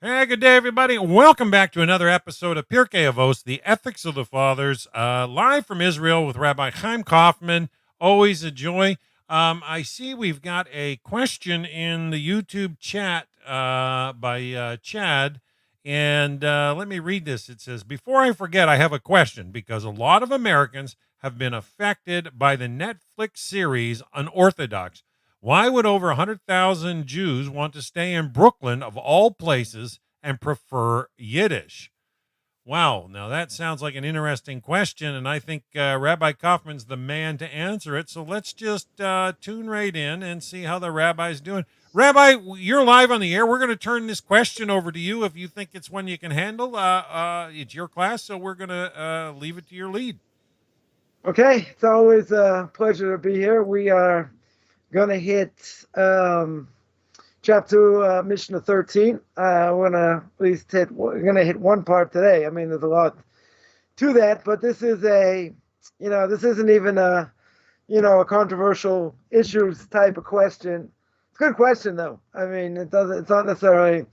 Hey, good day, everybody. Welcome back to another episode of Pirkei Avos, the Ethics of the Fathers, live from Israel with Rabbi Chaim Coffman. Always a joy. I see we've got a question in the YouTube chat by Chad, and let me read this. It says, "Before I forget, I have a question because a lot of Americans have been affected by the Netflix series Unorthodox. Why would over 100,000 Jews want to stay in Brooklyn, of all places, and prefer Yiddish?" Wow. Now, that sounds like an interesting question, and I think Rabbi Kaufman's the man to answer it. So let's just tune right in and see how the rabbi's doing. Rabbi, you're live on the air. We're going to turn this question over to you if you think it's one you can handle. It's your class, so we're going to leave it to your lead. Okay, it's always a pleasure to be here. We are going to hit chapter Mishna 13. I want to at least we're going to hit one part today. I mean, there's a lot to that, but this is this isn't even a controversial issues type of question. It's a good question though. I mean, it's not necessarily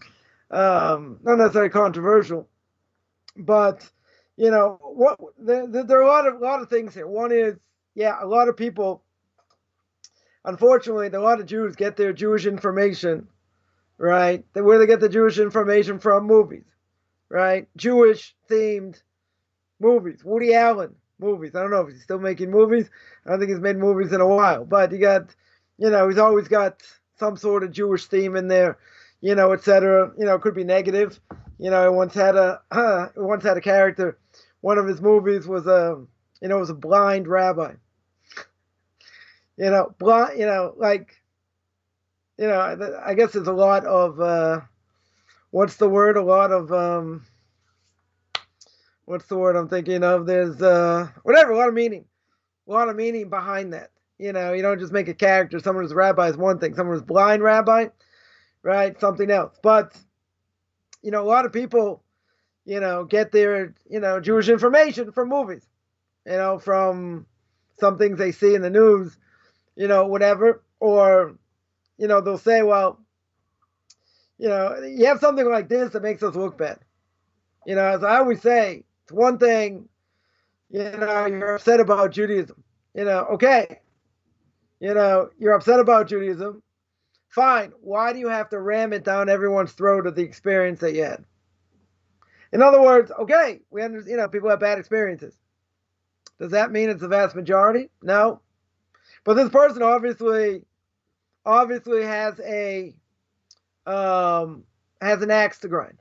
controversial, but what there are a lot of things here. One is, a lot of people, unfortunately, a lot of Jews get their Jewish information, right? Where they get the Jewish information from movies, right? Jewish themed movies. Woody Allen movies. I don't know if he's still making movies. I don't think he's made movies in a while, but he's always got some sort of Jewish theme in there, etc. It could be negative. He once had a character. One of his movies was was a blind rabbi. Blind. I guess there's a lot of what's the word? A lot of what's the word I'm thinking of? There's whatever, a lot of meaning behind that. You don't just make a character. Someone who's a rabbi is one thing. Someone who's blind rabbi, right? Something else. But a lot of people, get their Jewish information from movies. From some things they see in the news, whatever, or they'll say, well, you have something like this that makes us look bad. As I always say, it's one thing, you're upset about Judaism. Okay, you're upset about Judaism. Fine. Why do you have to ram it down everyone's throat of the experience that you had? In other words, okay, we understand, people have bad experiences. Does that mean it's the vast majority? No. But this person obviously has an axe to grind.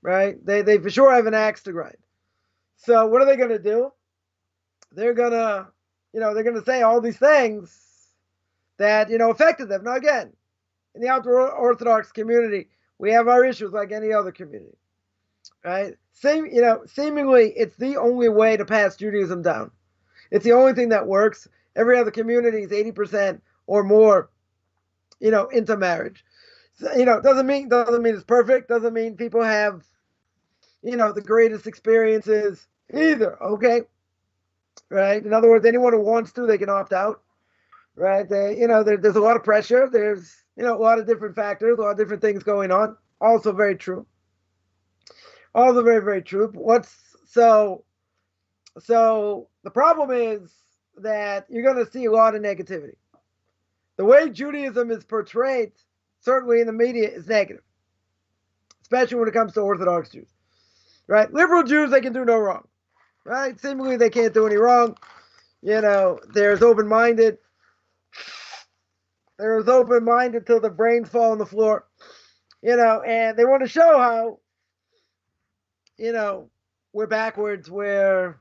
Right? They for sure have an axe to grind. So what are they gonna do? They're gonna say all these things that affected them. Now again, in the Orthodox community, we have our issues like any other community, right? Seemingly it's the only way to pass Judaism down. It's the only thing that works. Every other community is 80% or more, into marriage. So, doesn't mean it's perfect. Doesn't mean people have, the greatest experiences either. Okay, right? In other words, anyone who wants to, they can opt out. Right? There's a lot of pressure. There's a lot of different factors, a lot of different things going on. Also very true. Also very, very true. So the problem is that you're going to see a lot of negativity. The way Judaism is portrayed, certainly in the media, is negative, especially when it comes to Orthodox Jews. Right? Liberal Jews, they can do no wrong. Right? Seemingly they can't do any wrong. There's open-minded. They're as open-minded till the brains fall on the floor. And they want to show how, we're backwards, where,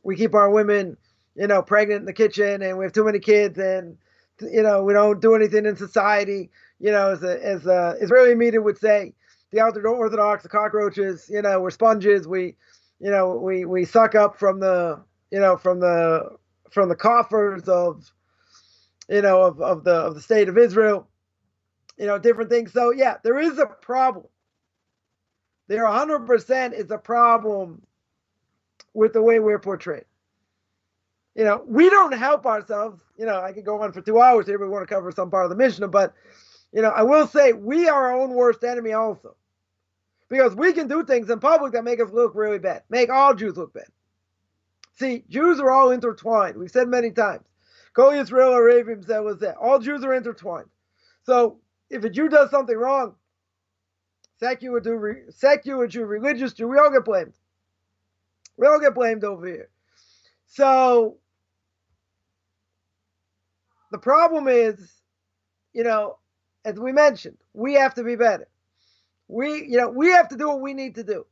we keep our women, pregnant in the kitchen, and we have too many kids, and, we don't do anything in society. As Israeli media would say, the Orthodox, the cockroaches, we're sponges. We suck up from the, from the coffers of the state of Israel, different things. So yeah, there is a problem. There 100% is a problem with the way we're portrayed. We don't help ourselves. I could go on for 2 hours here. We want to cover some part of the Mishnah, but I will say we are our own worst enemy also. Because we can do things in public that make us look really bad, make all Jews look bad. See, Jews are all intertwined. We've said many times. Kol Yisrael Arevim said was that. All Jews are intertwined. So if a Jew does something wrong, secular Jew, religious Jew, we all get blamed. We all get blamed over here. So the problem is, as we mentioned, we have to be better. We have to do what we need to do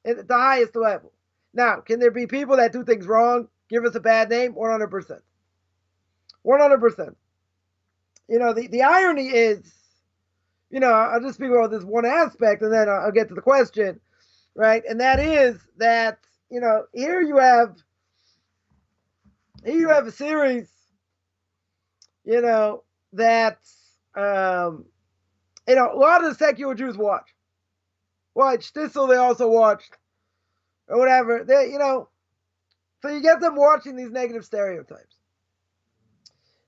at the highest level. Now, can there be people that do things wrong, give us a bad name? 100%. 100%. The irony is, I'll just speak about this one aspect and then I'll get to the question, right? And that is that, here you have a series, that, a lot of the secular Jews watch Shtisel, they also watched, or whatever. So you get them watching these negative stereotypes.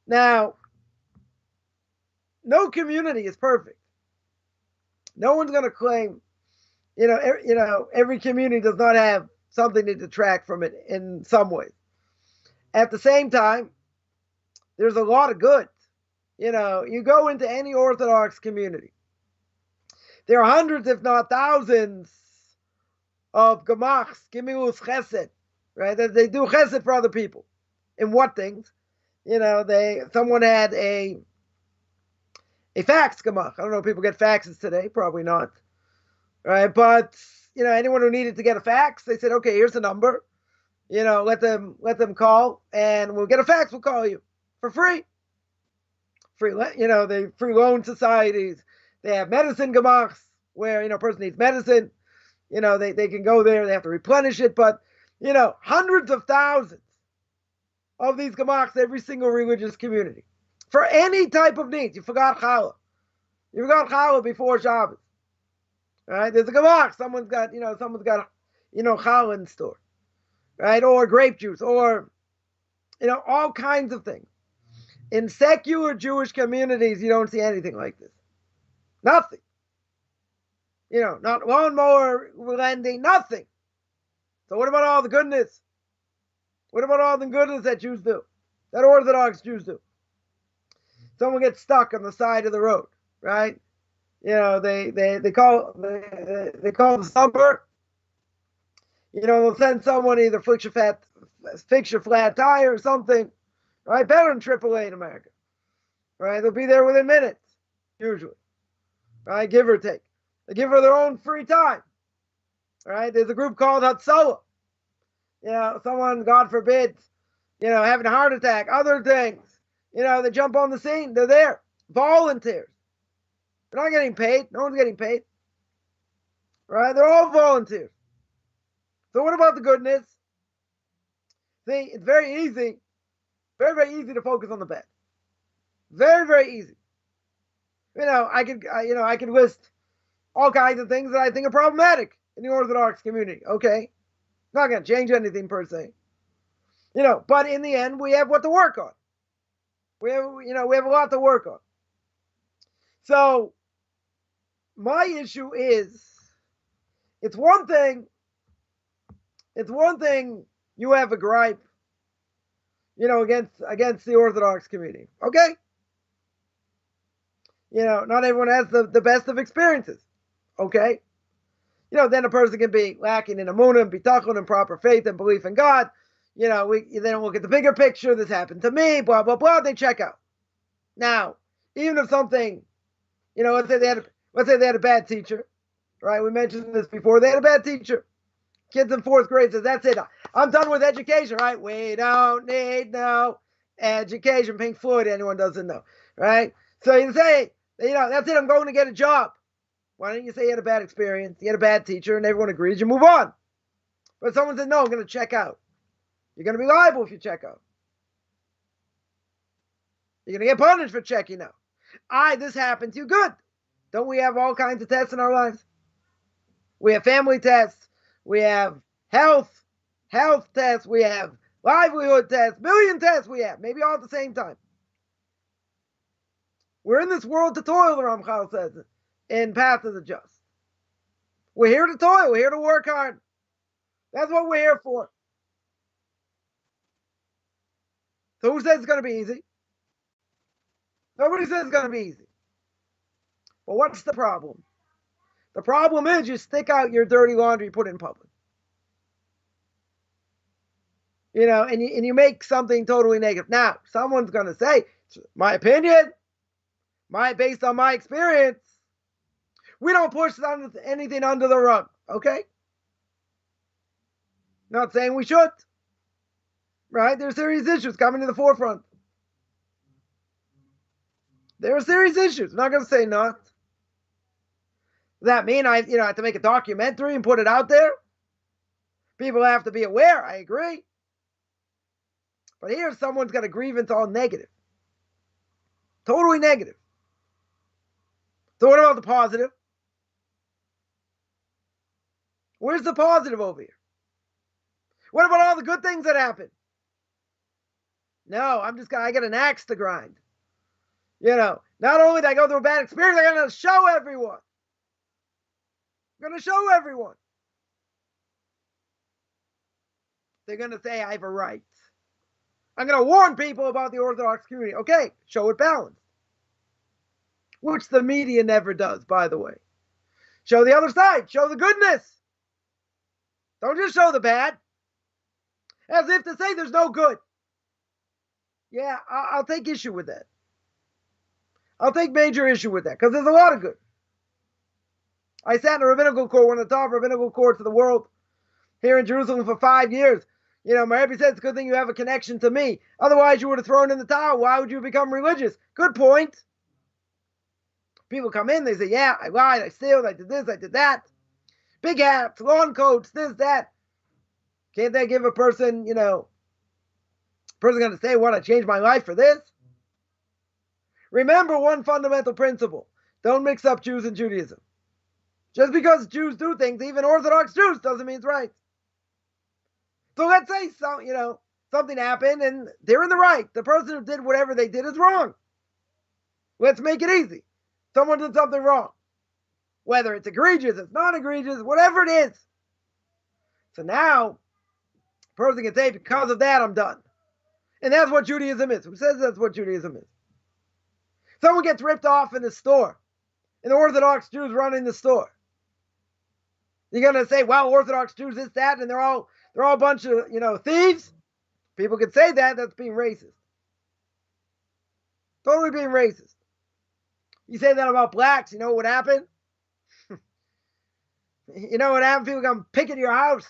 Now, no community is perfect. No one's going to claim, every community does not have something to detract from it in some ways. At the same time, there's a lot of good. You go into any Orthodox community, there are hundreds, if not thousands, of gemachs, gemilus chesed, right? They do chesed for other people. In what things? Someone had a fax gemach. I don't know if people get faxes today. Probably not. Right? But, anyone who needed to get a fax, they said, okay, here's the number. Let them call and we'll get a fax. We'll call you for free. They free loan societies. They have medicine gemachs where, a person needs medicine. They can go there. They have to replenish it. But, hundreds of thousands of these gemachs, every single religious community. For any type of needs. You forgot challah. You forgot challah before Shabbos. Right? There's a gemach. Someone's got challah in store. Right? Or grape juice. Or, all kinds of things. In secular Jewish communities, you don't see anything like this. Nothing. Not lawnmower lending, nothing. So what about all the goodness? What about all the goodness that Jews do? That Orthodox Jews do? Someone gets stuck on the side of the road, right? They call the summer. They'll send someone either fix your flat tire or something, right? Better than AAA in America, right? They'll be there within minutes, usually, right? Give or take. They give her their own free time, right? There's a group called Hatzalah. Someone, God forbid, having a heart attack, other things. They jump on the scene. They're there. Volunteers. They're not getting paid. No one's getting paid. Right? They're all volunteers. So what about the goodness? See, it's very easy, very, very easy to focus on the bad. Very, very easy. I could list all kinds of things that I think are problematic in the Orthodox community. Okay. Not going to change anything per se. But in the end, we have what to work on. We have a lot to work on. So my issue is, it's one thing you have a gripe, against the Orthodox community. Okay. Not everyone has the best of experiences. Okay. Then a person can be lacking in emunah and bitachon and proper faith and belief in God. They don't look at the bigger picture. This happened to me, blah, blah, blah. They check out. Now, even if something, let's say they had a bad teacher, right? We mentioned this before. They had a bad teacher. Kids in fourth grade says, that's it. I'm done with education, right? We don't need no education. Pink Floyd, anyone doesn't know, right? So you say, that's it. I'm going to get a job. Why don't you say you had a bad experience, you had a bad teacher, and everyone agrees, you move on. But someone said, no, I'm going to check out. You're going to be liable if you check out. You're going to get punished for checking out. This happened to you. Good. Don't we have all kinds of tests in our lives? We have family tests. We have health tests. We have livelihood tests. Million tests we have. Maybe all at the same time. We're in this world to toil, the Ramchal says, in Path of the Just. We're here to toil. We're here to work hard. That's what we're here for. So who says it's going to be easy? Nobody says it's going to be easy. But what's the problem? The problem is you stick out your dirty laundry, you put it in public. And you make something totally negative. Now, someone's going to say, my opinion, based on my experience, we don't push anything under the rug. Okay? Not saying we should. Right? There are serious issues coming to the forefront. There are serious issues. I'm not going to say not. Does that mean I have to make a documentary and put it out there? People have to be aware. I agree. But here someone's got a grievance all negative. Totally negative. So what about the positive? Where's the positive over here? What about all the good things that happen? No, I got an axe to grind. Not only did I go through a bad experience, I'm going to show everyone. I'm going to show everyone. They're going to say I have a right. I'm going to warn people about the Orthodox community. Okay, show it balanced. Which the media never does, by the way. Show the other side. Show the goodness. Don't just show the bad. As if to say there's no good. Yeah, I'll take issue with that. I'll take major issue with that because there's a lot of good. I sat in a rabbinical court, one of the top rabbinical courts of the world here in Jerusalem for 5 years. My Rebbe said it's a good thing you have a connection to me. Otherwise, you would have thrown in the towel. Why would you become religious? Good point. People come in, they say, yeah, I lied, I stealed, I did this, I did that. Big hats, lawn coats, this, that. Can't they give a person, person going to say, what, I changed my life for this? Remember one fundamental principle. Don't mix up Jews and Judaism. Just because Jews do things, even Orthodox Jews, doesn't mean it's right. So let's say something happened and they're in the right. The person who did whatever they did is wrong. Let's make it easy. Someone did something wrong. Whether it's egregious, it's not egregious, whatever it is. So now, the person can say, because of that, I'm done. And that's what Judaism is. Who says that's what Judaism is? Someone gets ripped off in the store, and the Orthodox Jews running the store. You're going to say, well, Orthodox Jews, this, that, and they're all a bunch of, thieves? People can say that. That's being racist. Totally being racist. You say that about blacks, you know what would happen? You know what happens? People come pick at your house.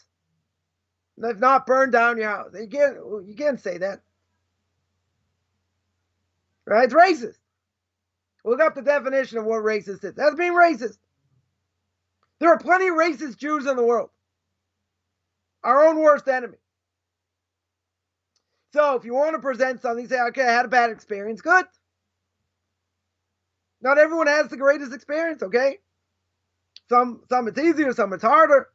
If not, burn down your house. You can't say that. Right? It's racist. Look up the definition of what racist is. That's being racist. There are plenty of racist Jews in the world. Our own worst enemy. So if you want to present something, say, okay, I had a bad experience. Good. Not everyone has the greatest experience, okay? Some it's easier, some it's harder.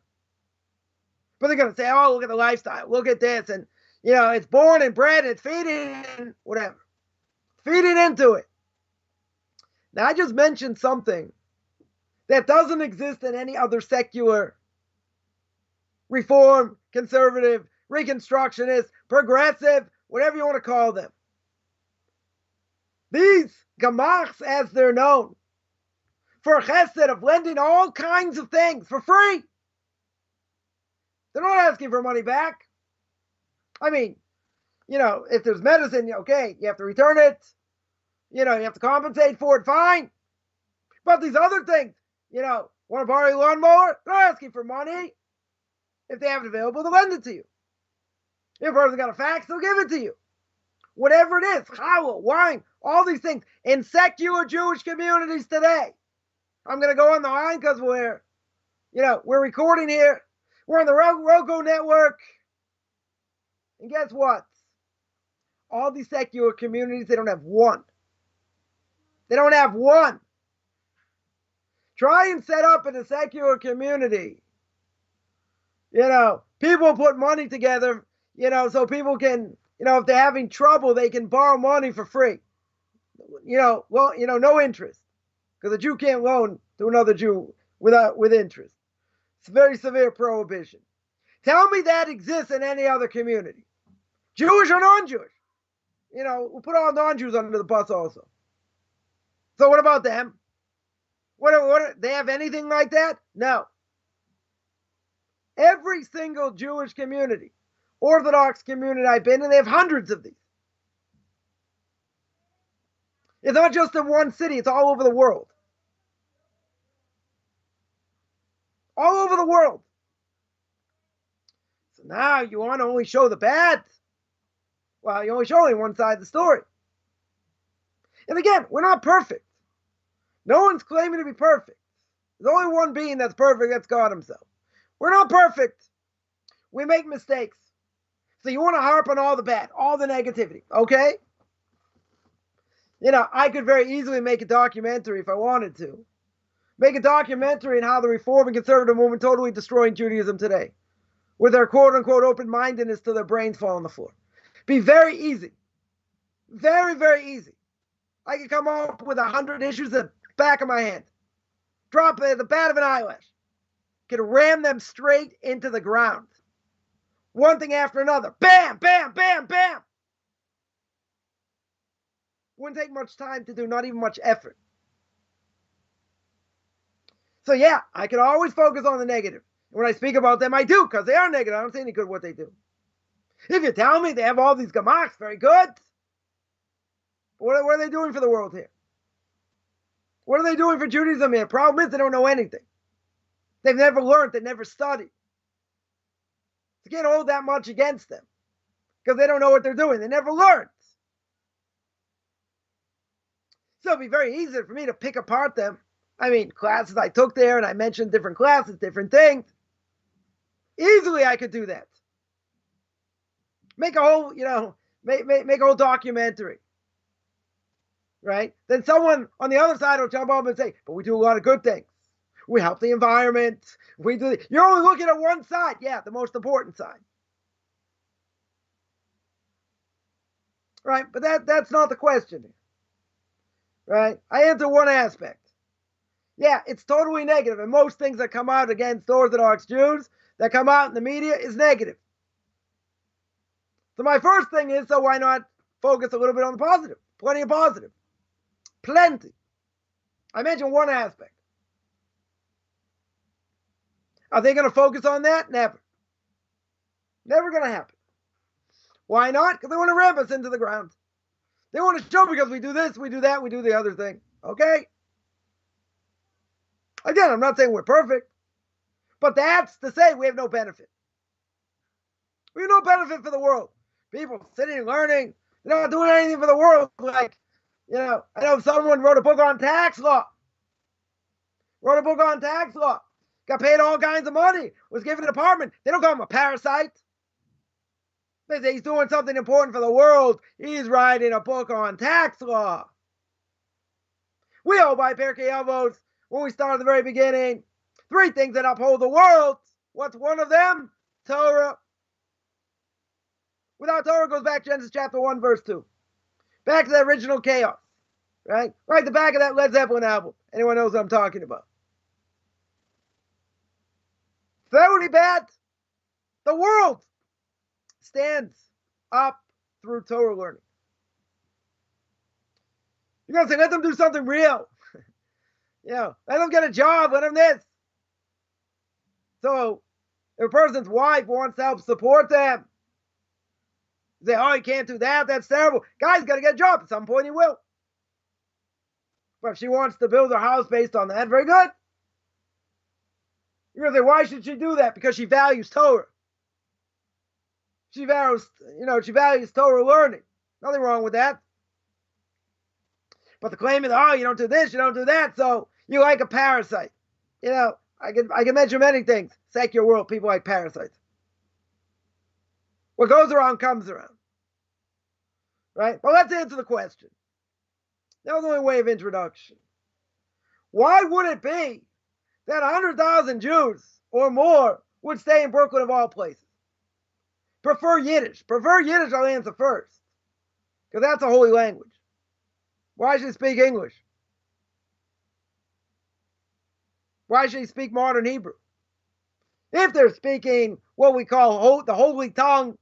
But they're going to say, oh, look at the lifestyle. Look at this. And, it's born and bred. It's feeding, whatever. Feeding into it. Now, I just mentioned something that doesn't exist in any other secular, reform, conservative, reconstructionist, progressive, whatever you want to call them. These gemachs, as they're known, for chesed of lending all kinds of things for free. They're not asking for money back. I mean, if there's medicine, okay, you have to return it. You have to compensate for it, fine. But these other things, want to borrow a lawnmower? They're not asking for money. If they have it available, they'll lend it to you. If a person got a fax, they'll give it to you. Whatever it is, challah, wine, all these things. In secular Jewish communities today, I'm going to go on the line because we're recording here. We're on the Roku network. And guess what? All these secular communities, they don't have one. They don't have one. Try and set up in a secular community. People put money together, so people can, if they're having trouble, they can borrow money for free. no interest, because a Jew can't loan to another Jew with interest. It's a very severe prohibition. Tell me that exists in any other community, Jewish or non-Jewish. We'll put all non-Jews under the bus also. So what about them? What they have anything like that? No. Every single Jewish community, Orthodox community I've been in, they have hundreds of these. It's not just in one city, it's all over the world. All over the world. So now you want to only show the bad? Well, you're only showing one side of the story. And again, we're not perfect. No one's claiming to be perfect. There's only one being that's perfect, that's God himself. We're not perfect. We make mistakes. So you want to harp on all the bad, all the negativity, okay? I could very easily make a documentary if I wanted to. Make a documentary on how the Reform and Conservative movement totally destroying Judaism today, with their quote-unquote open-mindedness till their brains fall on the floor. Be very easy. Very, very easy. I could come up with 100 issues at the back of my hand. Drop it at the bat of an eyelash. Could ram them straight into the ground. One thing after another. Bam, bam, bam, bam. Wouldn't take much time to do, not even much effort. So yeah, I can always focus on the negative. And when I speak about them, I do, because they are negative. I don't say any good what they do. If you tell me they have all these gemachs, very good. What are they doing for the world here? What are they doing for Judaism here? Problem is they don't know anything. They've never learned. They never studied. You can't hold that much against them because they don't know what they're doing. They never learned. So it'd be very easy for me to pick apart them. I mean, classes I took there, and I mentioned different classes, different things. Easily I could do that. Make a whole, make a whole documentary. Right? Then someone on the other side will jump up and say, but we do a lot of good things. We help the environment. You're only looking at one side. Yeah, the most important side. Right? But that's not the question. Right? I answer one aspect. Yeah, it's totally negative. And most things that come out against Orthodox Jews that come out in the media is negative. So my first thing is, so why not focus a little bit on the positive? Plenty of positive. Plenty. I mentioned one aspect. Are they going to focus on that? Never. Never going to happen. Why not? Because they want to ramp us into the ground. They want to show because we do this, we do that, we do the other thing. Okay? Again, I'm not saying we're perfect, but that's to say we have no benefit. We have no benefit for the world. People sitting and learning, they're not doing anything for the world. Like, I know someone wrote a book on tax law. Got paid all kinds of money. Was given an apartment. They don't call him a parasite. They say he's doing something important for the world. He's writing a book on tax law. We all by Pirkei Avos, when we start at the very beginning, 3 things that uphold the world. What's one of them? Torah. Without Torah, goes back to Genesis chapter 1, verse 2. Back to the original chaos. Right? Right the back of that Led Zeppelin album. Anyone knows what I'm talking about? Very bad. The world stands up through Torah learning. You're going to say, let them do something real. Let them get a job, let them this. So, if a person's wife wants to help support them, say, oh, you can't do that, that's terrible. Guy's got to get a job. At some point he will. But if she wants to build her house based on that, very good. You're going to say, why should she do that? Because she values Torah. She values Torah learning. Nothing wrong with that. But the claim is, oh, you don't do this, you don't do that, so you like a parasite. I can mention many things. Secular world, people like parasites. What goes around comes around. Right? Well, let's answer the question. That was the only way of introduction. Why would it be that 100,000 Jews or more would stay in Brooklyn of all places? Prefer Yiddish. I'll answer first. Because that's a holy language. Why should he speak English? Why should he speak modern Hebrew? If they're speaking what we call the holy tongue,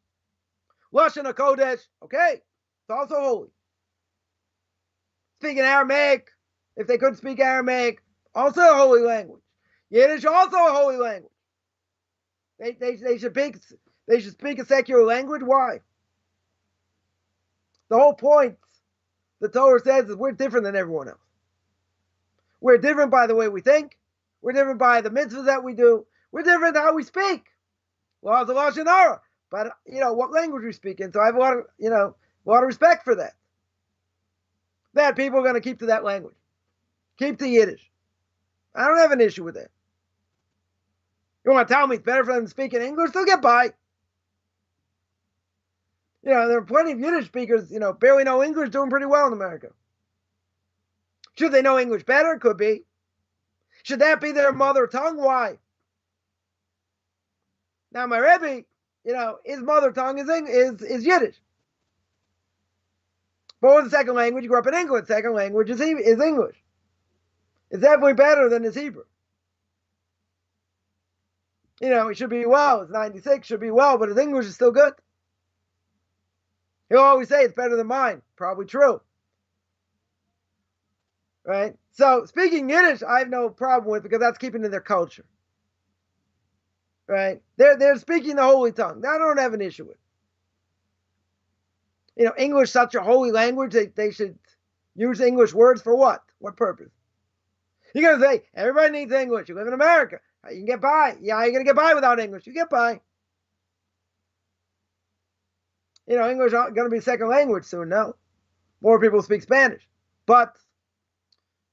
Lashon HaKodesh, okay, it's also holy. Speaking Aramaic, if they could speak Aramaic, also a holy language. Yiddish, also a holy language. They should speak a secular language. Why? The whole point, the Torah says, is we're different than everyone else. We're different by the way we think. We're different by the mitzvahs that we do. We're different how we speak. Well, it's a lashon hara, but what language we speak in. So I have a lot of respect for that. That people are going to keep to that language, keep to Yiddish. I don't have an issue with that. You want to tell me it's better for them to speak in English? They'll get by. There are plenty of Yiddish speakers, barely know English, doing pretty well in America. Should they know English better? Could be. Should that be their mother tongue? Why? Now, my Rebbe, his mother tongue is Yiddish. But what's the second language? He grew up in England. Second language is English. It's definitely better than his Hebrew. He should be well. It's 96, should be well, but his English is still good. He'll always say it's better than mine. Probably true. Right? So speaking Yiddish, I have no problem with because that's keeping in their culture. Right? They're speaking the holy tongue. That I don't have an issue with. English is such a holy language, they should use English words for what? What purpose? You're going to say, everybody needs English. You live in America. You can get by. Yeah, you're going to get by without English. You get by. English is going to be second language soon, no? More people speak Spanish. But,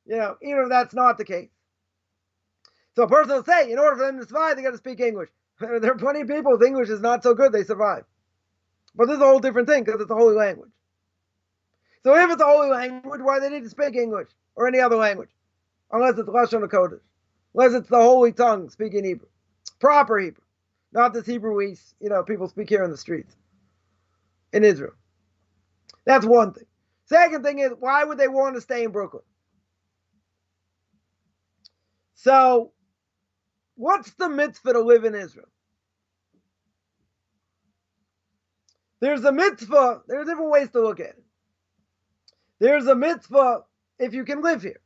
even if that's not the case. So a person will say, in order for them to survive, they got to speak English. There are plenty of people whose English is not so good, they survive. But this is a whole different thing because it's a holy language. So if it's a holy language, why do they need to speak English or any other language? Unless it's Lashon HaKodesh. Unless it's the holy tongue speaking Hebrew. Proper Hebrew. Not this Hebrew people speak here in the streets. In Israel. That's one thing. Second thing is, why would they want to stay in Brooklyn? So, what's the mitzvah to live in Israel? There's a mitzvah, there are different ways to look at it. There's a mitzvah if you can live here.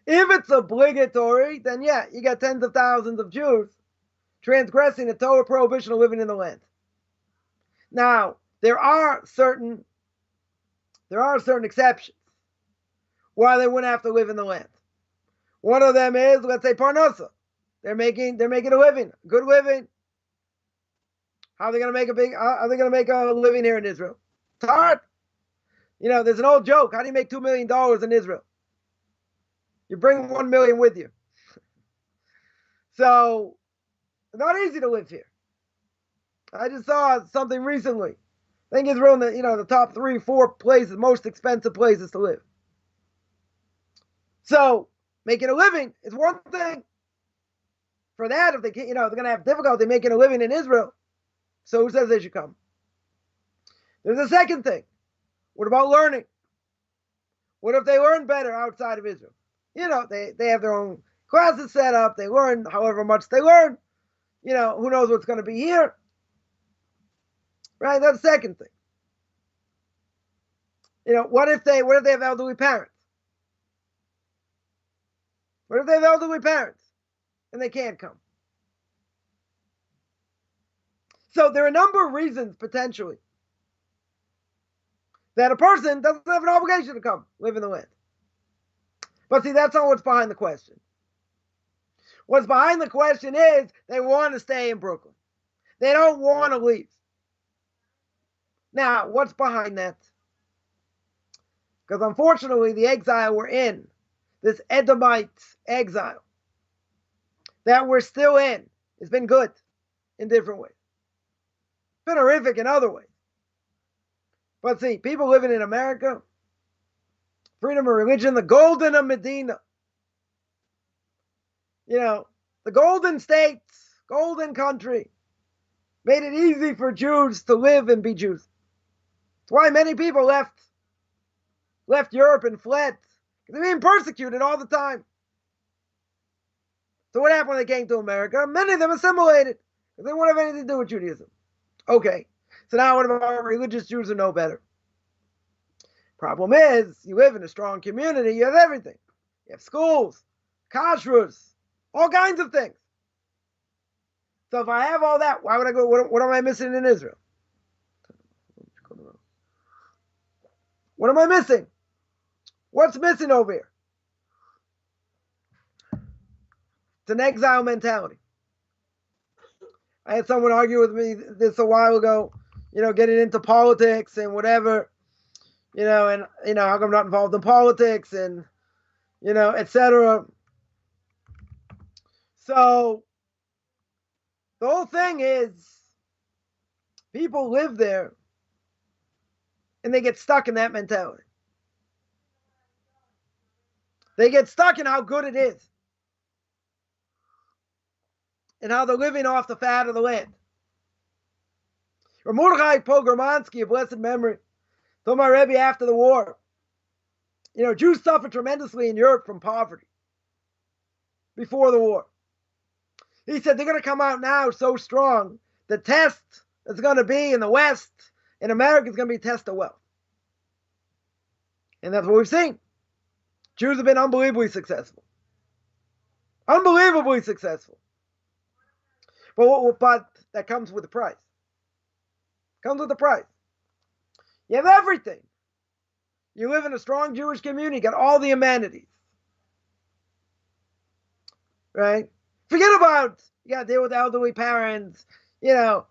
If it's obligatory, then yeah, you got tens of thousands of Jews transgressing the Torah prohibition of living in the land. Now, there are certain exceptions why they wouldn't have to live in the land. One of them is, let's say, Parnasa. They're making a living, good living. How are they going to make a living here in Israel? It's hard. There's an old joke. How do you make $2 million in Israel? You bring 1 million with you. So, it's not easy to live here. I just saw something recently. I think Israel in the top 3-4 places, most expensive places to live. So, making a living is one thing. For that, if they can't, they're going to have difficulty making a living in Israel. So who says they should come? There's a second thing. What about learning? What if they learn better outside of Israel? They have their own classes set up. They learn however much they learn. Who knows what's going to be here? Right? That's the second thing. What if they have elderly parents? What if they have elderly parents and they can't come? So there are a number of reasons, potentially, that a person doesn't have an obligation to come live in the land. But see, that's not what's behind the question. What's behind the question is they want to stay in Brooklyn. They don't want to leave. Now, what's behind that? Because unfortunately, the exile we're in, this Edomite exile that we're still in, has been good in different ways. It's been horrific in other ways. But see, people living in America, freedom of religion, the golden of Medina. The golden states, golden country, made it easy for Jews to live and be Jews. That's why many people left left Europe and fled. They're being persecuted all the time. So what happened when they came to America? Many of them assimilated. They didn't want to have anything to do with Judaism. Okay. So now what about religious Jews who know better? Problem is, you live in a strong community, you have everything. You have schools, kashrus, all kinds of things. So if I have all that, why would I go? What am I missing in Israel? What am I missing? What's missing over here? It's an exile mentality. I had someone argue with me this a while ago, getting into politics and whatever, and, how come I'm not involved in politics and, etc. So the whole thing is people live there and they get stuck in that mentality. They get stuck in how good it is and how they're living off the fat of the land. Mordechai Pogromansky, of blessed memory, told my Rebbe after the war, Jews suffered tremendously in Europe from poverty before the war. He said they're going to come out now so strong. The test that's going to be in the West, in America, is going to be a test of wealth. And that's what we've seen. Jews have been unbelievably successful. Unbelievably successful. But that comes with a price. Comes with a price. You have everything. You live in a strong Jewish community, you got all the amenities. Right? Forget about, you got to deal with elderly parents,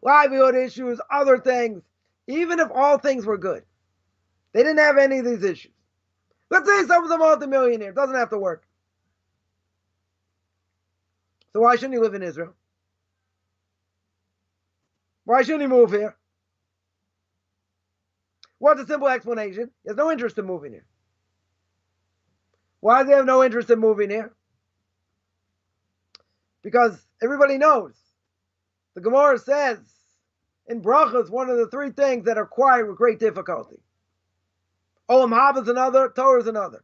livelihood issues, other things. Even if all things were good, they didn't have any of these issues. Let's say someone's a multimillionaire, doesn't have to work. So why shouldn't he live in Israel? Why shouldn't he move here? What's a simple explanation? He has no interest in moving here. Why does he have no interest in moving here? Because everybody knows. The Gemara says in Brachas, one of the three things that are acquired with great difficulty. Olam Haba is another, Torah is another.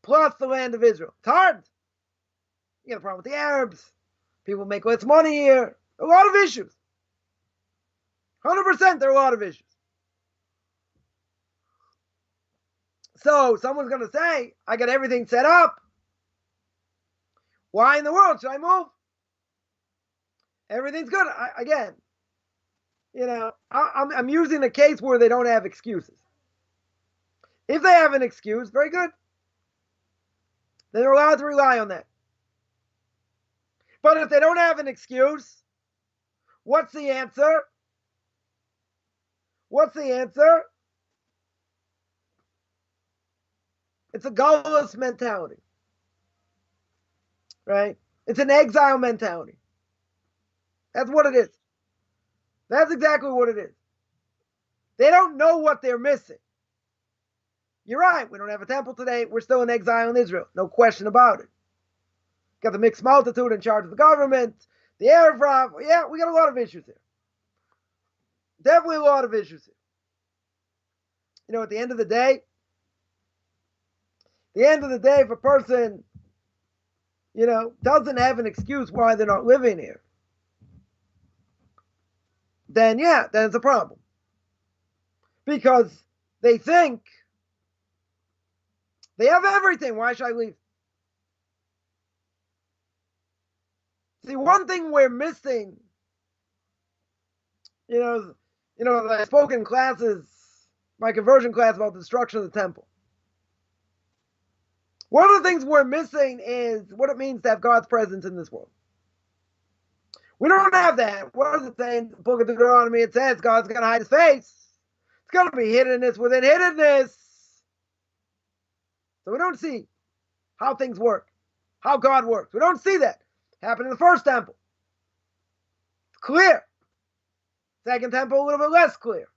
Plus the land of Israel. It's hard. You got a problem with the Arabs. People make less money here. A lot of issues. 100% there are a lot of issues. So someone's going to say, I got everything set up. Why in the world should I move? Everything's good. I'm using a case where they don't have excuses. If they have an excuse, very good. Then they're allowed to rely on that. But if they don't have an excuse, what's the answer? What's the answer? It's a gullus mentality. Right? It's an exile mentality. That's what it is. That's exactly what it is. They don't know what they're missing. You're right. We don't have a temple today. We're still in exile in Israel. No question about it. Got the mixed multitude in charge of the government. The Arab Rav. Yeah, we got a lot of issues here. Definitely a lot of issues here. At the end of the day, if a person, doesn't have an excuse why they're not living here, then it's a problem. Because they think they have everything. Why should I leave? See, one thing we're missing, I spoke in classes, my conversion class, about the destruction of the temple. One of the things we're missing is what it means to have God's presence in this world. We don't have that. What does it say in the book of Deuteronomy? It says God's going to hide his face. It's going to be hiddenness within hiddenness. So we don't see how things work, how God works. We don't see that. Happened in the first temple. It's clear. Second temple, a little bit less clear.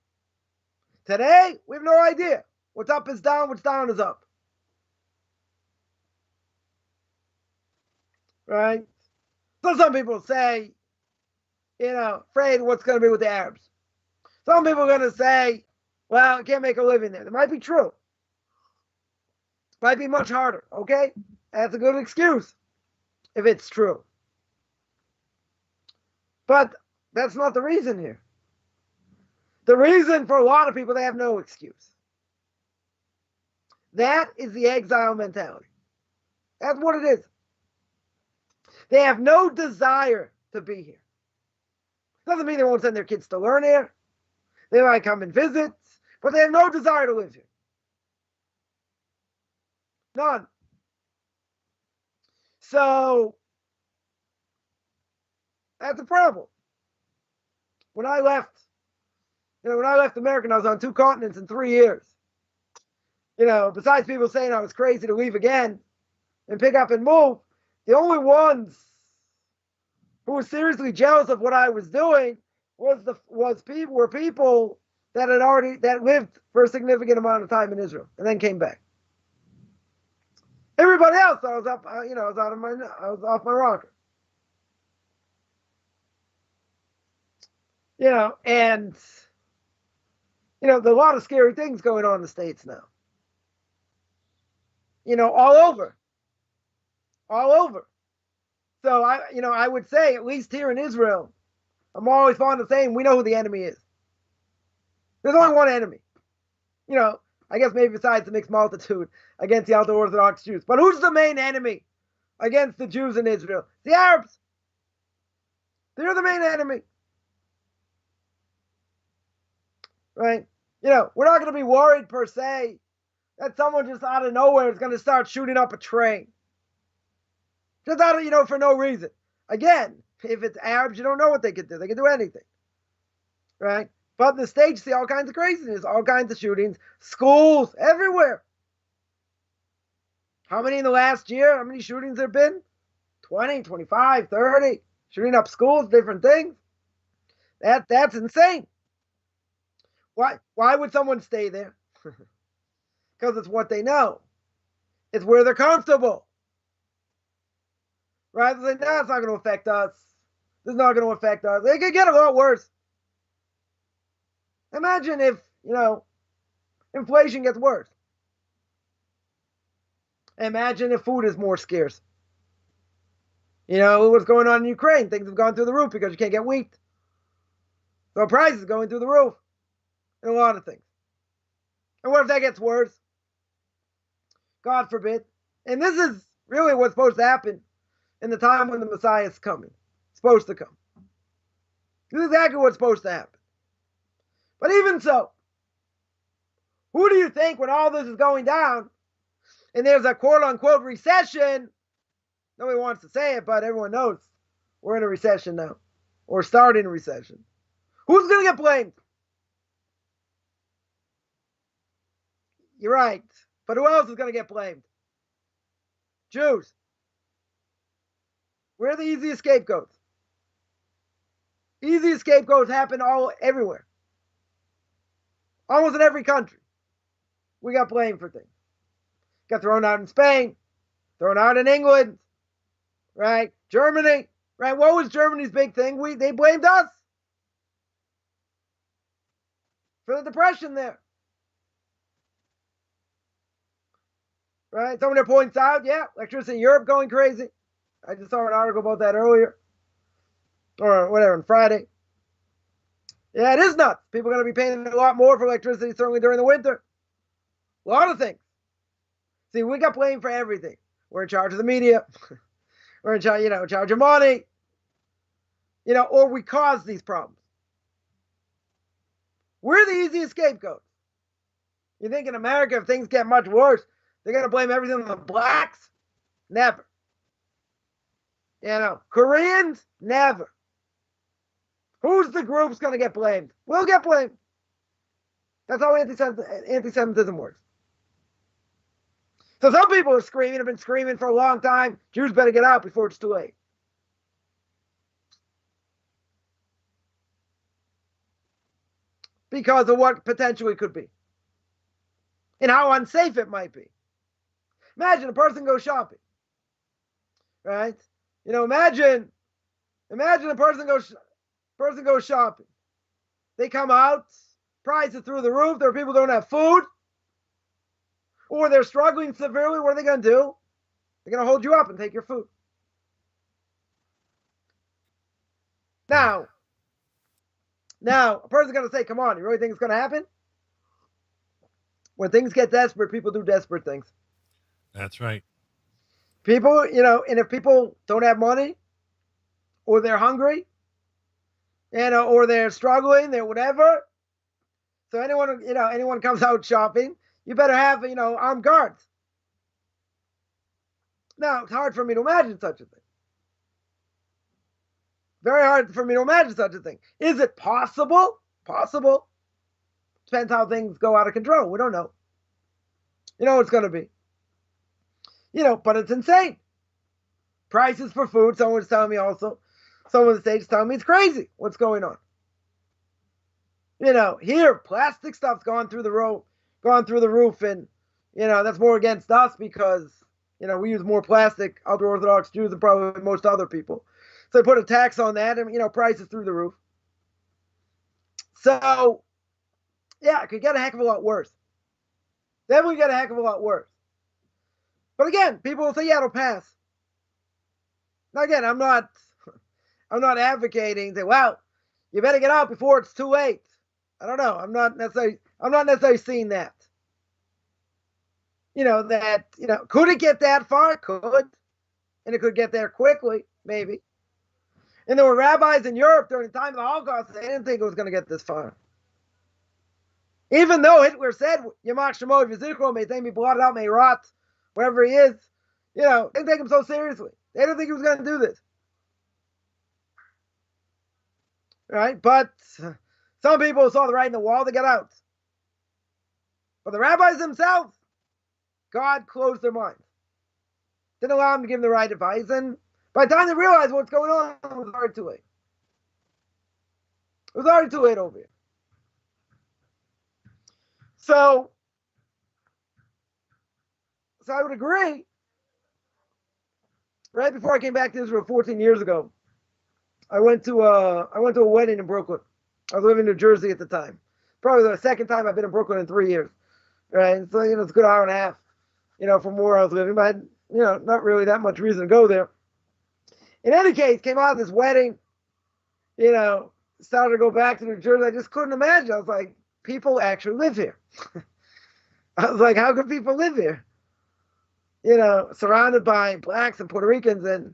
Today, we have no idea. What's up is down, what's down is up. Right? So some people say, afraid what's going to be with the Arabs. Some people are going to say, Well, I can't make a living there. That might be true. Might be much harder. Okay, that's a good excuse if it's true. But that's not the reason here. The reason for a lot of people, they have no excuse. That is the exile mentality. That's what it is. They have no desire to be here. Doesn't mean they won't send their kids to learn here. They might come and visit, but they have no desire to live here. None. So that's a problem. When I left America, I was on 2 continents in 3 years. Besides people saying I was crazy to leave again and pick up and move, the only ones who were seriously jealous of what I was doing were people that lived for a significant amount of time in Israel and then came back. Everybody else, I was off my rocker. And there are a lot of scary things going on in the States now. All over. So I would say, at least here in Israel, I'm always fond of saying we know who the enemy is. There's only one enemy. I guess maybe besides the mixed multitude against the ultra-Orthodox Jews. But who's the main enemy against the Jews in Israel? The Arabs. They're the main enemy. Right? We're not going to be worried per se that someone just out of nowhere is going to start shooting up a train. Just out of, for no reason. Again, if it's Arabs, you don't know what they could do. They can do anything. Right? But in the States, you see all kinds of craziness, all kinds of shootings, schools, everywhere. How many in the last year? How many shootings there have been? 20, 25, 30. Shooting up schools, different things. That's insane. Why would someone stay there? Because it's what they know. It's where they're comfortable. Right? They say, no, it's not going to affect us. This is not going to affect us. It could get a lot worse. Imagine if, inflation gets worse. Imagine if food is more scarce. What's going on in Ukraine? Things have gone through the roof because you can't get wheat. So prices going through the roof. And a lot of things. And what if that gets worse? God forbid. And this is really what's supposed to happen in the time when the Messiah is coming. It's supposed to come. This is exactly what's supposed to happen. But even so, who do you think when all this is going down and there's a quote-unquote recession, nobody wants to say it, but everyone knows we're in a recession now, or starting a recession. Who's going to get blamed? You're right. But who else is going to get blamed? Jews. We're the easiest scapegoats. Easiest scapegoats happen everywhere. Almost in every country. We got blamed for things. Got thrown out in Spain. Thrown out in England. Right? Germany. Right? What was Germany's big thing? They blamed us. For the depression there. Right? Someone there points out, electricity in Europe going crazy. I just saw an article about that earlier. Or whatever, on Friday. Yeah, it is nuts. People are going to be paying a lot more for electricity, certainly during the winter. A lot of things. See, we got blamed for everything. We're in charge of the media. We're in charge of money. Or we cause these problems. We're the easiest scapegoats. You think in America, if things get much worse, they're going to blame everything on the blacks? Never. Koreans? Never. Who's the group's going to get blamed? We'll get blamed. That's how anti-Semitism works. So some people have been screaming for a long time, Jews better get out before it's too late. Because of what potentially could be. And how unsafe it might be. Imagine a person goes shopping. Right? Imagine a person goes shopping. They come out prices through the roof. There are people who don't have food, or they're struggling severely. What are they going to do? They're going to hold you up and take your food. Now, a person's going to say, come on, you really think it's going to happen? When things get desperate, people do desperate things. That's right. People, and if people don't have money, or they're hungry, or they're struggling, they're whatever. So anyone comes out shopping, you better have, armed guards. Now, it's hard for me to imagine such a thing. Very hard for me to imagine such a thing. Is it possible? Possible. Depends how things go out of control. We don't know. You know what it's going to be. But it's insane. Prices for food, someone was telling me also. Someone on the stage is telling me it's crazy what's going on. Here, plastic stuff's gone through the roof, and, that's more against us because, we use more plastic, ultra-Orthodox Jews, than probably most other people. So they put a tax on that, and, prices through the roof. So, yeah, it could get a heck of a lot worse. Definitely get a heck of a lot worse. But again, people will say, yeah, it'll pass. Now, again, I'm not advocating that, well, you better get out before it's too late. I don't know. I'm not necessarily seeing that. Could it get that far? It could. And it could get there quickly, maybe. And there were rabbis in Europe during the time of the Holocaust, they didn't think it was going to get this far. Even though Hitler said, Yamach Shemot V'zichro, may they be blotted out, may rot, wherever he is, they didn't take him so seriously. They didn't think he was going to do this. Right? But some people saw the writing on the wall to get out. But the rabbis themselves, God closed their minds. Didn't allow them to give them the right advice. And by the time they realized what's going on, it was already too late. It was already too late over here. So I would agree. Right before I came back to Israel 14 years ago, I went to a wedding in Brooklyn. I was living in New Jersey at the time. Probably the second time I've been in Brooklyn in 3 years. Right? So, it's a good hour and a half, from where I was living. But I had, not really that much reason to go there. In any case, came out of this wedding, started to go back to New Jersey. I just couldn't imagine. I was like, people actually live here. I was like, how could people live here? Surrounded by blacks and Puerto Ricans and,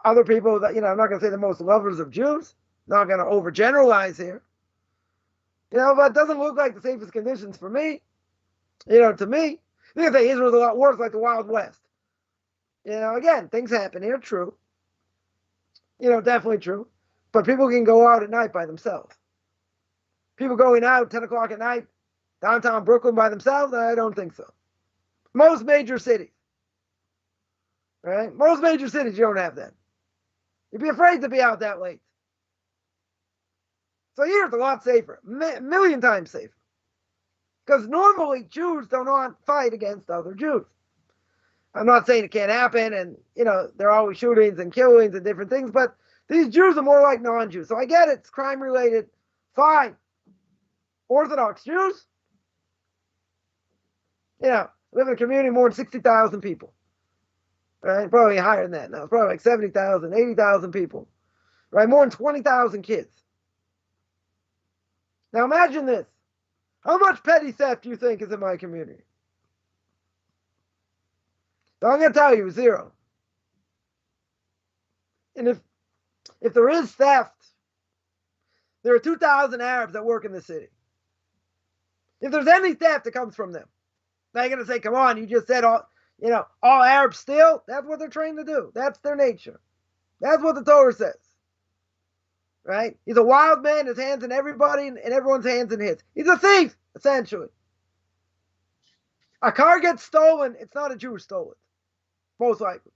other people that, I'm not going to say the most lovers of Jews. Not going to overgeneralize here. But it doesn't look like the safest conditions for me. To me, I think Israel's a lot worse, like the Wild West. Again, things happen here, true. Definitely true. But people can go out at night by themselves. People going out 10 o'clock at night, downtown Brooklyn by themselves, I don't think so. Most major cities. Right? Most major cities, you don't have that. You'd be afraid to be out that late. So here it's a lot safer. A million times safer. Because normally Jews do not fight against other Jews. I'm not saying it can't happen, and, there are always shootings and killings and different things, but these Jews are more like non-Jews. So I get it. It's crime-related. Fine. Orthodox Jews, live in a community of more than 60,000 people. Right? Probably higher than that now. It's probably like 70,000, 80,000 people. Right? More than 20,000 kids. Now imagine this. How much petty theft do you think is in my community? So I'm going to tell you, 0. And if there is theft, there are 2,000 Arabs that work in the city. If there's any theft, it comes from them. Now you're going to say, come on, you just said all Arabs steal. That's what they're trained to do. That's their nature. That's what the Torah says. Right? He's a wild man, his hands in everybody and everyone's hands in his. He's a thief, essentially. A car gets stolen, it's not a Jew who stole it. Most likely.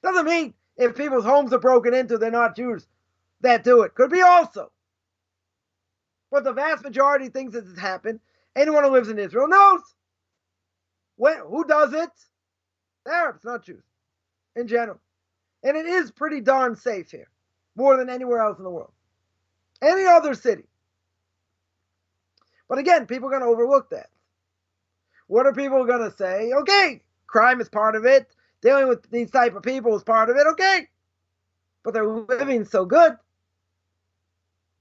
Doesn't mean if people's homes are broken into, they're not Jews that do it. Could be also. But the vast majority of things that has happened, anyone who lives in Israel knows. Who does it? Arabs, not Jews. In general. And it is pretty darn safe here. More than anywhere else in the world. Any other city. But again, people are going to overlook that. What are people going to say? Okay, crime is part of it. Dealing with these type of people is part of it. Okay. But they're living so good.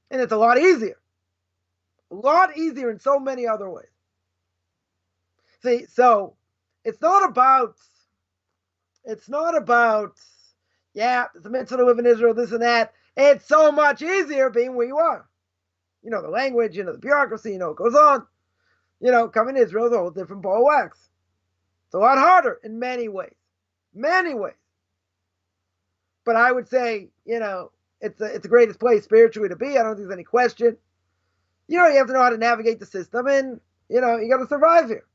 And it's a lot easier. A lot easier in so many other ways. See, so it's not about, yeah, it's a mitzvah to live in Israel, this and that. It's so much easier being where you are. You know the language, you know the bureaucracy, you know what goes on. You know, coming to Israel is a whole different ball of wax. It's a lot harder in many ways. Many ways. But I would say, you know, it's the greatest place spiritually to be. I don't think there's any question. You know, you have to know how to navigate the system, and, you know, you got to survive here.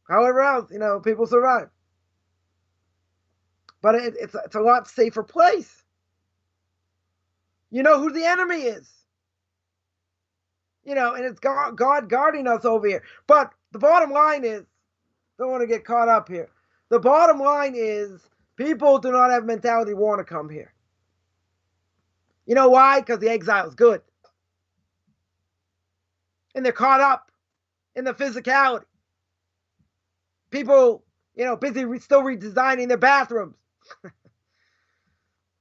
However else, you know, people survive. But it's a lot safer place. You know who the enemy is. You know, and it's God guarding us over here. But the bottom line is, don't want to get caught up here. The bottom line is, people do not have mentality to want to come here. You know why? Because the exile is good. And they're caught up in the physicality. People, you know, busy still redesigning their bathrooms.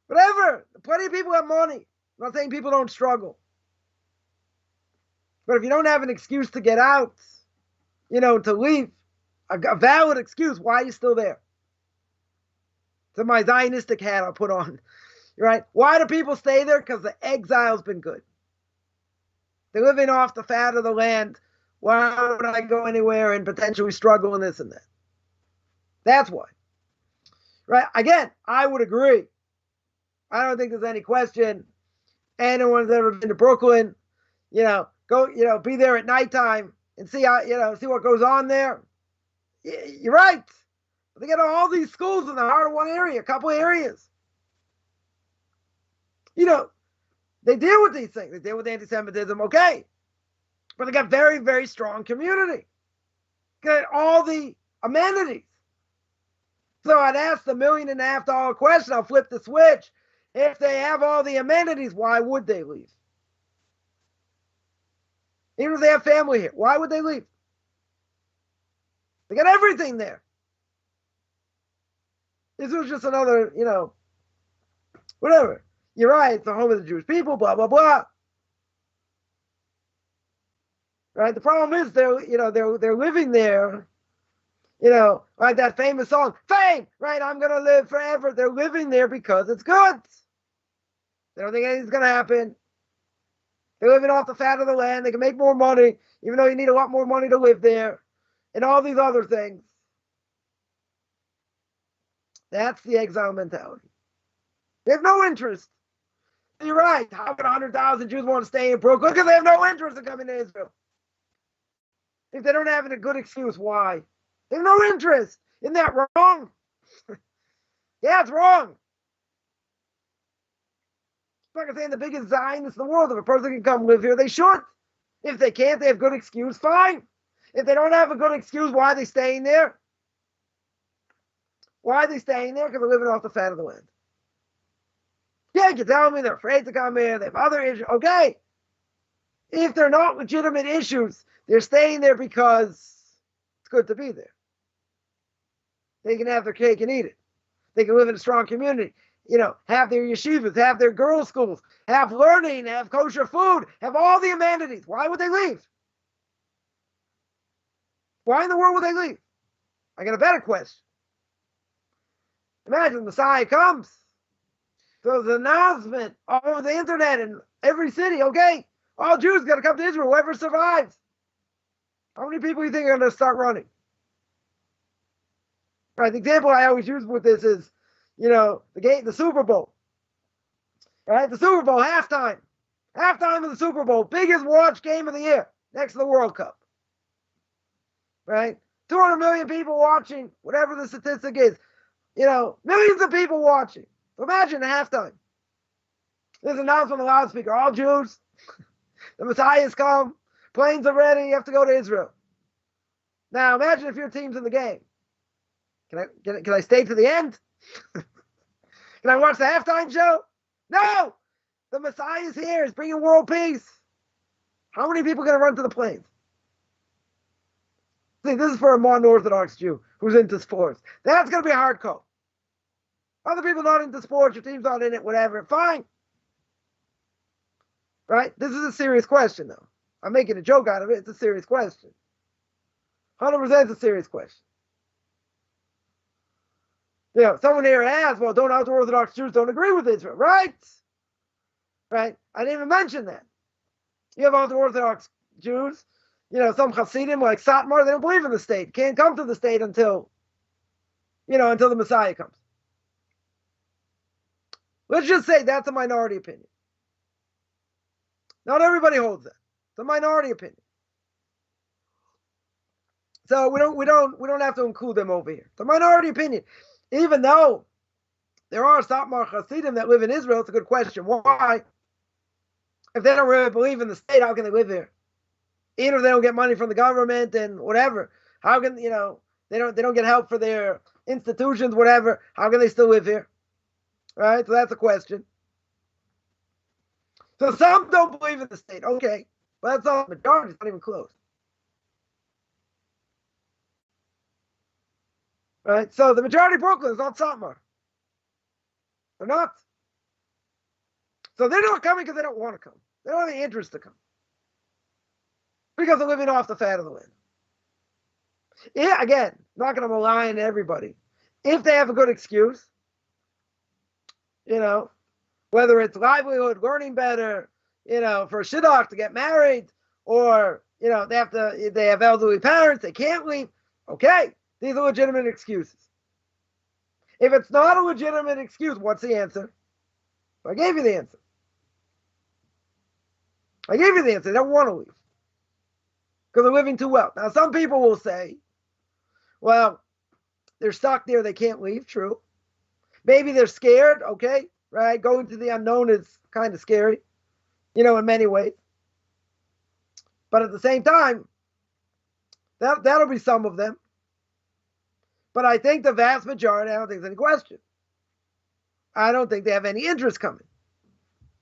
Whatever. Plenty of people have money. I'm not saying people don't struggle. But if you don't have an excuse to get out, you know, to leave, a valid excuse, why are you still there? So my Zionistic hat I'll put on. Right? Why do people stay there? Because the exile's been good. They're living off the fat of the land. Why would I go anywhere and potentially struggle in this and that? That's why. Right? Again, I would agree. I don't think there's any question. Anyone's ever been to Brooklyn, you know, go, you know, be there at nighttime and see how, you know, see what goes on there. You're right. They got all these schools in the heart of one area, a couple of areas. You know, they deal with these things. They deal with anti-Semitism, okay. But they got very, very strong community. Got all the amenities. So I'd ask the $1.5 million question. I'll flip the switch. If they have all the amenities, why would they leave? Even if they have family here, why would they leave? They got everything there. This was just another, you know, whatever. You're right, it's the home of the Jewish people, blah, blah, blah. Right? The problem is they're living there, you know, like that famous song, Fame, right? I'm gonna live forever. They're living there because it's good. They don't think anything's gonna happen. They're living off the fat of the land. They can make more money, even though you need a lot more money to live there, and all these other things. That's the exile mentality. They have no interest. You're right. How can 100,000 Jews want to stay in Brooklyn? Because they have no interest in coming to Israel. If they don't have a good excuse, why? They have no interest. Isn't that wrong? Yeah, it's wrong. It's like I'm saying the biggest Zionists in the world. If a person can come live here, they should. If they can't, they have good excuse, fine. If they don't have a good excuse, why are they staying there? Why are they staying there? Because they're living off the fat of the land. Yeah, you can tell me they're afraid to come here. They have other issues. Okay. If they're not legitimate issues, they're staying there because it's good to be there. They can have their cake and eat it. They can live in a strong community. You know, have their yeshivas, have their girls' schools, have learning, have kosher food, have all the amenities. Why would they leave? Why in the world would they leave? I got a better question. Imagine the Messiah comes. So there's an announcement all over the internet in every city. Okay, all Jews got to come to Israel, whoever survives. How many people do you think are going to start running? Right, the example I always use with this is, you know, the Super Bowl. Right, the Super Bowl halftime of the Super Bowl, biggest watch game of the year, next to the World Cup. Right, 200 million people watching, whatever the statistic is. You know, millions of people watching. So imagine halftime. There's an announcement on the loudspeaker, all Jews, the Messiah's come, planes are ready, you have to go to Israel. Now imagine if your team's in the game. Can I stay to the end? Can I watch the halftime show? No! The Messiah is here. He's bringing world peace. How many people are going to run to the plains? See, this is for a non-Orthodox Jew who's into sports. That's going to be a hard call. Other people not into sports, your team's not in it, whatever, fine. Right? This is a serious question, though. I'm making a joke out of it. It's a serious question. 100% a serious question. Someone here asks, well, don't ultra-Orthodox Jews don't agree with Israel, right? Right? I didn't even mention that. You have ultra-Orthodox Jews, some Hasidim like Satmar, they don't believe in the state. Can't come to the state until the Messiah comes. Let's just say that's a minority opinion. Not everybody holds that. It's a minority opinion. So we don't have to include them over here. It's a minority opinion. Even though there are Satmar Hasidim that live in Israel, it's a good question. Why? If they don't really believe in the state, how can they live here? Even if they don't get money from the government and whatever, how can they don't get help for their institutions, whatever? How can they still live here? Right? So that's a question. So some don't believe in the state. Okay, but that's not the majority. It's not even close. Right? So the majority of Brooklyn is not Satmar. They're not. So they're not coming because they don't want to come. They don't have any interest to come. Because they're living off the fat of the land. Yeah, again, not going to malign everybody. If they have a good excuse, whether it's livelihood, learning better, for a shidduch to get married, or, they have elderly parents, they can't leave. Okay, these are legitimate excuses. If it's not a legitimate excuse, what's the answer? I gave you the answer. They don't want to leave. Because they're living too well. Now, some people will say, well, they're stuck there, they can't leave. True. Maybe they're scared, okay, right? Going to the unknown is kind of scary, in many ways. But at the same time, that'll be some of them. But I think the vast majority, I don't think there's any question. I don't think they have any interest coming.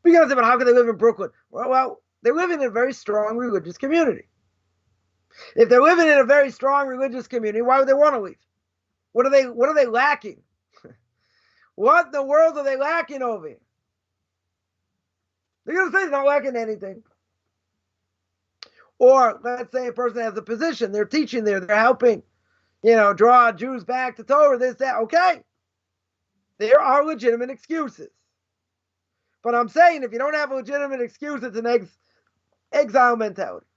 Because how can they live in Brooklyn? Well, they live in a very strong religious community. If they're living in a very strong religious community, why would they want to leave? What are they lacking? What in the world are they lacking over here? They're going to say they're not lacking anything. Or let's say a person has a position, they're teaching there, they're helping, draw Jews back to Torah, this, that. Okay. There are legitimate excuses. But I'm saying if you don't have a legitimate excuse, it's an exile mentality.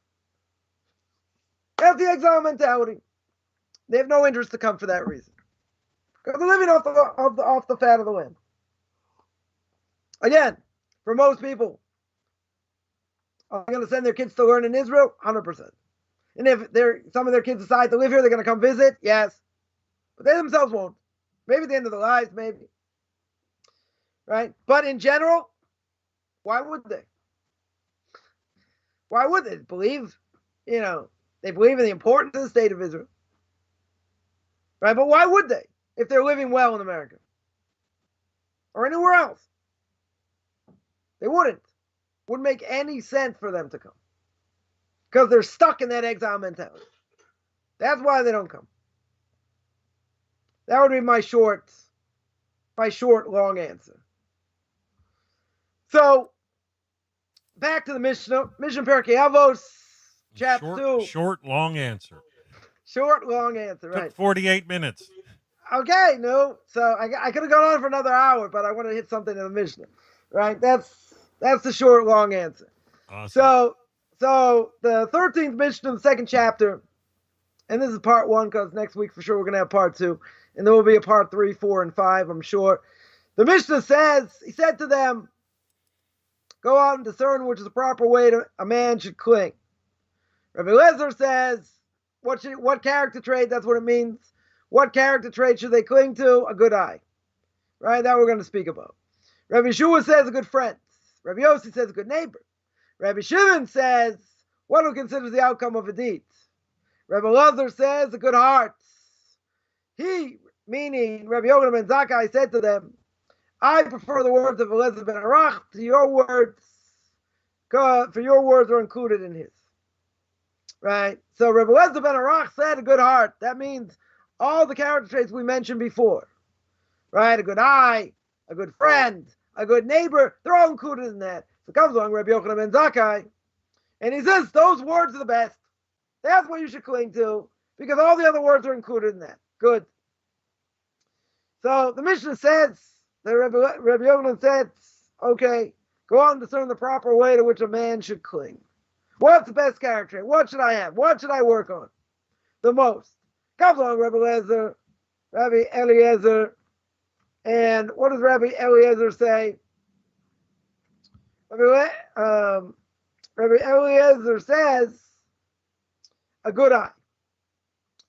That's the exile mentality. They have no interest to come for that reason. Because they're living off the fat of the land. Again, for most people, are they going to send their kids to learn in Israel? 100%. And if some of their kids decide to live here, they're going to come visit? Yes. But they themselves won't. Maybe at the end of their lives, maybe. Right? But in general, why would they? Why would they? Believe, they believe in the importance of the state of Israel. Right? But why would they if they're living well in America? Or anywhere else? They wouldn't. Wouldn't make any sense for them to come. Because they're stuck in that exile mentality. That's why they don't come. That would be my short, long answer. So, back to the Mishnah. Mishnah Pirkei Avos, chapter 2. Short, long answer. Short, long answer, right. Took 48 minutes. Okay, no. So, I could have gone on for another hour, but I want to hit something in the Mishnah. Right? That's the short, long answer. Awesome. So the 13th Mishnah, the second chapter, and this is part 1, because next week for sure we're going to have part 2, and there will be a part 3, 4, and 5, I'm sure. The Mishnah says, he said to them, go out and discern which is the proper way a man should cling. Rabbi Lezer says, what character trait, that's what it means. What character trait should they cling to? A good eye. Right? That we're going to speak about. Rabbi Shua says a good friend. Rabbi Yossi says a good neighbor. Rabbi Shimon says one who considers the outcome of a deed. Rabbi Lezer says a good heart. He, meaning Rabbi Yochanan ben Zakkai, said to them, I prefer the words of Eliezer ben Arach to your words. for your words are included in his. Right? So Rabbi Eliezer ben Arach said a good heart. That means all the character traits we mentioned before. Right? A good eye, a good friend, a good neighbor, they're all included in that. So comes along Rabbi Yochanan ben Zakkai, and he says those words are the best. That's what you should cling to, because all the other words are included in that. Good. So the Mishnah says, that Rabbi Yochanan said, okay, go on to discern the proper way to which a man should cling. What's the best character trait? What should I have? What should I work on the most? Comes along Rabbi Eliezer, and what does Rabbi Eliezer say? Rabbi Eliezer says, a good eye.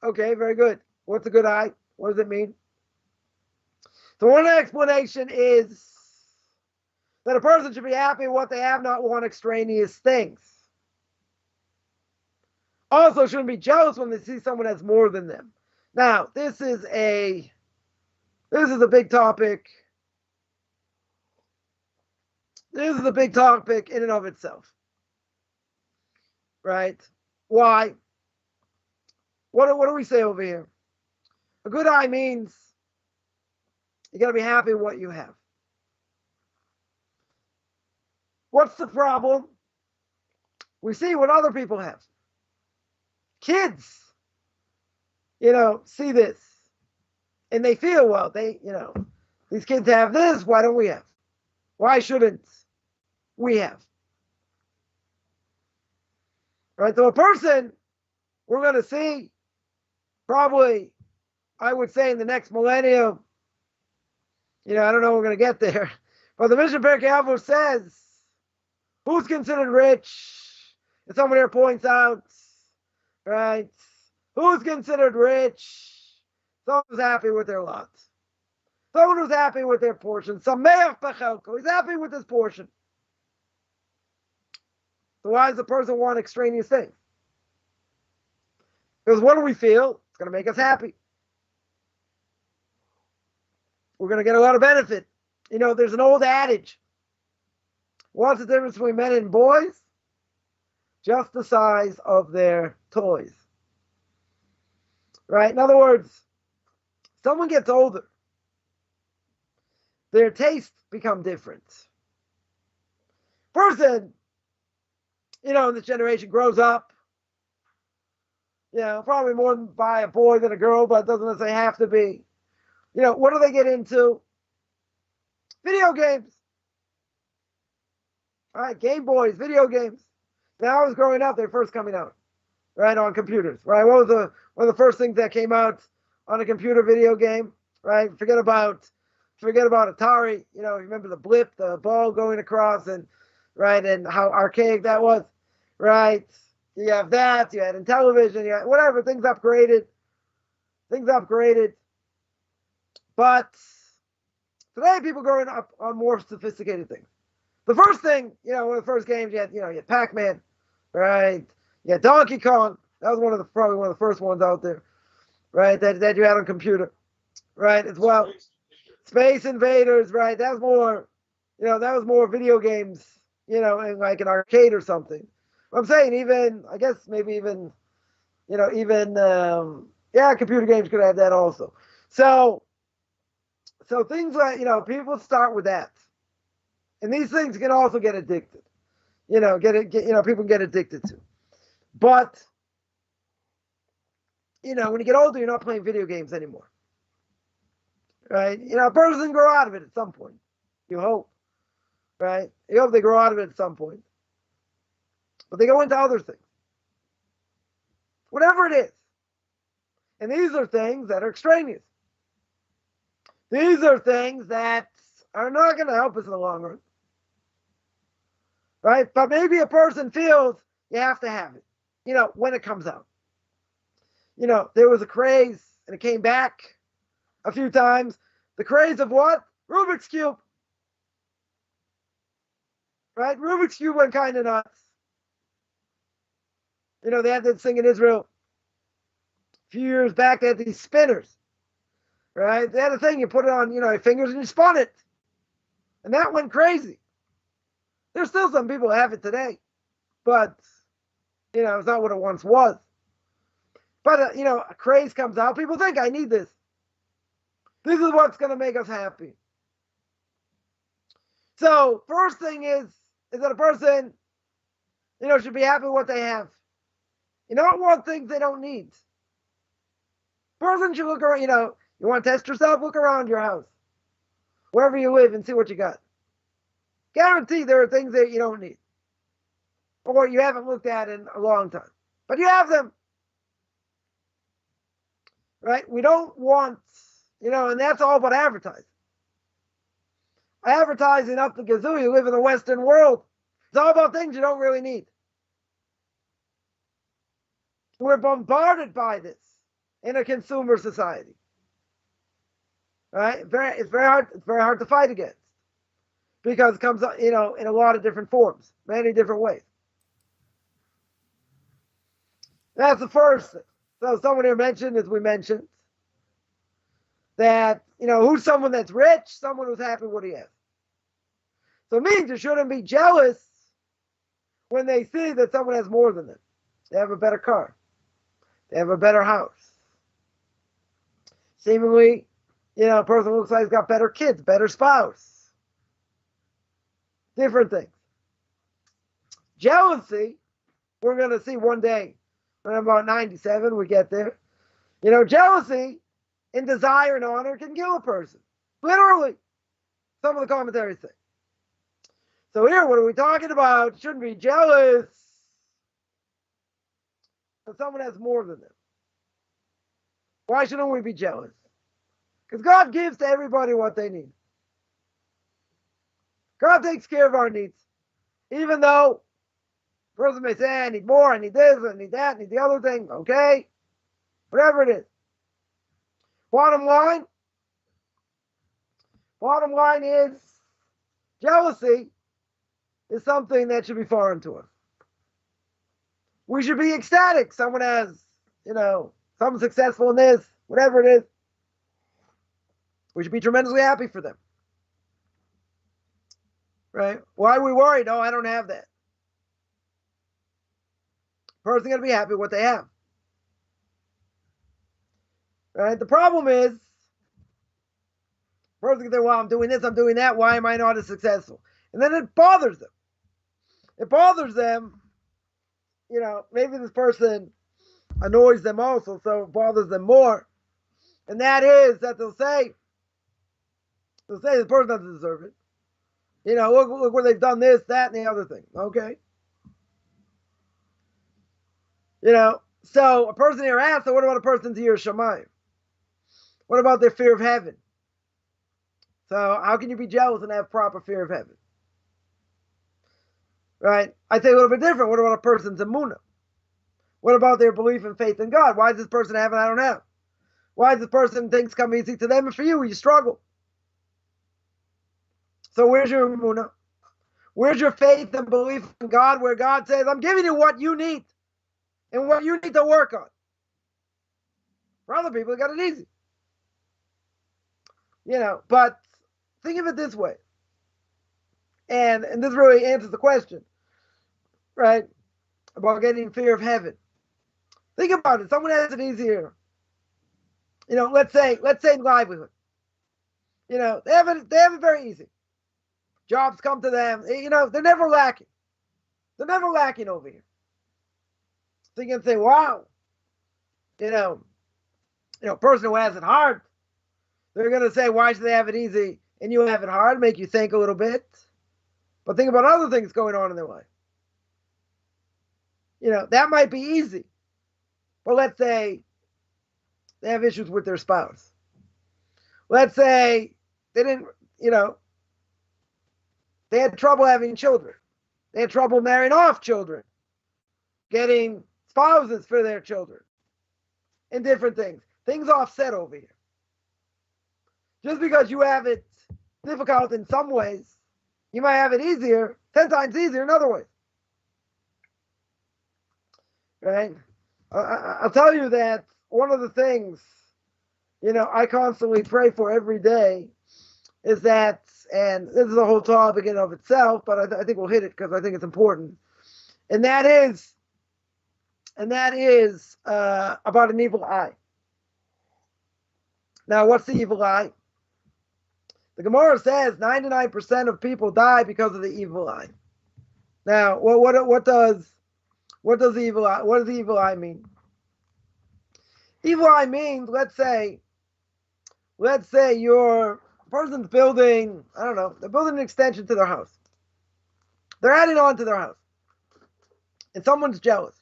Okay, very good. What's a good eye? What does it mean? So one explanation is that a person should be happy with what they have, not want extraneous things. Also shouldn't be jealous when they see someone has more than them. Now, this is a big topic. This is a big topic in and of itself. Right? Why? What do we say over here? A good eye means you got to be happy with what you have. What's the problem? We see what other people have. Kids, see this. And they feel, well, these kids have this, why don't we have? Why shouldn't we have? Right? So a person, we're going to see, probably, I would say in the next millennium, I don't know we're going to get there, but the Mishna Pirkei Avos says, who's considered rich? And someone here points out, right? Who's considered rich? Someone who's happy with their lot. Someone who's happy with their portion. Sameach b'chelko. He's happy with his portion. So why does the person want extraneous things? Because what do we feel? It's going to make us happy. We're going to get a lot of benefit. There's an old adage. What's the difference between men and boys? Just the size of their toys. Right? In other words, someone gets older. Their tastes become different. Person, in this generation grows up. Probably more by a boy than a girl, but it doesn't necessarily have to be. What do they get into? Video games. All right, Game Boys, video games. Now I was growing up, they're first coming out, right, on computers, right? What was one of the first things that came out on a computer video game, right? Forget about Atari. Remember the blip, the ball going across, and right, and how archaic that was, right? You have that. You had in television. You had whatever. Things upgraded. But today, people growing up on more sophisticated things. The first thing, one of the first games, you had Pac-Man, right? You had Donkey Kong. That was probably one of the first ones out there, right? That you had on computer, right? As well, Space Invaders, right? That was more video games, in like an arcade or something. I'm saying computer games could have that also. So things like, people start with that. And these things can also get addicted. People can get addicted to. But, when you get older, you're not playing video games anymore. Right? A person can grow out of it at some point. You hope. Right? You hope they grow out of it at some point. But they go into other things. Whatever it is. And these are things that are extraneous. These are things that are not going to help us in the long run. Right? But maybe a person feels you have to have it, when it comes out. There was a craze, and it came back a few times. The craze of what? Rubik's Cube. Right? Rubik's Cube went kind of nuts. They had this thing in Israel. A few years back, they had these spinners. Right? They had a thing, you put it on, your fingers and you spun it. And that went crazy. There's still some people who have it today, but it's not what it once was. But a craze comes out. People think, I need this. This is what's going to make us happy. So first thing is that a person, should be happy with what they have. You don't want things they don't need. Person should look around, you want to test yourself, look around your house, wherever you live, and see what you got. Guaranteed there are things that you don't need, or you haven't looked at in a long time, but you have them. Right? We don't want, and that's all about advertising. Advertising up the gazoo. You live in the Western world. It's all about things you don't really need. We're bombarded by this in a consumer society. Right? It's very hard to fight against, because it comes, in a lot of different forms, many different ways. That's the first thing. So someone here mentioned, as we mentioned, that, who's someone that's rich? Someone who's happy with what he has. So it means you shouldn't be jealous when they see that someone has more than them. They have a better car. They have a better house. Seemingly, a person looks like he's got better kids, better spouse. Different things. Jealousy, we're going to see one day, when I'm about 97, we get there. Jealousy and desire and honor can kill a person. Literally. Some of the commentaries say. So here, what are we talking about? Shouldn't be jealous that someone has more than them. Why shouldn't we be jealous? Because God gives to everybody what they need. God takes care of our needs. Even though a person may say, I need more, I need this, I need that, I need the other thing. Okay? Whatever it is. Bottom line is jealousy is something that should be foreign to us. We should be ecstatic. Someone has, someone successful in this, whatever it is. We should be tremendously happy for them. Right? Why are we worried? Oh, I don't have that. Person's going to be happy with what they have. Right? The problem is, person's going to say, well, I'm doing this, I'm doing that. Why am I not as successful? And then it bothers them. It bothers them. Maybe this person annoys them also, so it bothers them more. And that is that they'll say the person doesn't deserve it. Look where they've done this, that, and the other thing. Okay? So a person here asks, so what about a person's here Shamayim? What about their fear of heaven? So how can you be jealous and have proper fear of heaven? Right? I say a little bit different. What about a person's emunah? What about their belief and faith in God? Why does this person have and I don't have? Why does this person things come easy to them and for you struggle? So where's your emunah? Where's your faith and belief in God, where God says, I'm giving you what you need and what you need to work on? For other people, they got it easy. But think of it this way. And this really answers the question, right? About getting fear of heaven. Think about it. Someone has it easier. Let's say livelihood. They have it very easy. Jobs come to them. They're never lacking. They're never lacking over here. So you can say, wow, person who has it hard, they're going to say, why should they have it easy and you have it hard? Make you think a little bit. But think about other things going on in their life. That might be easy. But let's say they have issues with their spouse. Let's say they didn't, they had trouble having children. They had trouble marrying off children, getting spouses for their children, and different things. Things offset over here. Just because you have it difficult in some ways, you might have it easier, 10 times easier in other ways. Right? I'll tell you that one of the things, I constantly pray for every day is that, and this is a whole topic in and of itself, but I think we'll hit it because I think it's important, and that is about an evil eye. Now, what's the evil eye? The Gemara says 99% of people die because of the evil eye. Now, what does the evil eye? What does the evil eye mean? Evil eye means, let's say your person's building, I don't know, they're building an extension to their house. They're adding on to their house, and someone's jealous.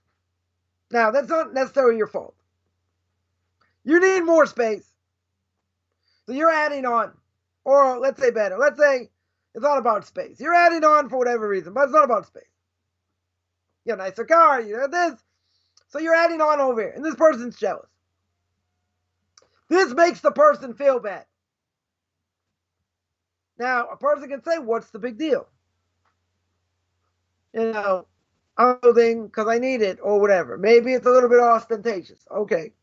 Now, that's not necessarily your fault. You need more space, so you're adding on. Or let's say better. Let's say it's not about space. You're adding on for whatever reason, but it's not about space. You have a nicer car, you have this. So you're adding on over here, and this person's jealous. This makes the person feel bad. Now, a person can say, what's the big deal? You know, I'm building because I need it or whatever. Maybe it's a little bit ostentatious. Okay.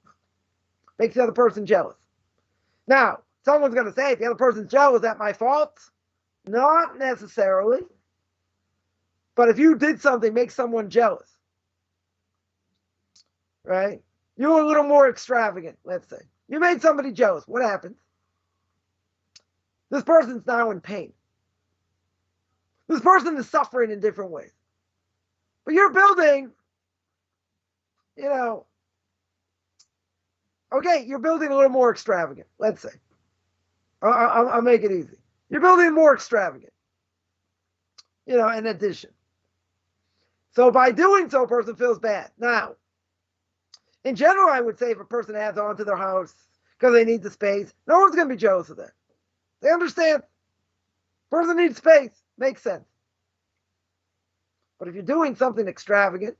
Makes the other person jealous. Now, someone's going to say, if the other person's jealous, is that my fault? Not necessarily. But if you did something, make someone jealous, right? You're a little more extravagant, let's say. You made somebody jealous. What happens? This person's now in pain. This person is suffering in different ways. But you're building, okay, you're building a little more extravagant, let's say. I'll make it easy. You're building more extravagant, in addition. So by doing so, a person feels bad. Now, in general, I would say if a person adds on to their house because they need the space, no one's going to be jealous of that. They understand. Person needs space. Makes sense. But if you're doing something extravagant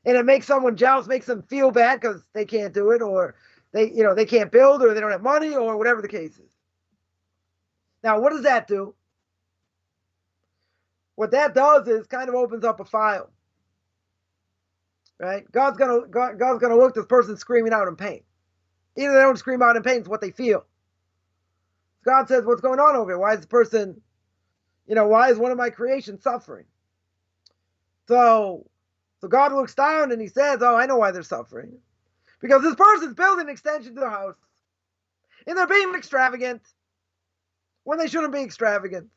and it makes someone jealous, makes them feel bad because they can't do it, or they can't build, or they don't have money, or whatever the case is. Now, what does that do? What that does is kind of opens up a file. Right? God's gonna look at this person screaming out in pain. Either they don't scream out in pain, it's what they feel. God says, what's going on over here? Why is the person, why is one of my creations suffering? So God looks down and he says, oh, I know why they're suffering. Because this person's building an extension to their house. And they're being extravagant when they shouldn't be extravagant.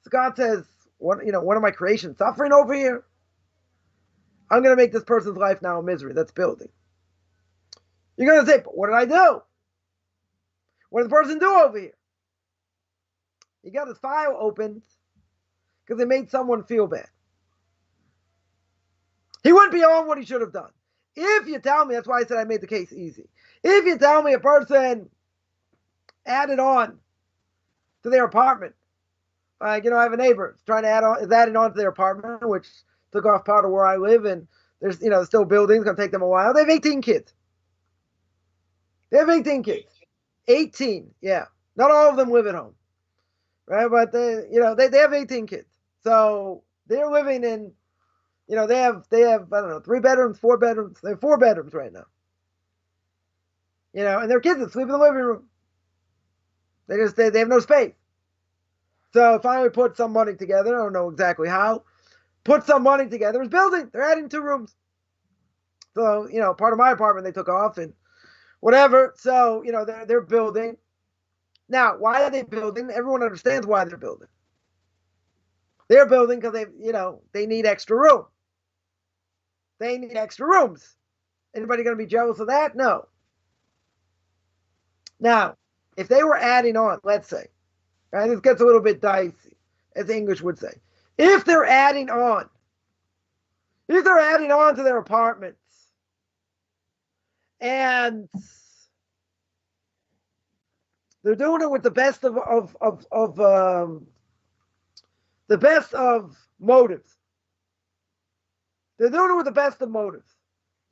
So God says, one of my creations suffering over here? I'm going to make this person's life now a misery that's building. You're going to say, but what did I do? What did the person do over here? He got his file opened because it made someone feel bad. He went beyond what he should have done. If you tell me, that's why I said I made the case easy. If you tell me a person added on to their apartment, I have a neighbor trying to is adding on to their apartment, which took off part of where I live, and there's still buildings, going to take them a while. They have 18 kids. 18, yeah. Not all of them live at home, right? But they have 18 kids. So they're living in, they have I don't know, 3 bedrooms, 4 bedrooms. They have 4 bedrooms right now. And their kids that sleep in the living room. They have no space. So finally put some money together. I don't know exactly how. Put some money together. It's building. They're adding 2 rooms. So, part of my apartment they took off and whatever. So, they're building. Now, why are they building? Everyone understands why they're building. They're building because they need extra room. They need extra rooms. Anybody going to be jealous of that? No. Now, if they were adding on, let's say, right, this gets a little bit dicey, as the English would say. If they're adding on to their apartments, and they're doing it with the best of motives. They're doing it with the best of motives,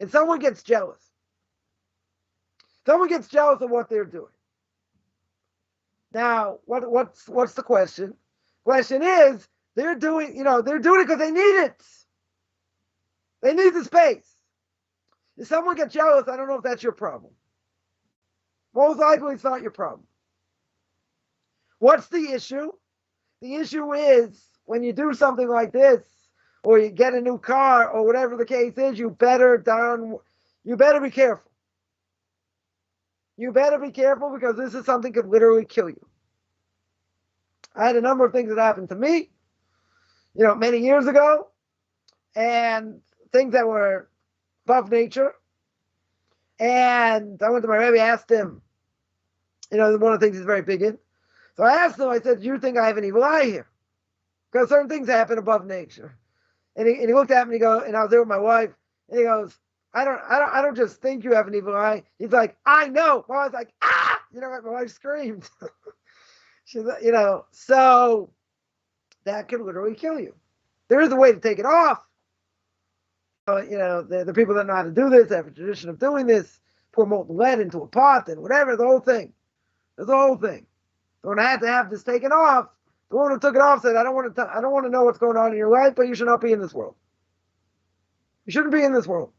and someone gets jealous. Someone gets jealous of what they're doing. Now, what's the question? Question is, they're doing it because they need it. They need the space. If someone gets jealous, I don't know if that's your problem. most likely it's not your problem. What's the issue? The issue is when you do something like this, or you get a new car, or whatever the case is, you better be careful. You better be careful because this is something that could literally kill you. I had a number of things that happened to me, many years ago, and things that were above nature. And I went to my Rebbe, asked him, one of the things he's very big in. So I asked him, I said, do you think I have an evil eye here? Because certain things happen above nature. And he looked at me and and I was there with my wife, and he goes, I don't just think you have an evil eye. He's like, I know. I was like, ah! My wife screamed. She's, so that could literally kill you. There is a way to take it off. The people that know how to do this have a tradition of doing this, pour molten lead into a pot and whatever, the whole thing. There's the whole thing. So when I had to have this taken off, the woman who took it off said, I don't want to know what's going on in your life, but you should not be in this world. You shouldn't be in this world.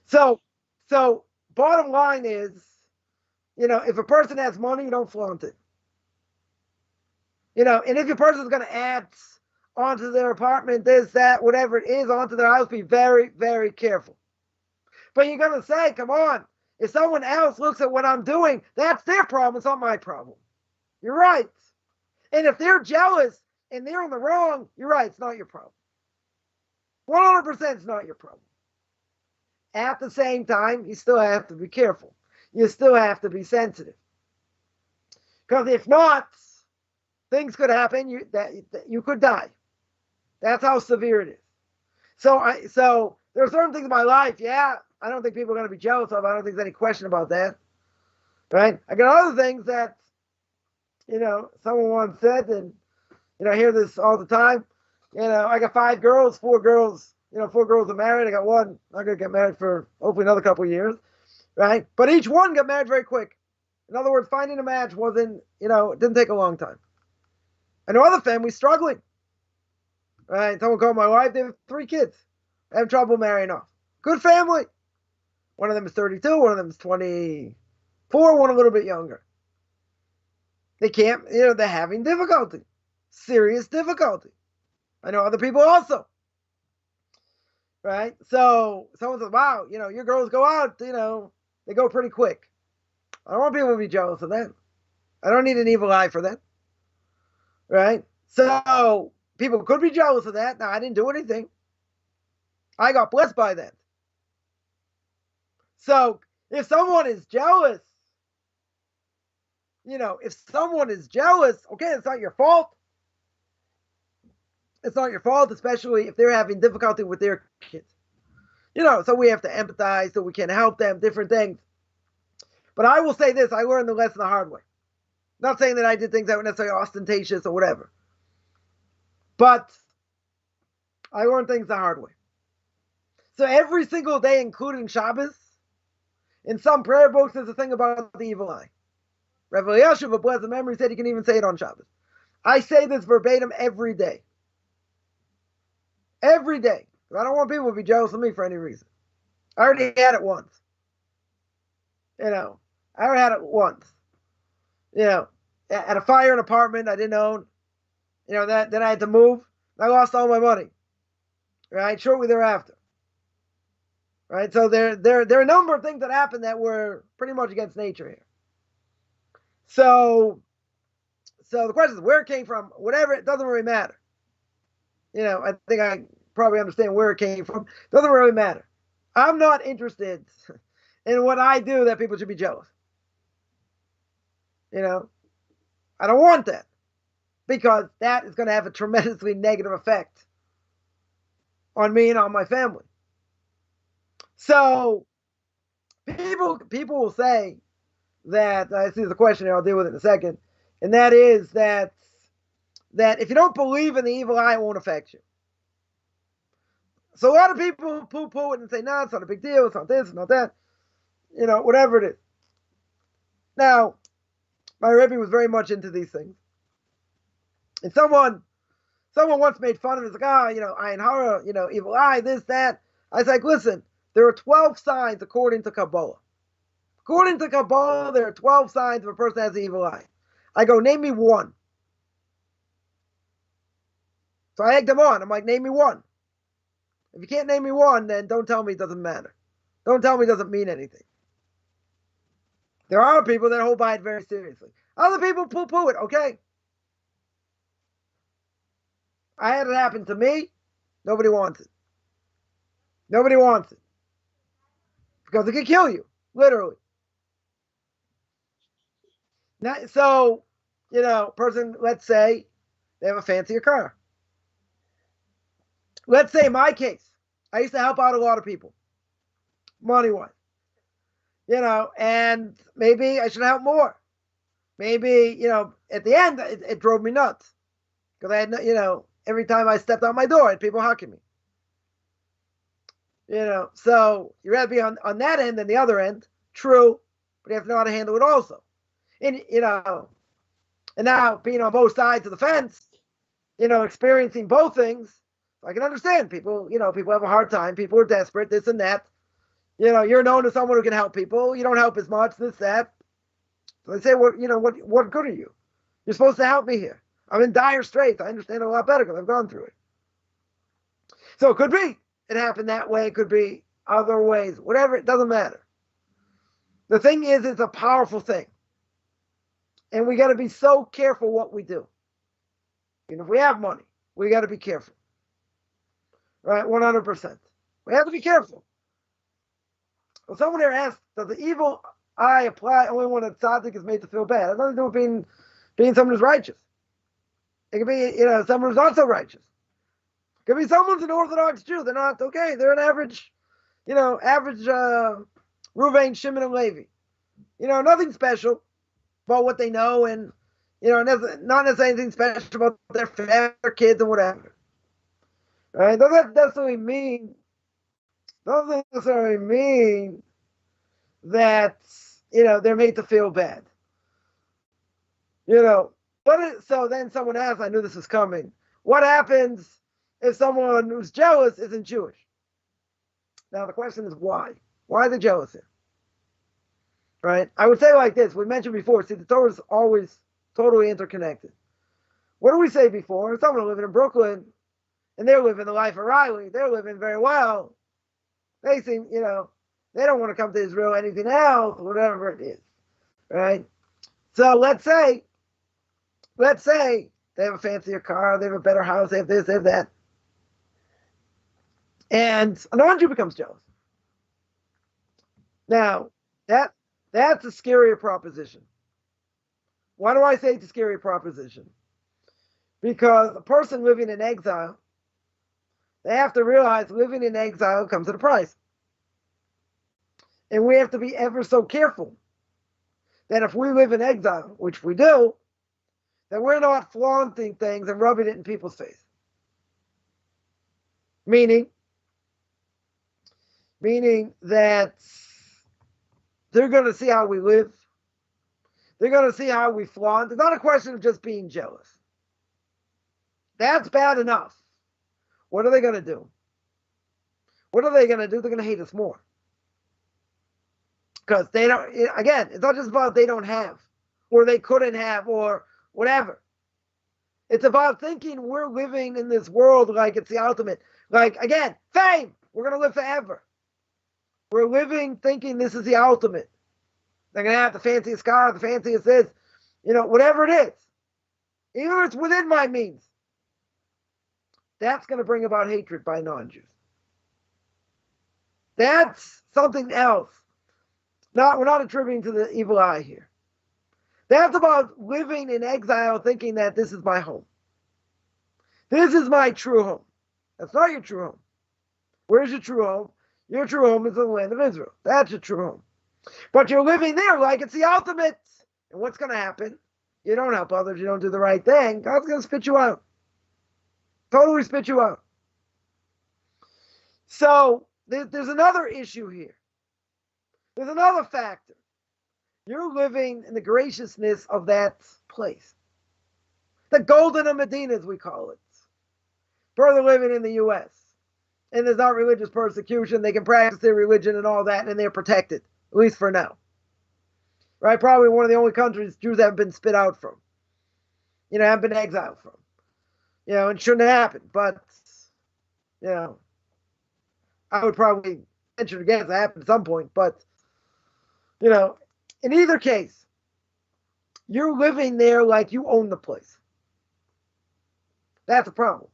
So bottom line is, if a person has money, you don't flaunt it. And if your person's going to add onto their apartment, this, that, whatever it is, onto their house, be very, very careful. But you're going to say, come on, if someone else looks at what I'm doing, that's their problem. It's not my problem. You're right. And if they're jealous and they're in the wrong, you're right. It's not your problem. 100% it's not your problem. At the same time, you still have to be careful. You still have to be sensitive. Because if not, things could happen. You could die. That's how severe it is. So there are certain things in my life, I don't think people are going to be jealous of. I don't think there's any question about that. Right? I got other things that, someone once said, and, I hear this all the time. I got 5 girls, 4 girls, 4 girls are married. I got one, I'm going to get married for hopefully another couple of years. Right? But each one got married very quick. In other words, finding a match wasn't, it didn't take a long time. I know other families struggling. Right? Someone called my wife, they have 3 kids. They have trouble marrying off. Good family. One of them is 32, one of them is 24, one a little bit younger. They can't, they're having difficulty. Serious difficulty. I know other people also. Right? So someone says, wow, your girls go out, they go pretty quick. I don't want people to be jealous of that. I don't need an evil eye for that. Right? So people could be jealous of that. Now, I didn't do anything. I got blessed by that. So if someone is jealous, okay, it's not your fault. It's not your fault, especially if they're having difficulty with their kids. So we have to empathize, so we can help them, different things. But I will say this, I learned the lesson the hard way. Not saying that I did things that were necessarily ostentatious or whatever. But I learned things the hard way. So every single day, including Shabbos, in some prayer books, there's a thing about the evil eye. Rabbi Yashuv, of blessed memory, said you can even say it on Shabbos. I say this verbatim every day. Every day. I don't want people to be jealous of me for any reason. I already had it once. I already had it once. At a fire in an apartment I didn't own. Then I had to move. I lost all my money. Right? Shortly thereafter. Right? So there are a number of things that happened that were pretty much against nature here. So the question is where it came from, whatever, it doesn't really matter. I think I probably understand where it came from. Doesn't really matter. I'm not interested in what I do that people should be jealous. I don't want that because that is going to have a tremendously negative effect on me and on my family. So people will say that, I see there's a question here, I'll deal with it in a second, and that is that if you don't believe in the evil eye, it won't affect you. So a lot of people poo-poo it and say, no, it's not a big deal, it's not this, it's not that, whatever it is. Now, my Rebbe was very much into these things. And someone once made fun of it, like, ayin hara, evil eye, this, that. I was like, listen, there are 12 signs according to Kabbalah. According to Kabbalah, there are 12 signs of a person has an evil eye. I go, name me one. So I egg them on. I'm like, name me one. If you can't name me one, then don't tell me it doesn't matter. Don't tell me it doesn't mean anything. There are people that hold by it very seriously. Other people poo-poo it, okay? I had it happen to me. Nobody wants it. Nobody wants it. Because it could kill you, literally. So, person, let's say they have a fancier car. Let's say in my case, I used to help out a lot of people, money-wise. And maybe I should help more. Maybe, at the end, it drove me nuts. Because I had, every time I stepped out my door, I had people hucking me. So you'd rather be on that end than the other end. True, but you have to know how to handle it also. And, and now being on both sides of the fence, experiencing both things, I can understand people, people have a hard time. People are desperate, this and that. You're known as someone who can help people. You don't help as much, this, that. So they say, what good are you? You're supposed to help me here. I'm in dire straits. I understand a lot better because I've gone through it. So it could be it happened that way. It could be other ways. Whatever, it doesn't matter. The thing is, it's a powerful thing. And we got to be so careful what we do. If we have money, we got to be careful. Right? 100%. We have to be careful. Well, someone here asked, does the evil eye apply only when a tzaddik is made to feel bad? It has nothing to do with being someone who's righteous. It could be, someone who's not so righteous. It could be someone's an Orthodox Jew. They're not, okay, they're an average Ruvain, Shimon, and Levi. Nothing special about what they know and, not necessarily anything special about their kids and whatever. Right? Doesn't necessarily mean that, they're made to feel bad. So then someone asked, I knew this was coming. What happens if someone who's jealous isn't Jewish? Now the question is why? Why are they jealous here? Right? I would say like this. We mentioned before, see, the Torah is always totally interconnected. What did we say before? Someone living in Brooklyn, and they're living the life of Riley. They're living very well. They seem, they don't want to come to Israel, anything else, whatever it is. Right? So let's say they have a fancier car, they have a better house, they have this, they have that. And a non-Jew becomes jealous. Now, that's a scarier proposition. Why do I say it's a scary proposition? Because a person living in exile, they have to realize living in exile comes at a price. And we have to be ever so careful that if we live in exile, which we do, that we're not flaunting things and rubbing it in people's face. Meaning that they're going to see how we live. They're going to see how we flaunt. It's not a question of just being jealous. That's bad enough. What are they going to do? What are they going to do? They're going to hate us more. Because they don't, again, it's not just about they don't have, or they couldn't have, or whatever. It's about thinking we're living in this world like it's the ultimate. Like, again, fame. We're going to live forever. We're living thinking this is the ultimate. They're going to have the fanciest car, the fanciest this, whatever it is. Even if it's within my means. That's going to bring about hatred by non-Jews. That's something else. We're not attributing to the evil eye here. That's about living in exile thinking that this is my home. This is my true home. That's not your true home. Where's your true home? Your true home is the land of Israel. That's your true home. But you're living there like it's the ultimate. And what's going to happen? You don't help others. You don't do the right thing. God's going to spit you out. Totally spit you out. So there's another issue here. There's another factor. You're living in the graciousness of that place. The Golden of Medina, as we call it. Further living in the U.S. And there's not religious persecution. They can practice their religion and all that, and they're protected, at least for now. right? Probably one of the only countries Jews haven't been spit out from, haven't been exiled from, and shouldn't have happened. But, you know, I would probably venture to guess it happened at some point. But, in either case, you're living there like you own the place. That's a problem.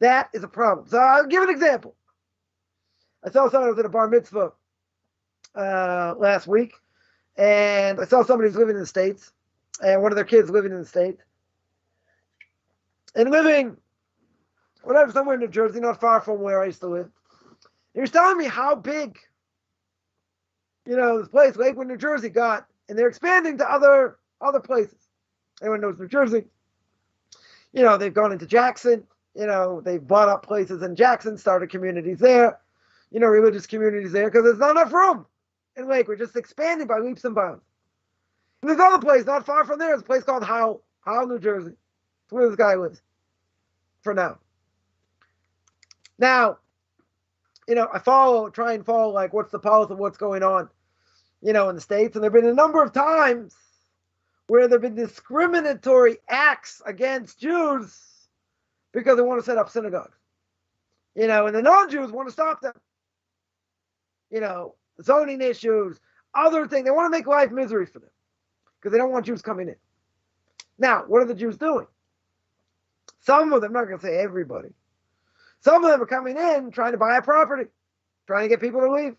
That is a problem. So I'll give an example. I saw someone who was at a bar mitzvah last week, and I saw somebody who's living in the States, and one of their kids living in the States, and living, whatever, somewhere in New Jersey, not far from where I used to live. He was telling me how big, this place, Lakewood, New Jersey, got, and they're expanding to other places. Anyone knows New Jersey? They've gone into Jackson. They've bought up places in Jackson, started communities there, religious communities there, because there's not enough room in Lakewood, just expanding by leaps and bounds. And there's another place not far from there. There's a place called Howell, New Jersey. It's where this guy lives for now. Now, I try and follow, like, what's the pulse of what's going on, in the States. And there have been a number of times where there have been discriminatory acts against Jews because they want to set up synagogues. And the non-Jews want to stop them. Zoning issues, other things. They want to make life misery for them because they don't want Jews coming in. Now, what are the Jews doing? Some of them, I'm not going to say everybody, some of them are coming in trying to buy a property, trying to get people to leave.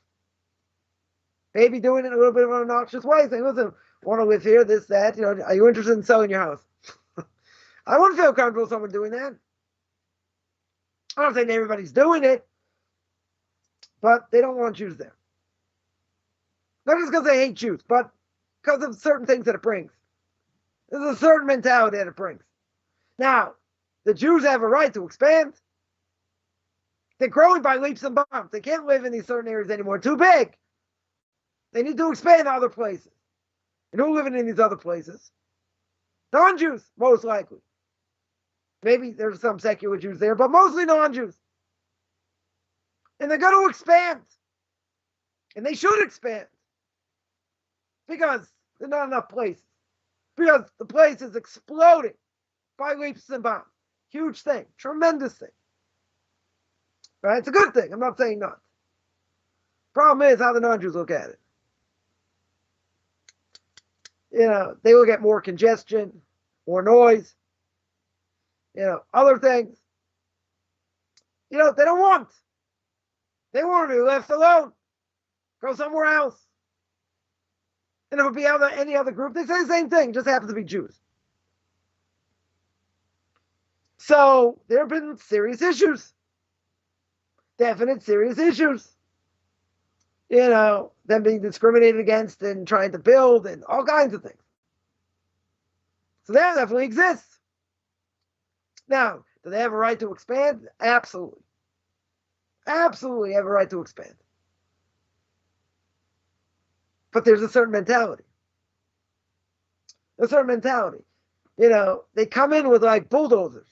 Maybe doing it in a little bit of an obnoxious way, saying, listen, want to live here, this, that, are you interested in selling your house? I wouldn't feel comfortable with someone doing that. I'm not saying everybody's doing it, but they don't want Jews there. Not just because they hate Jews, but because of certain things that it brings. There's a certain mentality that it brings. Now, the Jews have a right to expand. They're growing by leaps and bounds. They can't live in these certain areas anymore. Too big. They need to expand to other places. And who's living in these other places? Non-Jews, most likely. Maybe there's some secular Jews there, but mostly non-Jews. And they're going to expand. And they should expand. Because there's not enough places. Because the place is exploding by leaps and bounds. Huge thing. Tremendous thing. Right? It's a good thing. I'm not saying not. Problem is how the non-Jews look at it. They look at more congestion, more noise, other things. They don't want. They want to be left alone. Go somewhere else. And if it be any other group, they say the same thing. Just happens to be Jews. So there have been serious issues. Definite serious issues. Them being discriminated against and trying to build and all kinds of things. So that definitely exists. Now, do they have a right to expand? Absolutely. Absolutely have a right to expand. But there's a certain mentality. A certain mentality. They come in with like bulldozers.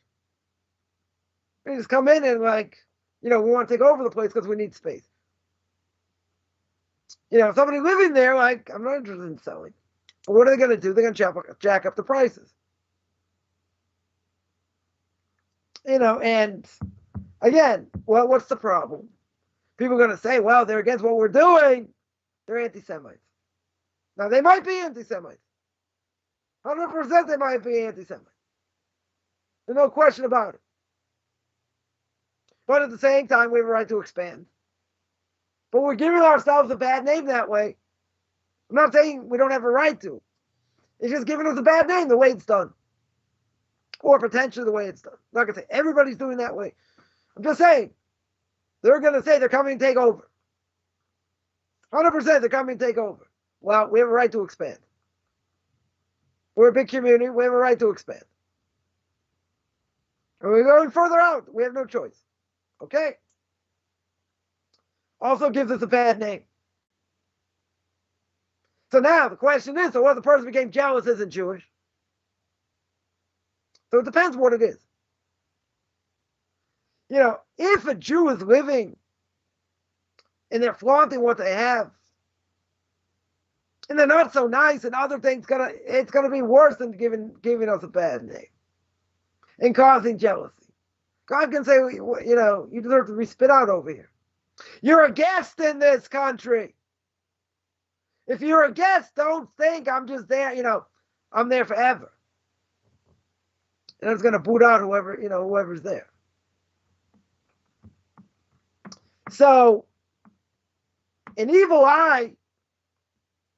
They just come in and like, we want to take over the place because we need space. Somebody living there, like, I'm not interested in selling. But what are they going to do? They're going to jack up the prices. And again, well, what's the problem? People are going to say, well, they're against what we're doing. They're anti-Semites. Now, they might be anti-Semites. 100% they might be anti-Semites. There's no question about it. But at the same time, we have a right to expand. But we're giving ourselves a bad name that way. I'm not saying we don't have a right to. It's just giving us a bad name the way it's done. Or potentially the way it's done. I'm not going to say everybody's doing that way. I'm just saying, they're going to say they're coming to take over. 100% they're coming to take over. Well, we have a right to expand. We're a big community. We have a right to expand. And we're going further out. We have no choice. Okay? Also gives us a bad name. So now the question is, so what if the person became jealous isn't Jewish? So it depends what it is. If a Jew is living and they're flaunting what they have, and they're not so nice, and other things it's gonna be worse than giving us a bad name and causing jealousy. God can say, you deserve to be spit out over here. You're a guest in this country. If you're a guest, don't think I'm just there, I'm there forever. And it's going to boot out whoever's there. So, an evil eye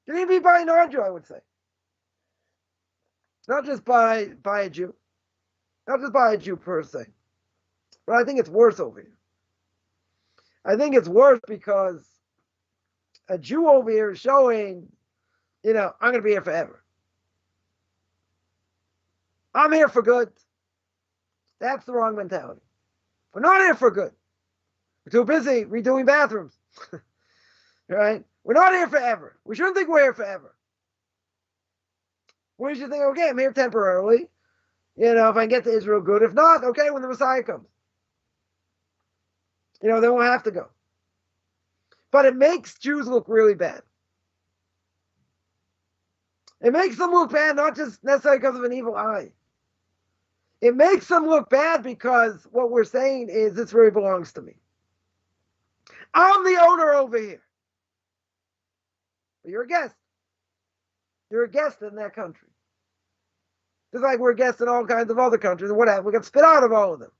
can even be by a non-Jew, I would say. Not just by a Jew. Not just by a Jew per se. But I think it's worse over here. I think it's worse because a Jew over here is showing, I'm going to be here forever. I'm here for good. That's the wrong mentality. We're not here for good. We're too busy redoing bathrooms. Right? We're not here forever. We shouldn't think we're here forever. We should think, okay, I'm here temporarily. If I can get to Israel, good. If not, okay, when the Messiah comes. Then we'll have to go. But it makes Jews look really bad. It makes them look bad not just necessarily because of an evil eye. It makes them look bad because what we're saying is this really belongs to me. I'm the owner over here. But you're a guest. You're a guest in that country. Just like we're guests in all kinds of other countries and whatever. We get spit out of all of them.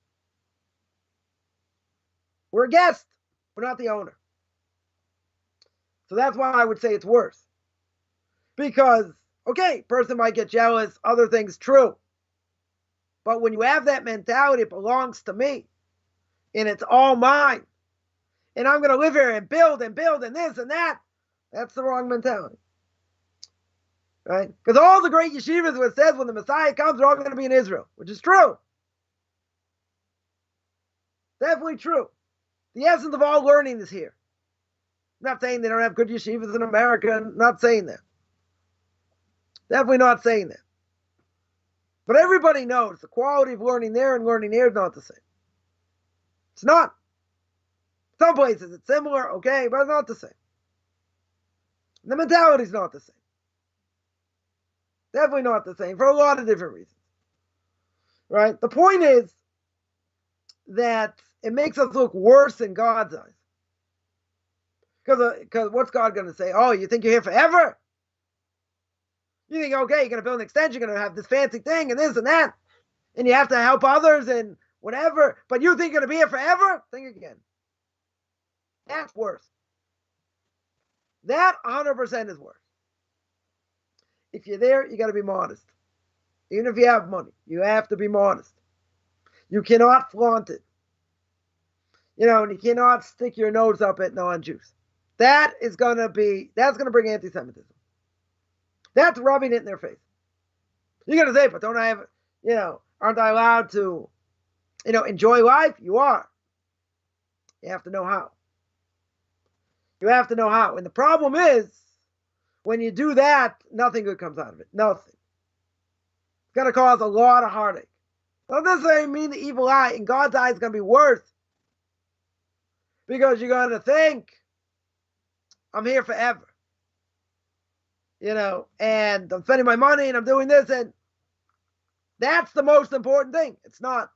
We're a guest. We're not the owner. So that's why I would say it's worse. Because, okay, person might get jealous, other things, true. But when you have that mentality, it belongs to me. And it's all mine. And I'm going to live here and build and this and that. That's the wrong mentality. Right? Because all the great yeshivas, what it says when the Messiah comes, they're all going to be in Israel, which is true. Definitely true. The essence of all learning is here. I'm not saying they don't have good yeshivas in America. I'm not saying that. Definitely not saying that. But everybody knows the quality of learning there and learning here is not the same. It's not. Some places it's similar, okay, but it's not the same. The mentality is not the same. Definitely not the same for a lot of different reasons. Right? The point is that it makes us look worse in God's eyes. Because what's God going to say? Oh, you think you're here forever? You think, okay, you're going to build an extension, you're going to have this fancy thing and this and that, and you have to help others and whatever, but you think you're going to be here forever? Think again. That's worse. That 100% is worse. If you're there, you got to be modest. Even if you have money, you have to be modest. You cannot flaunt it. And you cannot stick your nose up at non-Jews. That's going to bring anti-Semitism. That's rubbing it in their face. You're going to say, but don't I have, aren't I allowed to, enjoy life? You are. You have to know how. You have to know how. And the problem is, when you do that, nothing good comes out of it. Nothing. It's going to cause a lot of heartache. Doesn't necessarily mean the evil eye. In God's eye, it's going to be worse. Because you're going to think, I'm here forever. And I'm spending my money and I'm doing this. And that's the most important thing. It's not.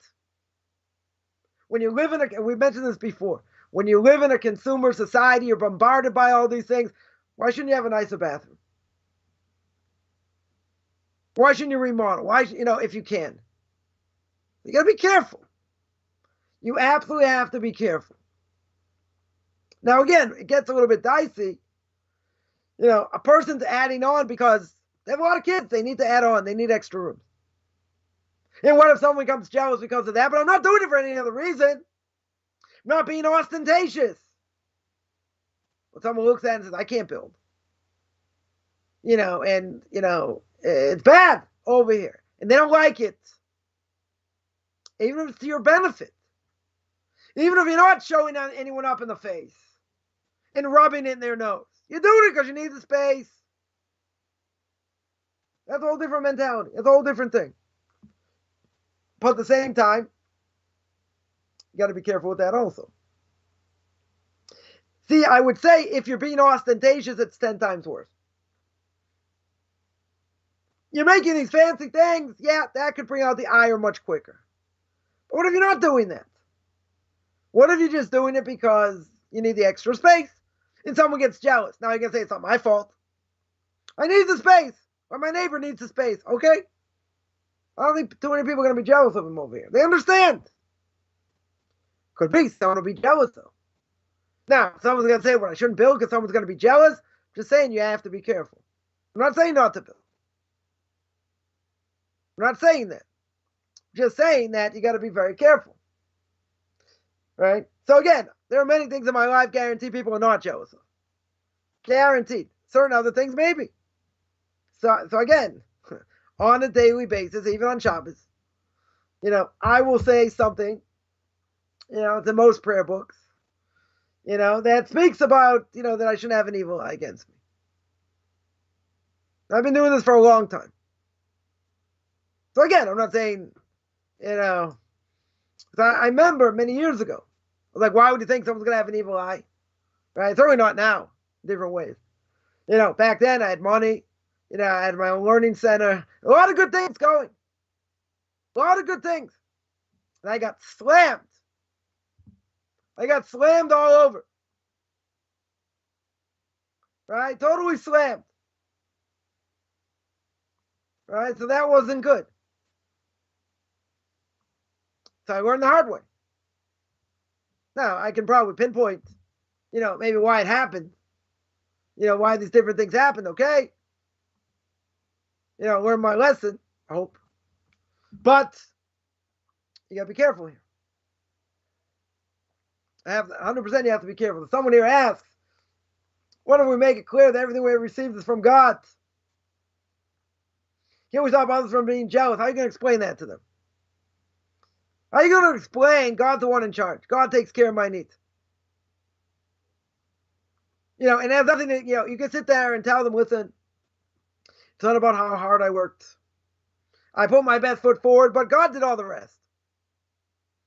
When you live we mentioned this before. When you live in a consumer society, you're bombarded by all these things. Why shouldn't you have a nicer bathroom? Why shouldn't you remodel? Why, if you can? You got to be careful. You absolutely have to be careful. Now, again, it gets a little bit dicey. A person's adding on because they have a lot of kids. They need to add on. They need extra rooms. And what if someone becomes jealous because of that? But I'm not doing it for any other reason. I'm not being ostentatious. When someone looks at it and says, I can't build. It's bad over here. And they don't like it. Even if it's to your benefit. Even if you're not showing anyone up in the face and rubbing it in their nose. You're doing it because you need the space. That's a whole different mentality. That's a whole different thing. But at the same time, you got to be careful with that also. See, I would say if you're being ostentatious, it's 10 times worse. you're making these fancy things, yeah, that could bring out the ire much quicker. But what if you're not doing that? What if you're just doing it because you need the extra space and someone gets jealous? Now you can say it's not my fault. I need the space, or my neighbor needs the space. Okay? I don't think too many people are going to be jealous of him over here. They understand. Could be. Someone will be jealous, though. Now, someone's going to say, well, I shouldn't build because someone's going to be jealous. Just saying you have to be careful. I'm not saying not to build. I'm not saying that. I'm just saying that you got to be very careful. Right? So again, there are many things in my life guaranteed people are not jealous of. Guaranteed. Certain other things, maybe. So again, on a daily basis, even on Shabbos, I will say something, it's in most prayer books, that speaks about, that I shouldn't have an evil eye against me. I've been doing this for a long time. So again, I'm not saying, I remember many years ago, I was like, why would you think someone's going to have an evil eye? Right? Certainly not now, different ways. Back then I had money, I had my own learning center, a lot of good things going. A lot of good things. And I got slammed. I got slammed all over. Right? Totally slammed. Right? So that wasn't good. So I learned the hard way. Now, I can probably pinpoint, maybe why it happened. Why these different things happened, okay? Learn my lesson, I hope. But you gotta be careful here. 100% you have to be careful. If someone here asks, what if we make it clear that everything we receive is from God? Here we stop others from being jealous. How are you going to explain that to them? How are you going to explain God's the one in charge? God takes care of my needs. And have nothing to, you can sit there and tell them, listen, it's not about how hard I worked. I put my best foot forward, but God did all the rest.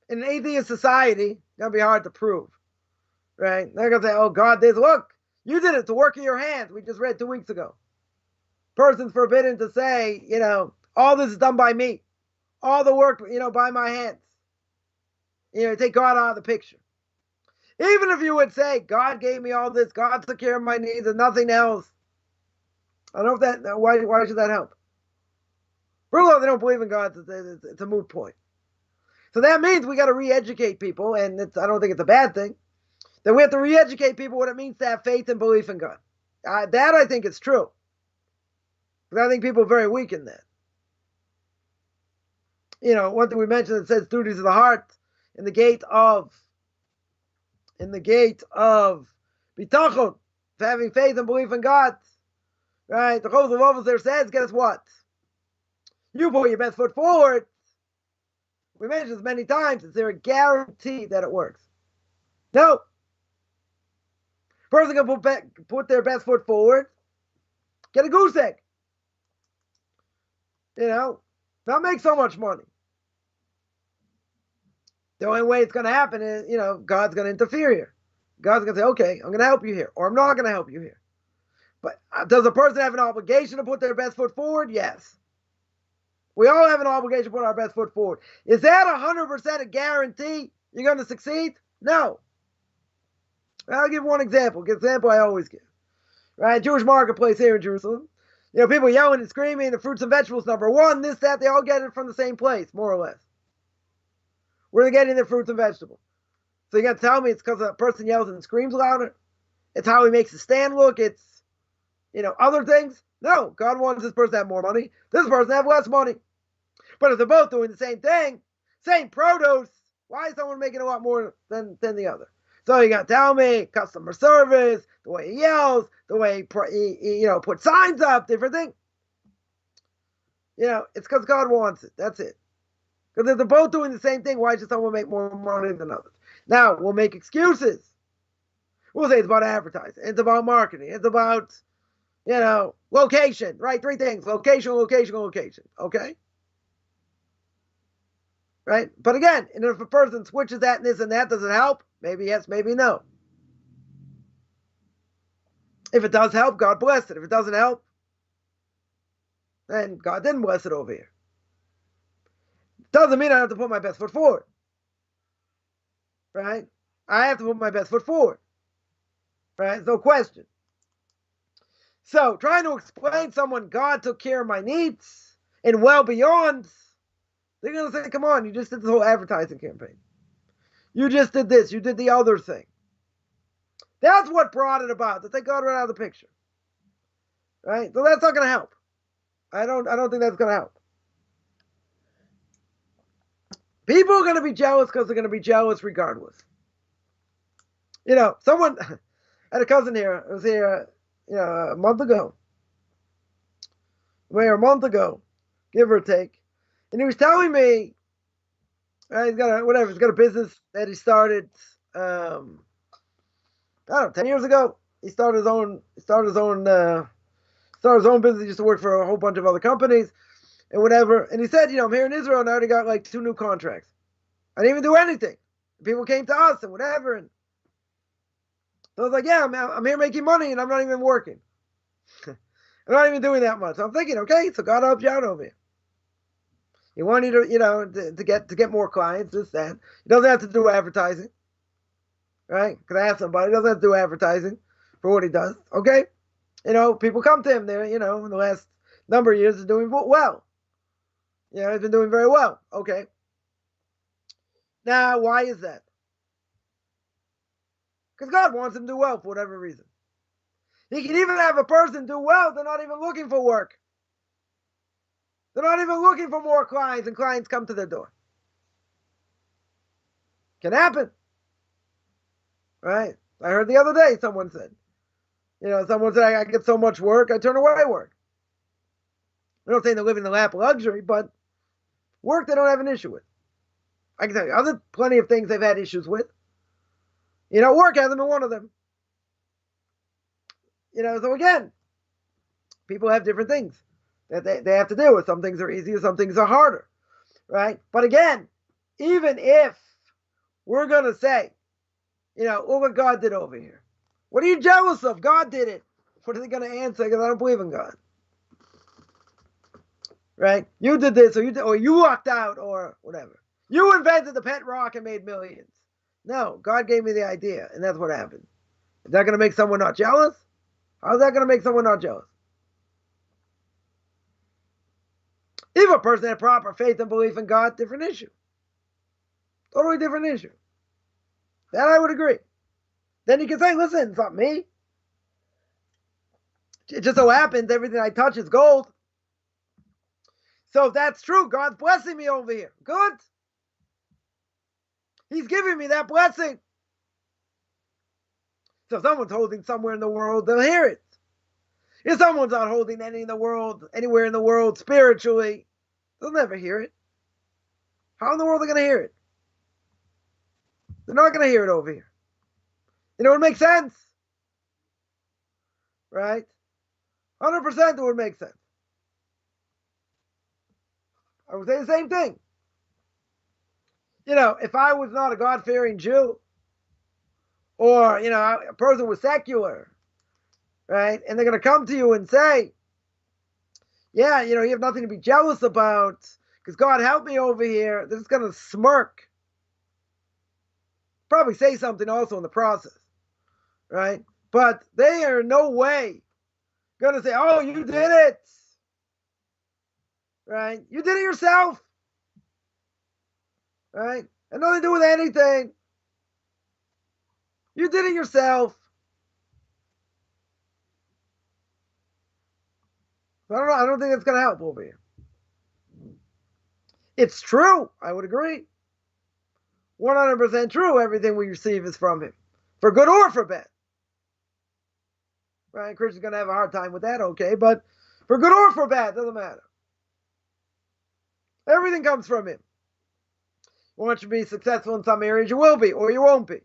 In an atheist society, it's going to be hard to prove, right? They're going to say, oh, God did. Look, you did it, the work of your hands. We just read 2 weeks ago. Person's forbidden to say, all this is done by me. All the work, by my hands. Take God out of the picture. Even if you would say, God gave me all this, God took care of my needs and nothing else. I don't know if that, why should that help? First of all, they don't believe in God. It's a moot point. So that means we got to re-educate people, and I don't think it's a bad thing, that we have to re-educate people what it means to have faith and belief in God. That I think is true. Because I think people are very weak in that. One thing we mentioned that says duties of the heart in the gate of bitachon, having faith and belief in God. Right? The Chos of Avos there says, guess what? You put your best foot forward. We mentioned this many times. Is there a guarantee that it works? No. Person can put their best foot forward, get a goose egg. Not make so much money. The only way it's going to happen is, God's going to interfere here. God's going to say, okay, I'm going to help you here, or I'm not going to help you here. But does a person have an obligation to put their best foot forward? Yes. We all have an obligation to put our best foot forward. Is that 100% a guarantee you're going to succeed? No. I'll give one example. The example I always give. Right? Jewish marketplace here in Jerusalem. People yelling and screaming, the fruits and vegetables number one, this, that, they all get it from the same place, more or less. Where are they getting their fruits and vegetables? So you're going to tell me it's because a person yells and screams louder? It's how he makes the stand look? It's, other things? No, God wants this person to have more money. This person to have less money. But if they're both doing the same thing, same produce, why is someone making a lot more than the other? So you got to tell me customer service, the way he yells, the way he put signs up, different things. It's because God wants it. That's it. Because if they're both doing the same thing, why should someone make more money than others? Now, we'll make excuses. We'll say it's about advertising. It's about marketing. It's about, location, right? 3 things. Location, location, location. Okay? Right? But again, and if a person switches that and this and that, does it help? Maybe yes, maybe no. If it does help, God bless it. If it doesn't help, and God didn't bless it over here. Doesn't mean I have to put my best foot forward, right? I have to put my best foot forward, right? No question. So trying to explain to someone God took care of my needs and well beyond, they're going to say, come on, you just did this whole advertising campaign. You just did this. You did the other thing. That's what brought it about, that they got right out of the picture. Right? So that's not going to help. I don't think that's going to help. People are going to be jealous because they're going to be jealous regardless. Someone, I had a cousin here, it was here, a month ago. Maybe a month ago, give or take. And he was telling me, he's got a business that he started, I don't know, 10 years ago. He started his own business. He used to work for a whole bunch of other companies and whatever. And he said, I'm here in Israel and I already got like 2 new contracts. I didn't even do anything. People came to us and whatever. And so I was like, yeah, I'm here making money and I'm not even working. I'm not even doing that much. So I'm thinking, okay, so God helps you out over here. He wanted you to, to get more clients, this, that. He doesn't have to do advertising. Right? Because I asked somebody, he doesn't have to do advertising for what he does. Okay? People come to him there, in the last number of years, is doing well. He's been doing very well. Okay. Now, why is that? Because God wants him to do well for whatever reason. He can even have a person do well, they're not even looking for work. They're not even looking for more clients, and clients come to their door. Can happen. Right? I heard the other day someone said, I get so much work, I turn away work. I'm not saying they live in the lap of luxury, but work they don't have an issue with. I can tell you, other plenty of things they've had issues with. Work hasn't been one of them. So again, people have different things that they have to deal with. Some things are easier, some things are harder, right? But again, even if we're going to say, look what God did over here. What are you jealous of? God did it. What are they going to answer? Because I don't believe in God. Right? You did this, or you lucked out, or whatever. You invented the pet rock and made millions. No, God gave me the idea, and that's what happened. Is that going to make someone not jealous? How's that going to make someone not jealous? If a person had proper faith and belief in God, different issue. Totally different issue. That I would agree. Then you can say, listen, it's not me. It just so happens everything I touch is gold. So if that's true, God's blessing me over here. Good. He's giving me that blessing. So if someone's holding somewhere in the world, they'll hear it. If someone's not holding anywhere in the world spiritually, they'll never hear it. How in the world are they going to hear it? They're not going to hear it over here. It makes sense. Right? 100% it would make sense. I would say the same thing. If I was not a God-fearing Jew, or, a person was secular, right? And they're going to come to you and say, yeah, you have nothing to be jealous about because God helped me over here. They're just going to smirk. Probably say something also in the process, right? But they are in no way going to say, oh, you did it, right? You did it yourself, right? And nothing to do with anything. You did it yourself. I don't think that's going to help over here. It's true. I would agree. 100% true. Everything we receive is from him, for good or for bad. Right? Christian's going to have a hard time with that, okay? But for good or for bad, doesn't matter. Everything comes from him. You want you to be successful in some areas, you will be, or you won't be.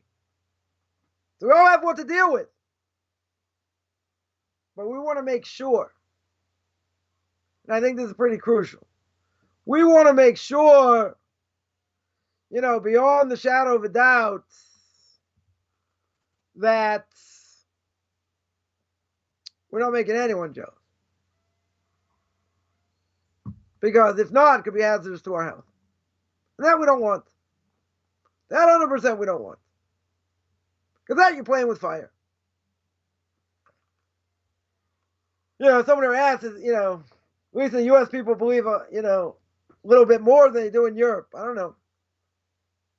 So we all have what to deal with. But we want to make sure, and I think this is pretty crucial, we want to make sure, beyond the shadow of a doubt, that we're not making anyone jealous. Because if not, it could be hazardous to our health. And that we don't want. That 100% we don't want. Because that you're playing with fire. Someone asked, at least the U.S. people believe, a little bit more than they do in Europe. I don't know.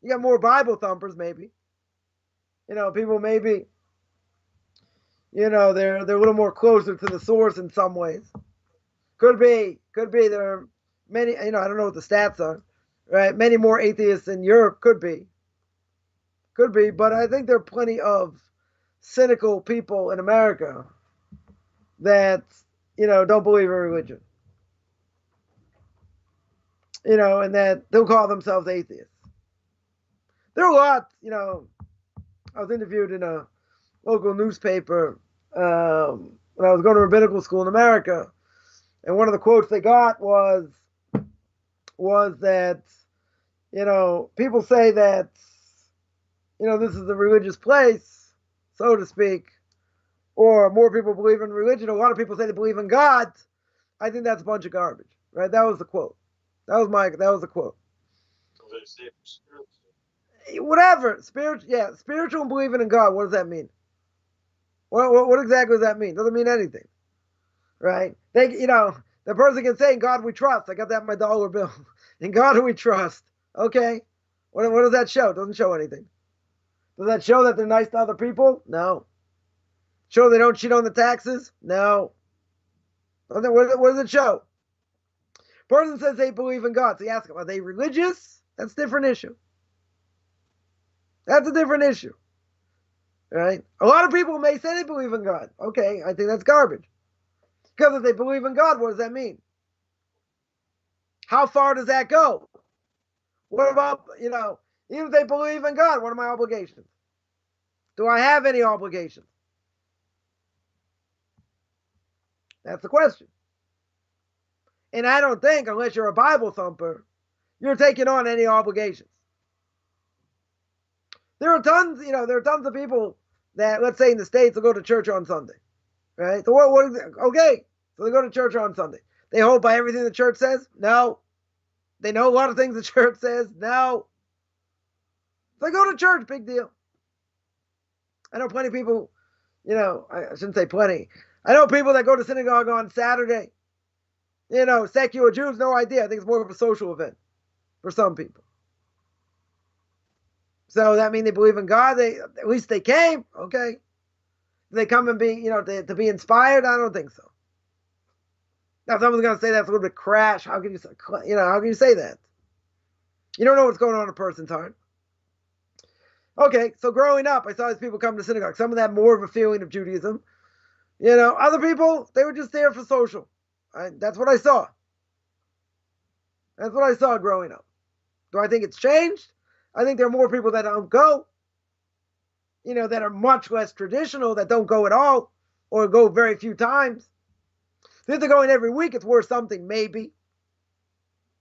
You got more Bible thumpers, maybe. People maybe, they're a little more closer to the source in some ways. Could be. There are many, I don't know what the stats are, right? Many more atheists in Europe. Could be. But I think there are plenty of cynical people in America that, don't believe in religion. And that they'll call themselves atheists. There are a lot, I was interviewed in a local newspaper when I was going to rabbinical school in America. And one of the quotes they got was that, people say that, this is a religious place, so to speak, or more people believe in religion. A lot of people say they believe in God. I think that's a bunch of garbage, right? That was the quote. That was the quote. Whatever, spiritual and believing in God. What does that mean? What exactly does that mean? Doesn't mean anything, right? The person can say, "In God we trust." I got that in my dollar bill. In God we trust. Okay, what does that show? It doesn't show anything. Does that show that they're nice to other people? No. Show they don't cheat on the taxes? No. What does it show? Person says they believe in God. So you ask them, are they religious? That's a different issue. That's a different issue. Right? A lot of people may say they believe in God. Okay, I think that's garbage. Because if they believe in God, what does that mean? How far does that go? What about, even if they believe in God, what are my obligations? Do I have any obligations? That's the question. And I don't think, unless you're a Bible thumper, you're taking on any obligations. There are tons of people that, let's say in the States, will go to church on Sunday, right? So what is it? Okay, so they go to church on Sunday. They hold by everything the church says? No. They know a lot of things the church says? No. So they go to church, big deal. I know plenty of people, I shouldn't say plenty. I know people that go to synagogue on Saturday. Secular Jews, no idea. I think it's more of a social event for some people. So that means they believe in God. At least they came. Okay. They come and be, to be inspired. I don't think so. Now someone's going to say that's a little bit crash. How can you say that? You don't know what's going on in a person's heart. Okay. So growing up, I saw these people come to synagogue. Some of them more of a feeling of Judaism. Other people, they were just there for social. That's what I saw. That's what I saw growing up. Do I think it's changed? I think there are more people that don't go, that are much less traditional, that don't go at all, or go very few times. If they're going every week, it's worth something, maybe.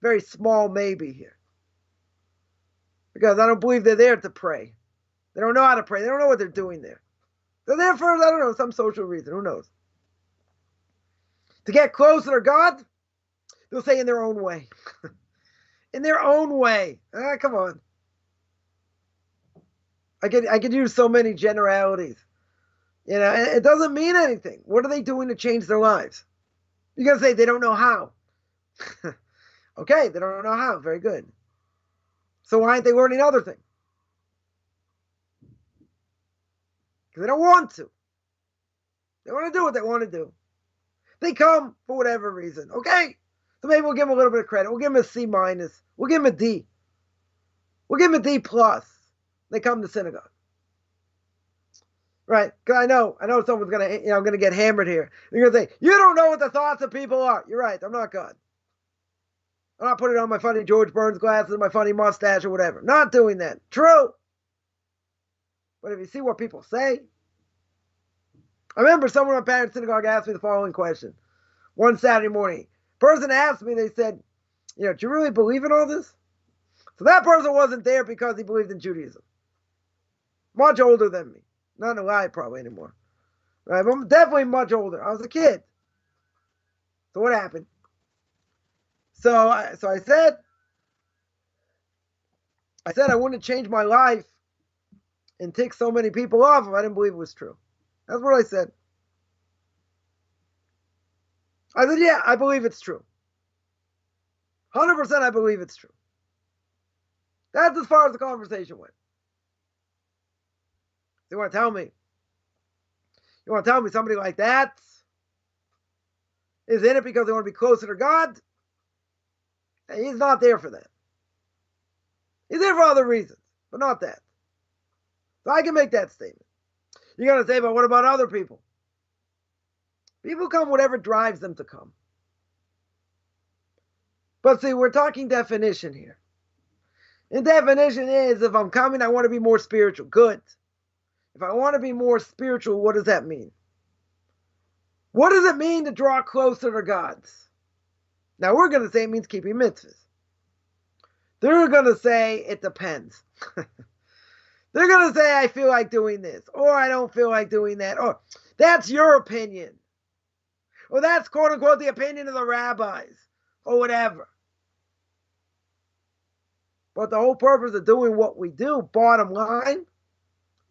Very small maybe here. Because I don't believe they're there to pray. They don't know how to pray. They don't know what they're doing there. They're there for, I don't know, some social reason. Who knows? To get closer to God, they'll say in their own way. In their own way. Come on. I could use so many generalities. It doesn't mean anything. What are they doing to change their lives? You're going to say they don't know how. Okay, they don't know how. Very good. So why aren't they learning other things? Because they don't want to. They want to do what they want to do. They come for whatever reason. Okay, so maybe we'll give them a little bit of credit. We'll give them a C minus. We'll give them a D. We'll give them a D plus. They come to synagogue. Right? Because I know someone's gonna get hammered here. They're gonna say, you don't know what the thoughts of people are. You're right, I'm not God. I'm not putting on my funny George Burns glasses, my funny mustache, or whatever. Not doing that. True. But if you see what people say, I remember someone at Parents Synagogue asked me the following question. One Saturday morning. Person asked me, they said, do you really believe in all this? So that person wasn't there because he believed in Judaism. Much older than me. Not alive probably anymore. Right? But I'm definitely much older. I was a kid. So what happened? So I said I wouldn't change my life and tick so many people off if I didn't believe it was true. That's what I said. I said, yeah, I believe it's true. 100% I believe it's true. That's as far as the conversation went. You want to tell me? You want to tell me somebody like that is in it because they want to be closer to God? He's not there for that. He's there for other reasons, but not that. So I can make that statement. You're going to say, but what about other people? People come whatever drives them to come. But see, we're talking definition here. And definition is, if I'm coming, I want to be more spiritual. Good. If I want to be more spiritual, what does that mean? What does it mean to draw closer to God? Now, we're going to say it means keeping mitzvahs. They're going to say it depends. They're going to say, I feel like doing this, or I don't feel like doing that, or that's your opinion, or that's quote unquote the opinion of the rabbis, or whatever. But the whole purpose of doing what we do, bottom line,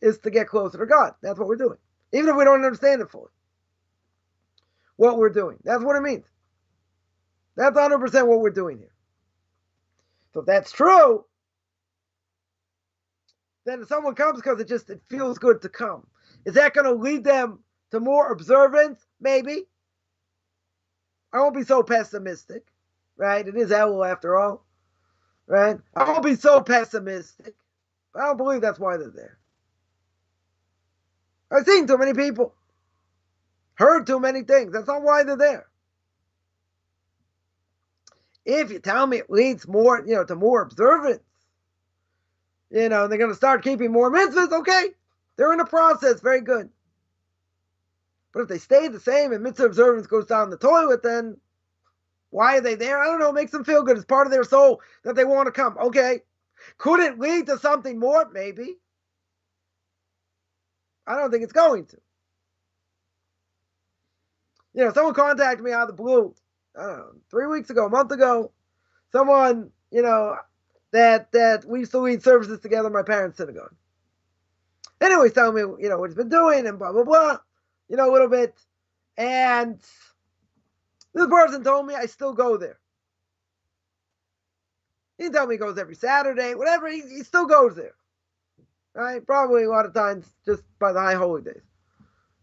is to get closer to God. That's what we're doing. Even if we don't understand it fully. What we're doing. That's what it means. That's 100% what we're doing here. So if that's true, then if someone comes because it feels good to come, is that going to lead them to more observance? Maybe. I won't be so pessimistic, right? It is Elul after all, right? I won't be so pessimistic. I don't believe that's why they're there. I've seen too many people, heard too many things. That's not why they're there. If you tell me it leads more, to more observance, they're going to start keeping more mitzvahs, okay. They're in a process, very good. But if they stay the same and mitzvah observance goes down the toilet, then why are they there? I don't know. It makes them feel good. It's part of their soul that they want to come. Okay. Could it lead to something more? Maybe. I don't think it's going to. Someone contacted me out of the blue, I don't know, 3 weeks ago, a month ago. Someone, that we used to lead services together in my parents' synagogue. Anyway, he's telling me, what he's been doing and blah, blah, blah, a little bit. And this person told me I still go there. He didn't tell me he goes every Saturday, whatever. He still goes there, right? Probably a lot of times just by the high holy days,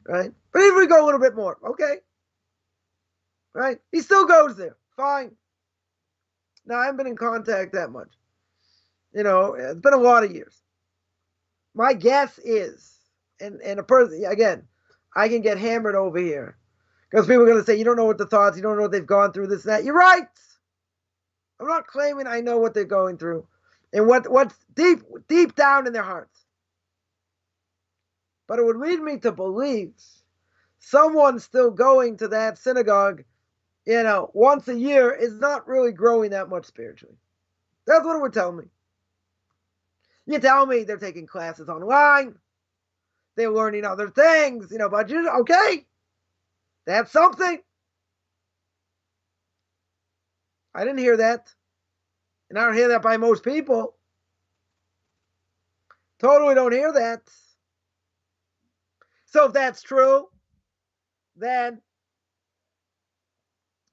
right? But if we go a little bit more, okay, right? He still goes there, fine. Now, I haven't been in contact that much. It's been a lot of years. My guess is, and a person, again, I can get hammered over here because people are going to say, you don't know what the thoughts, you don't know what they've gone through, this and that. You're right. I'm not claiming I know what they're going through and what's deep down in their hearts. But it would lead me to believe someone still going to that synagogue, once a year is not really growing that much spiritually. That's what it would tell me. You tell me they're taking classes online, they're learning other things, but okay, that's something. I didn't hear that. And I don't hear that by most people. Totally don't hear that. So if that's true, then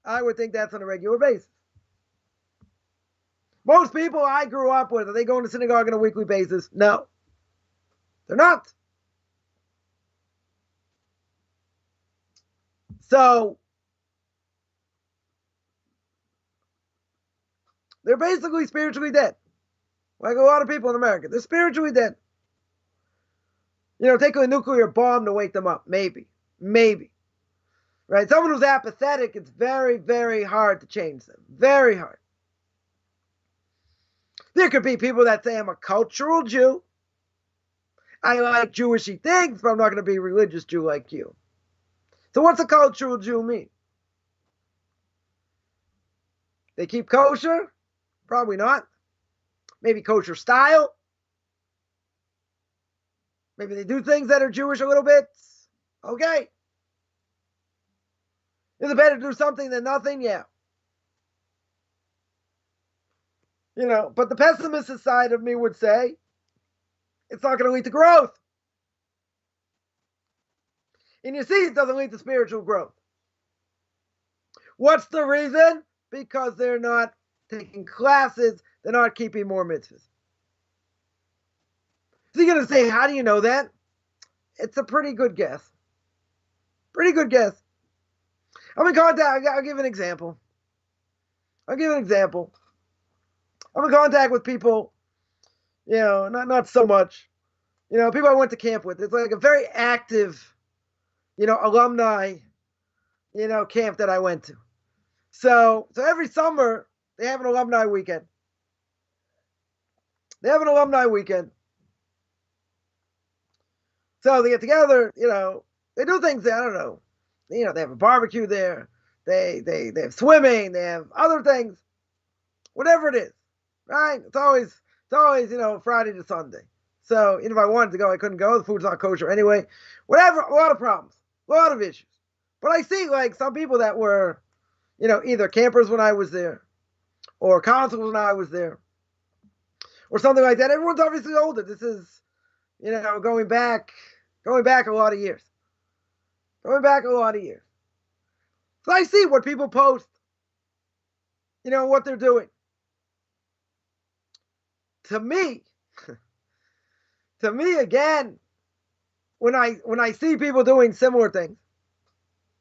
I would think that's on a regular basis. Most people I grew up with, are they going to synagogue on a weekly basis? No. They're not. So they're basically spiritually dead. Like a lot of people in America. They're spiritually dead. Take a nuclear bomb to wake them up. Maybe. Right? Someone who's apathetic, it's very, very hard to change them. Very hard. There could be people that say, I'm a cultural Jew. I like Jewishy things, but I'm not going to be a religious Jew like you. So what's a cultural Jew mean? They keep kosher? Probably not. Maybe kosher style. Maybe they do things that are Jewish a little bit. Okay. Is it better to do something than nothing? Yeah. But the pessimistic side of me would say it's not going to lead to growth. And you see, it doesn't lead to spiritual growth. What's the reason? Because they're not taking classes, they're not keeping more mitzvahs. So you're going to say, how do you know that? It's a pretty good guess. Pretty good guess. I'm in contact. I'll give an example. I'm in contact with people, not so much. People I went to camp with. It's like a very active, alumni, camp that I went to. So every summer they have an alumni weekend. So they get together, they do things there, I don't know. They have a barbecue there. They have swimming, they have other things. Whatever it is, right? It's always Friday to Sunday. So if I wanted to go, I couldn't go. The food's not kosher anyway. Whatever, a lot of problems, a lot of issues. But I see like some people that were, either campers when I was there, or consuls when I was there, or something like that. Everyone's obviously older. This is, going back a lot of years. So I see what people post, what they're doing. To me again, when I see people doing similar things,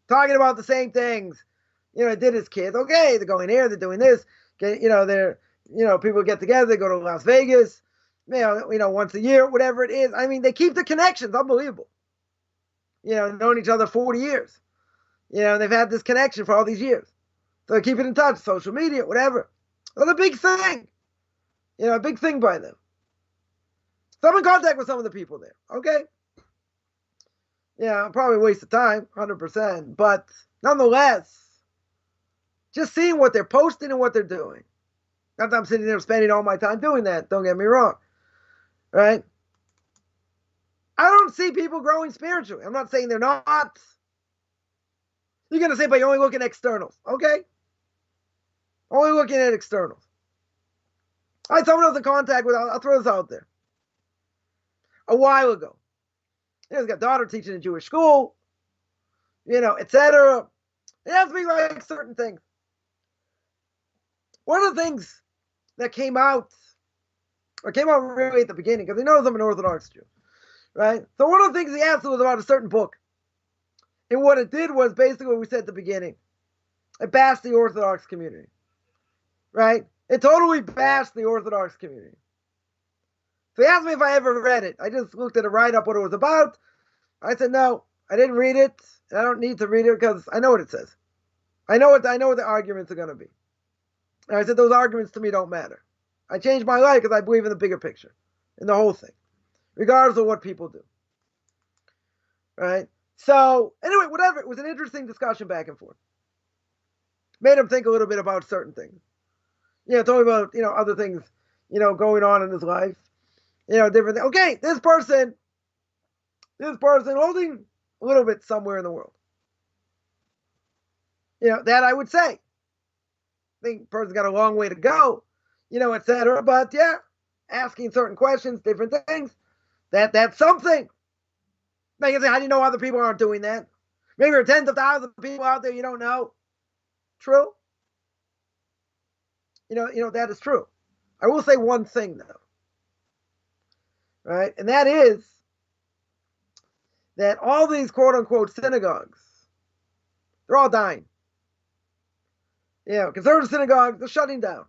talking about the same things, did as kids. Okay, they're going here, they're doing this. They're, people get together, they go to Las Vegas, once a year, whatever it is. I mean, they keep the connections. Unbelievable. Known each other 40 years. They've had this connection for all these years. So they keep it in touch, social media, whatever. That's a big thing. A big thing by them. So I'm in contact with some of the people there. Okay. Yeah, probably a waste of time, 100%. But nonetheless, just seeing what they're posting and what they're doing. Not that I'm sitting there spending all my time doing that. Don't get me wrong. Right? I don't see people growing spiritually. I'm not saying they're not. You're going to say, but you're only looking at externals. Okay? Only looking at externals. I had someone else in contact with, I'll throw this out there. A while ago. He's got a daughter teaching in a Jewish school, etc. It has to be like certain things. One of the things that came out really at the beginning, because he knows I'm an Orthodox Jew, right? So one of the things he asked was about a certain book. And what it did was basically what we said at the beginning. It bashed the Orthodox community, right? It totally bashed the Orthodox community. So he asked me if I ever read it. I just looked at a write-up, what it was about. I said, no, I didn't read it. And I don't need to read it because I know what it says. I know what the arguments are going to be. And I said, those arguments to me don't matter. I changed my life because I believe in the bigger picture, in the whole thing, regardless of what people do. Right? So, anyway, whatever. It was an interesting discussion back and forth. Made him think a little bit about certain things. Told me about, other things, going on in his life. Different things. Okay, this person holding a little bit somewhere in the world. That I would say. I think person's got a long way to go, etc. But yeah, asking certain questions, different things, that's something. They can say, how do you know other people aren't doing that? Maybe there are tens of thousands of people out there you don't know. True. That is true. I will say one thing though. Right? And that is that all these quote unquote synagogues, they're all dying. Conservative synagogues, they're shutting down.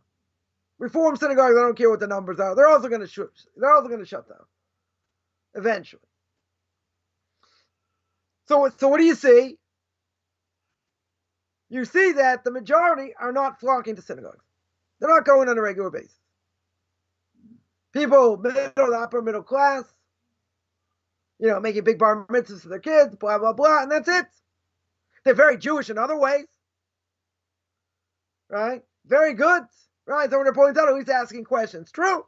Reform synagogues, I don't care what the numbers are. They're also going to shut down eventually. So what do you see? You see that the majority are not flocking to synagogues. They're not going on a regular basis. People, middle, upper middle class, making big bar mitzvahs for their kids, blah, blah, blah, and that's it. They're very Jewish in other ways. Right? Very good. Right? Someone points out, at least asking questions. True.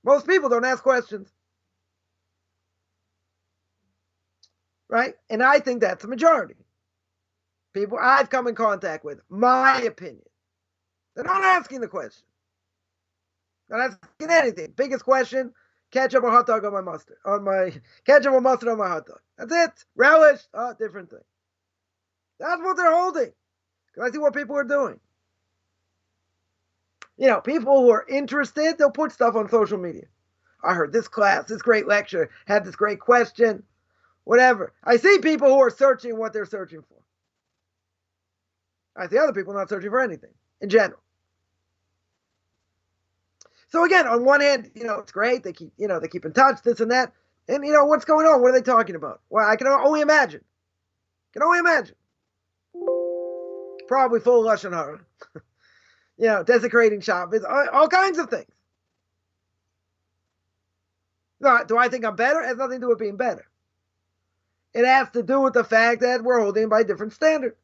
Most people don't ask questions. Right? And I think that's the majority. People I've come in contact with, my opinion. They're not asking the question. Not asking anything. Biggest question: ketchup or hot dog on my mustard? Ketchup or mustard on my hot dog? That's it. Relish? Oh, different thing. That's what they're holding. Because I see what people are doing. People who are interested, they'll put stuff on social media. I heard this class, this great lecture, had this great question, whatever. I see people who are searching what they're searching for. I see other people not searching for anything in general. So again, on one hand, it's great. They keep in touch, this and that. And what's going on? What are they talking about? Well, I can only imagine. Probably full of lashon hara. Desecrating Shabbos, all kinds of things. No, do I think I'm better? It has nothing to do with being better. It has to do with the fact that we're holding by different standards.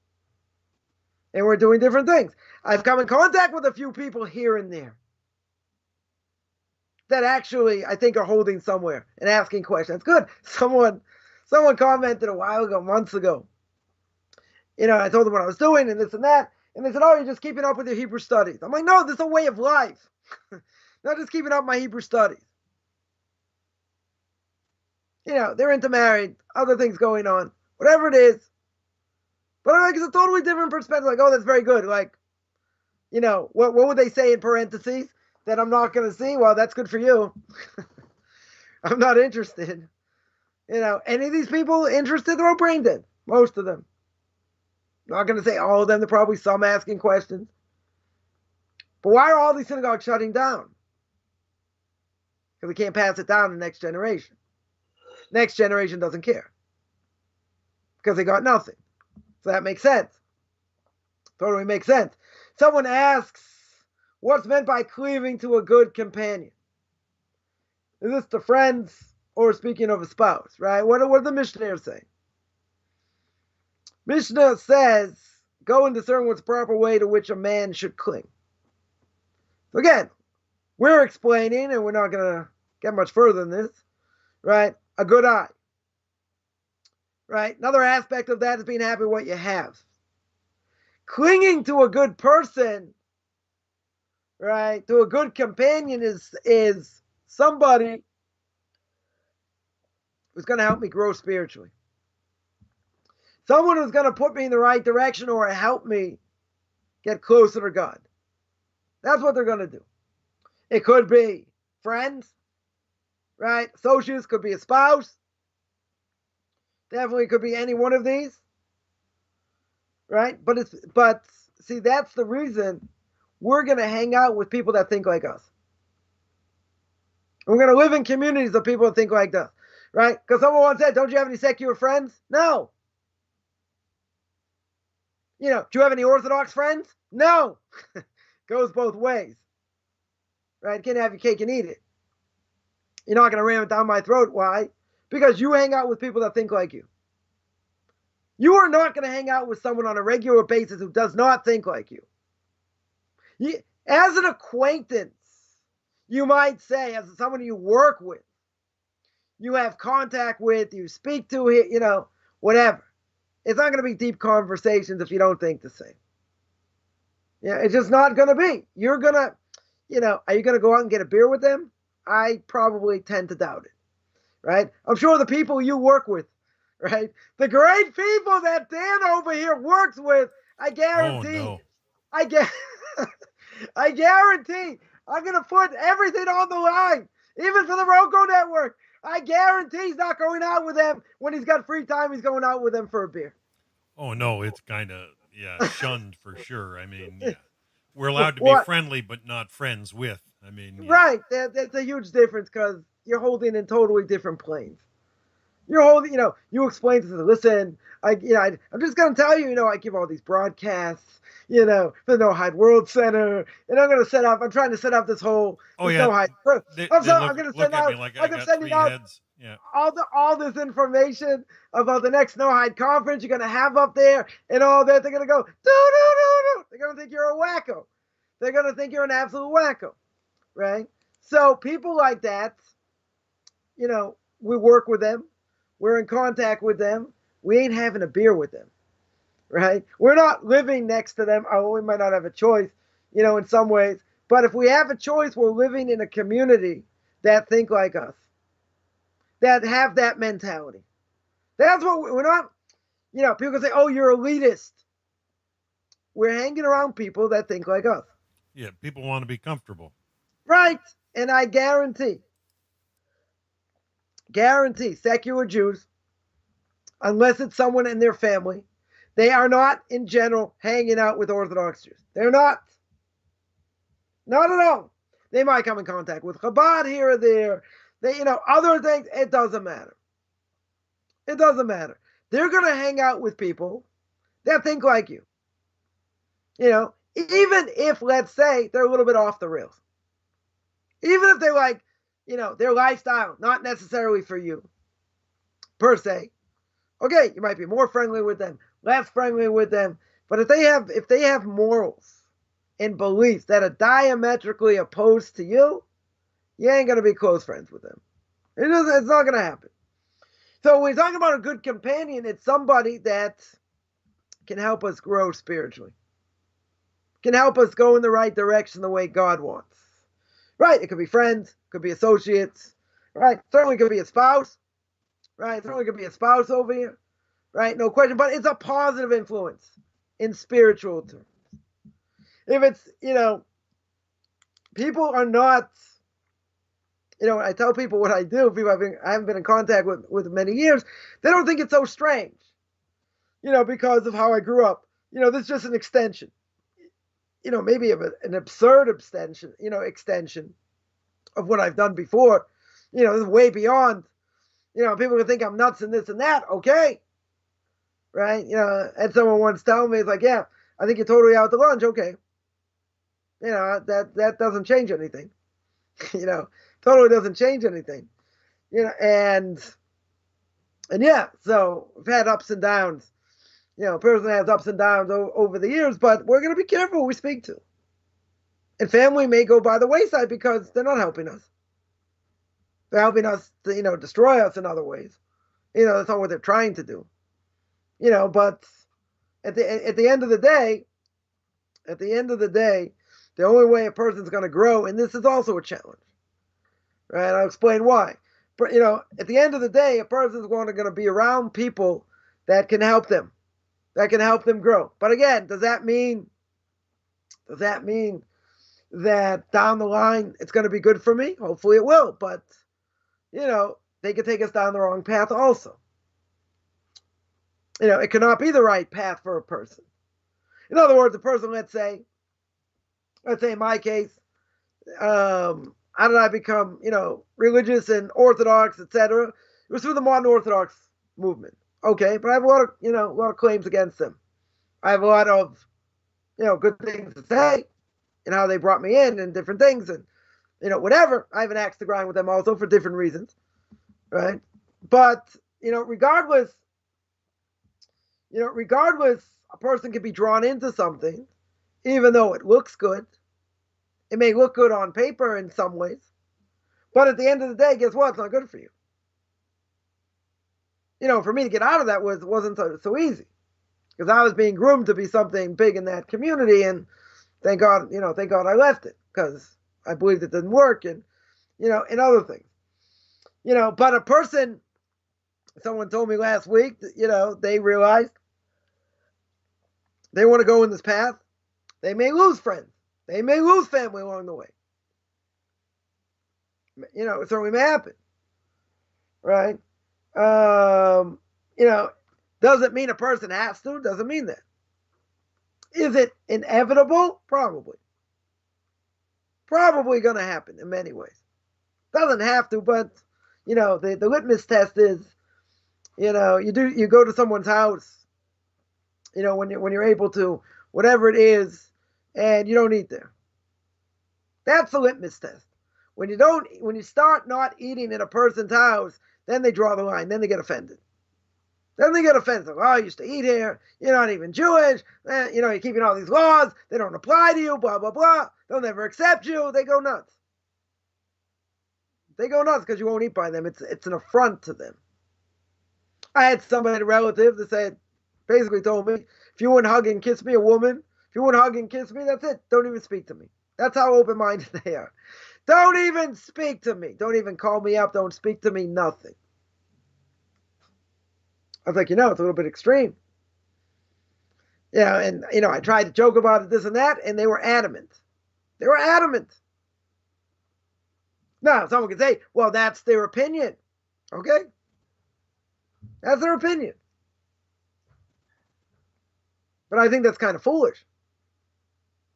And we're doing different things. I've come in contact with a few people here and there that actually, I think, are holding somewhere and asking questions. Good. Someone commented a while ago, months ago. I told them what I was doing and this and that. And they said, oh, you're just keeping up with your Hebrew studies. I'm like, no, this is a way of life. Not just keeping up my Hebrew studies. They're intermarried, other things going on, whatever it is. But it's a totally different perspective. Like, oh, that's very good. Like, what would they say in parentheses that I'm not going to see? Well, that's good for you. I'm not interested. Any of these people interested, they're all brain dead. Most of them. Not going to say all of them. There are probably some asking questions. But why are all these synagogues shutting down? Because we can't pass it down to the next generation. Next generation doesn't care. Because they got nothing. So that makes sense. Totally makes sense. Someone asks, what's meant by cleaving to a good companion? Is this to friends or speaking of a spouse, right? What are the Mishnah saying? Mishna says, go and discern what's the proper way to which a man should cling. So again, we're explaining, and we're not going to get much further than this, right? A good eye. Right? Another aspect of that is being happy with what you have. Clinging to a good person, right? To a good companion is somebody who's going to help me grow spiritually. Someone who's going to put me in the right direction or help me get closer to God. That's what they're going to do. It could be friends, right? Associates, could be a spouse. Definitely could be any one of these, right? But see, that's the reason we're going to hang out with people that think like us. We're going to live in communities of people that think like us, right? Because someone once said, don't you have any secular friends? No. Do you have any Orthodox friends? No. Goes both ways, right? Can't have your cake and eat it. You're not going to ram it down my throat. Why? Because you hang out with people that think like you. You are not going to hang out with someone on a regular basis who does not think like you. As an acquaintance, you might say, as someone you work with, you have contact with, you speak to, whatever. It's not going to be deep conversations if you don't think the same. It's just not going to be. You're going to, are you going to go out and get a beer with them? I probably tend to doubt it. Right? I'm sure the people you work with, right? The great people that Dan over here works with, I guarantee. Oh, no. I guarantee I'm going to put everything on the line, even for the Roku Network. I guarantee he's not going out with them when he's got free time. He's going out with them for a beer. Oh, no, it's kind of, shunned for sure. I mean, yeah. We're allowed to be friendly, but not friends with. I mean, yeah. Right. That's a huge difference because you're holding in totally different planes. You're holding, you explain to them, listen, I'm just going to tell you, I give all these broadcasts, for the No Hide World Center, and I'm trying to set up this whole, No Hide. I'm going to send out, like I'm sending out heads. Yeah. all this information about the next No Hide conference you're going to have up there and all that. They're going to go, no. They're going to think you're a wacko. They're going to think you're an absolute wacko, right? So people like that, we work with them. We're in contact with them. We ain't having a beer with them, right? We're not living next to them. Oh, we might not have a choice, in some ways. But if we have a choice, we're living in a community that think like us, that have that mentality. That's what we're not, people can say, oh, you're elitist. We're hanging around people that think like us. Yeah, people want to be comfortable. Right. And I guarantee, secular Jews, unless it's someone in their family, they are not in general hanging out with Orthodox Jews. They're not. Not at all. They might come in contact with Chabad here or there. They, other things. It doesn't matter. It doesn't matter. They're going to hang out with people that think like you. Even if, let's say, they're a little bit off the rails. Even if they're like, their lifestyle, not necessarily for you, per se. Okay, you might be more friendly with them, less friendly with them. But if they have morals and beliefs that are diametrically opposed to you, you ain't going to be close friends with them. It's not going to happen. So when we're talking about a good companion, it's somebody that can help us grow spiritually, can help us go in the right direction the way God wants. Right? It could be friends, could be associates, right? Certainly could be a spouse, right? Certainly could be a spouse over here, right? No question. But it's a positive influence in spiritual terms. If it's, people are not, I tell people what I do, people I haven't been in contact with many years, they don't think it's so strange, because of how I grew up. This is just an extension, maybe of an absurd extension of what I've done before. This is way beyond, people can think I'm nuts and this and that. Okay. Right. And someone once told me, it's like, yeah, I think you're totally out to lunch. Okay. That doesn't change anything. Totally doesn't change anything. And yeah, so we've had ups and downs. A person has ups and downs over the years, but we're going to be careful who we speak to. And family may go by the wayside because they're not helping us. They're helping us to, destroy us in other ways. That's not what they're trying to do. But at the end of the day, the only way a person's going to grow, and this is also a challenge, right? I'll explain why. But, at the end of the day, a person's going to be around people that can help them, grow. But again, does that mean that down the line it's going to be good for me? Hopefully it will. But, they could take us down the wrong path also. It cannot be the right path for a person. In other words, a person, let's say in my case, how did I become, religious and Orthodox, etc.? It was through the modern Orthodox movement. Okay, but I have a lot of claims against them. I have a lot of, good things to say, and how they brought me in and different things, and whatever. I have an axe to grind with them also for different reasons, right? But regardless, a person can be drawn into something, even though it looks good. It may look good on paper in some ways, but at the end of the day, guess what? It's not good for you. For me to get out of that wasn't so easy, because I was being groomed to be something big in that community, and thank God I left it, because I believed it didn't work, and and other things. But a person, someone told me last week that, they realized they want to go in this path, they may lose friends. They may lose family along the way. It certainly may happen. Right? Doesn't mean a person has to. Doesn't mean that. Is it inevitable? Probably. Probably going to happen in many ways. Doesn't have to, but, the litmus test is, you go to someone's house, when you're able to, whatever it is, and you don't eat there. That's the litmus test. When you start not eating in a person's house, then they draw the line. Then they get offended. Oh, I used to eat here. You're not even Jewish. You're keeping all these laws. They don't apply to you, blah, blah, blah. They'll never accept you. They go nuts. Because you won't eat by them. It's an affront to them. I had somebody, a relative, that basically told me, if you wouldn't hug and kiss me, a woman, if you wouldn't hug and kiss me, that's it. Don't even speak to me. That's how open-minded they are. Don't even speak to me. Don't even call me up. Don't speak to me. Nothing. I was like, it's a little bit extreme. And I tried to joke about it, this and that, and they were adamant. They were adamant. Now, someone could say, well, that's their opinion. Okay? That's their opinion. But I think that's kind of foolish.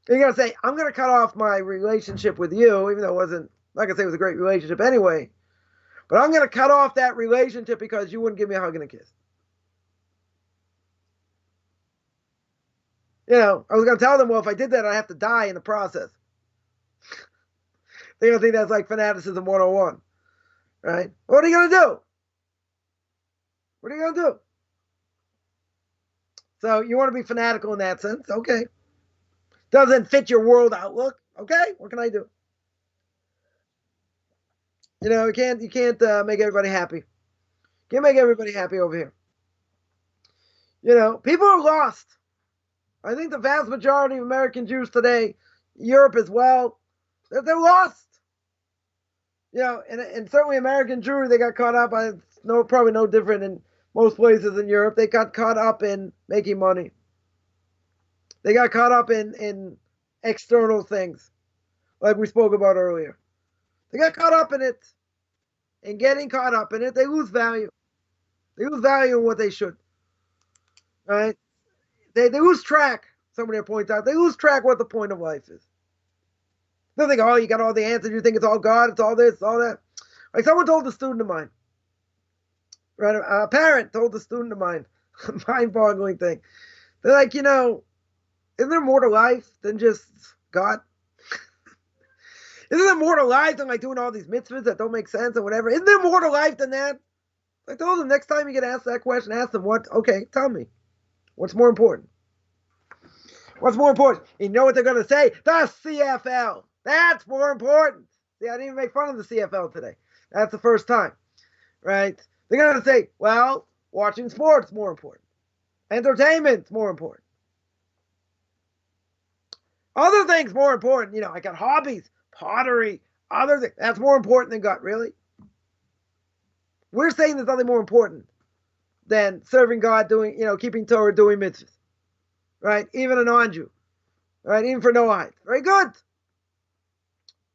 You're going to say, I'm going to cut off my relationship with you, even though it wasn't, like I say, it was a great relationship anyway. But I'm going to cut off that relationship because you wouldn't give me a hug and a kiss. I was going to tell them, well, if I did that, I'd have to die in the process. They're going to think that's like fanaticism 101. Right? What are you going to do? What are you going to do? So you want to be fanatical in that sense? Okay. Doesn't fit your world outlook? Okay. What can I do? You can't make everybody happy. You can't make everybody happy over here. People are lost. I think the vast majority of American Jews today, Europe as well, they're lost. And certainly American Jewry, they got caught up. Probably no different in most places in Europe. They got caught up in making money. They got caught up in external things, like we spoke about earlier. They got caught up in it. And getting caught up in it, they lose value. They lose value in what they should. Right? They lose track. Somebody points out, they lose track what the point of life is. They think, you got all the answers. You think it's all God. It's all this, all that. Like someone told a student of mine. Right? A parent told a student of mine. Mind-boggling thing. They're like, isn't there more to life than just God? Isn't there more to life than like doing all these mitzvahs that don't make sense or whatever? Isn't there more to life than that? I told them next time you get asked that question, ask them what. Okay, tell me. What's more important? What's more important? You know what they're going to say? The CFL. That's more important. See, I didn't even make fun of the CFL today. That's the first time. Right? They're going to say, well, watching sports more important. Entertainment's more important. Other things more important. I got hobbies, pottery, other things. That's more important than God. Really? We're saying there's nothing more important than serving God, doing, keeping Torah, doing mitzvahs. Right? Even a non-Jew. Right? Even for Noahide. Very good.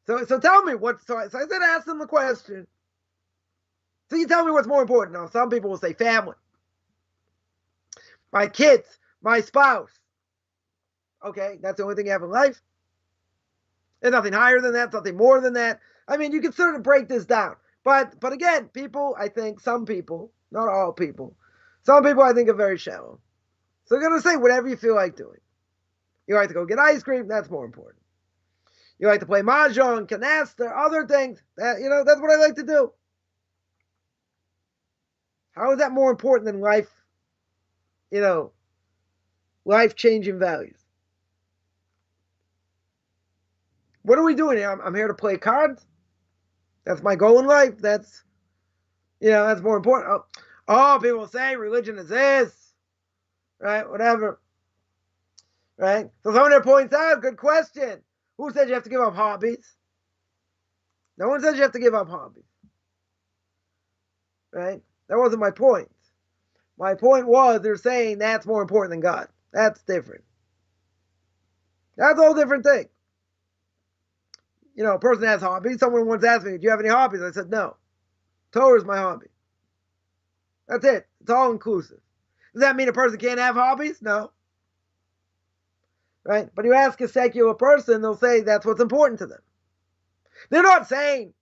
So tell me so I said, ask them the question. So you tell me what's more important. Now, some people will say family. My kids, my spouse. Okay, that's the only thing you have in life. There's nothing higher than that, nothing more than that. I mean, you can sort of break this down. But again, people, I think, some people, not all people, some people I think are very shallow. So they're going to say whatever you feel like doing. You like to go get ice cream, that's more important. You like to play mahjong, canasta, other things. That's what I like to do. How is that more important than life, life-changing values? What are we doing here? I'm here to play cards. That's my goal in life. That's more important. People say religion is this, right? Whatever, right? So someone there points out, good question. Who said you have to give up hobbies? No one says you have to give up hobbies, right? That wasn't my point. My point was they're saying that's more important than God. That's different. That's a whole different thing. A person has hobbies. Someone once asked me, do you have any hobbies? I said, no. Torah is my hobby. That's it. It's all inclusive. Does that mean a person can't have hobbies? No. Right? But you ask a secular person, they'll say that's what's important to them. They're not saying,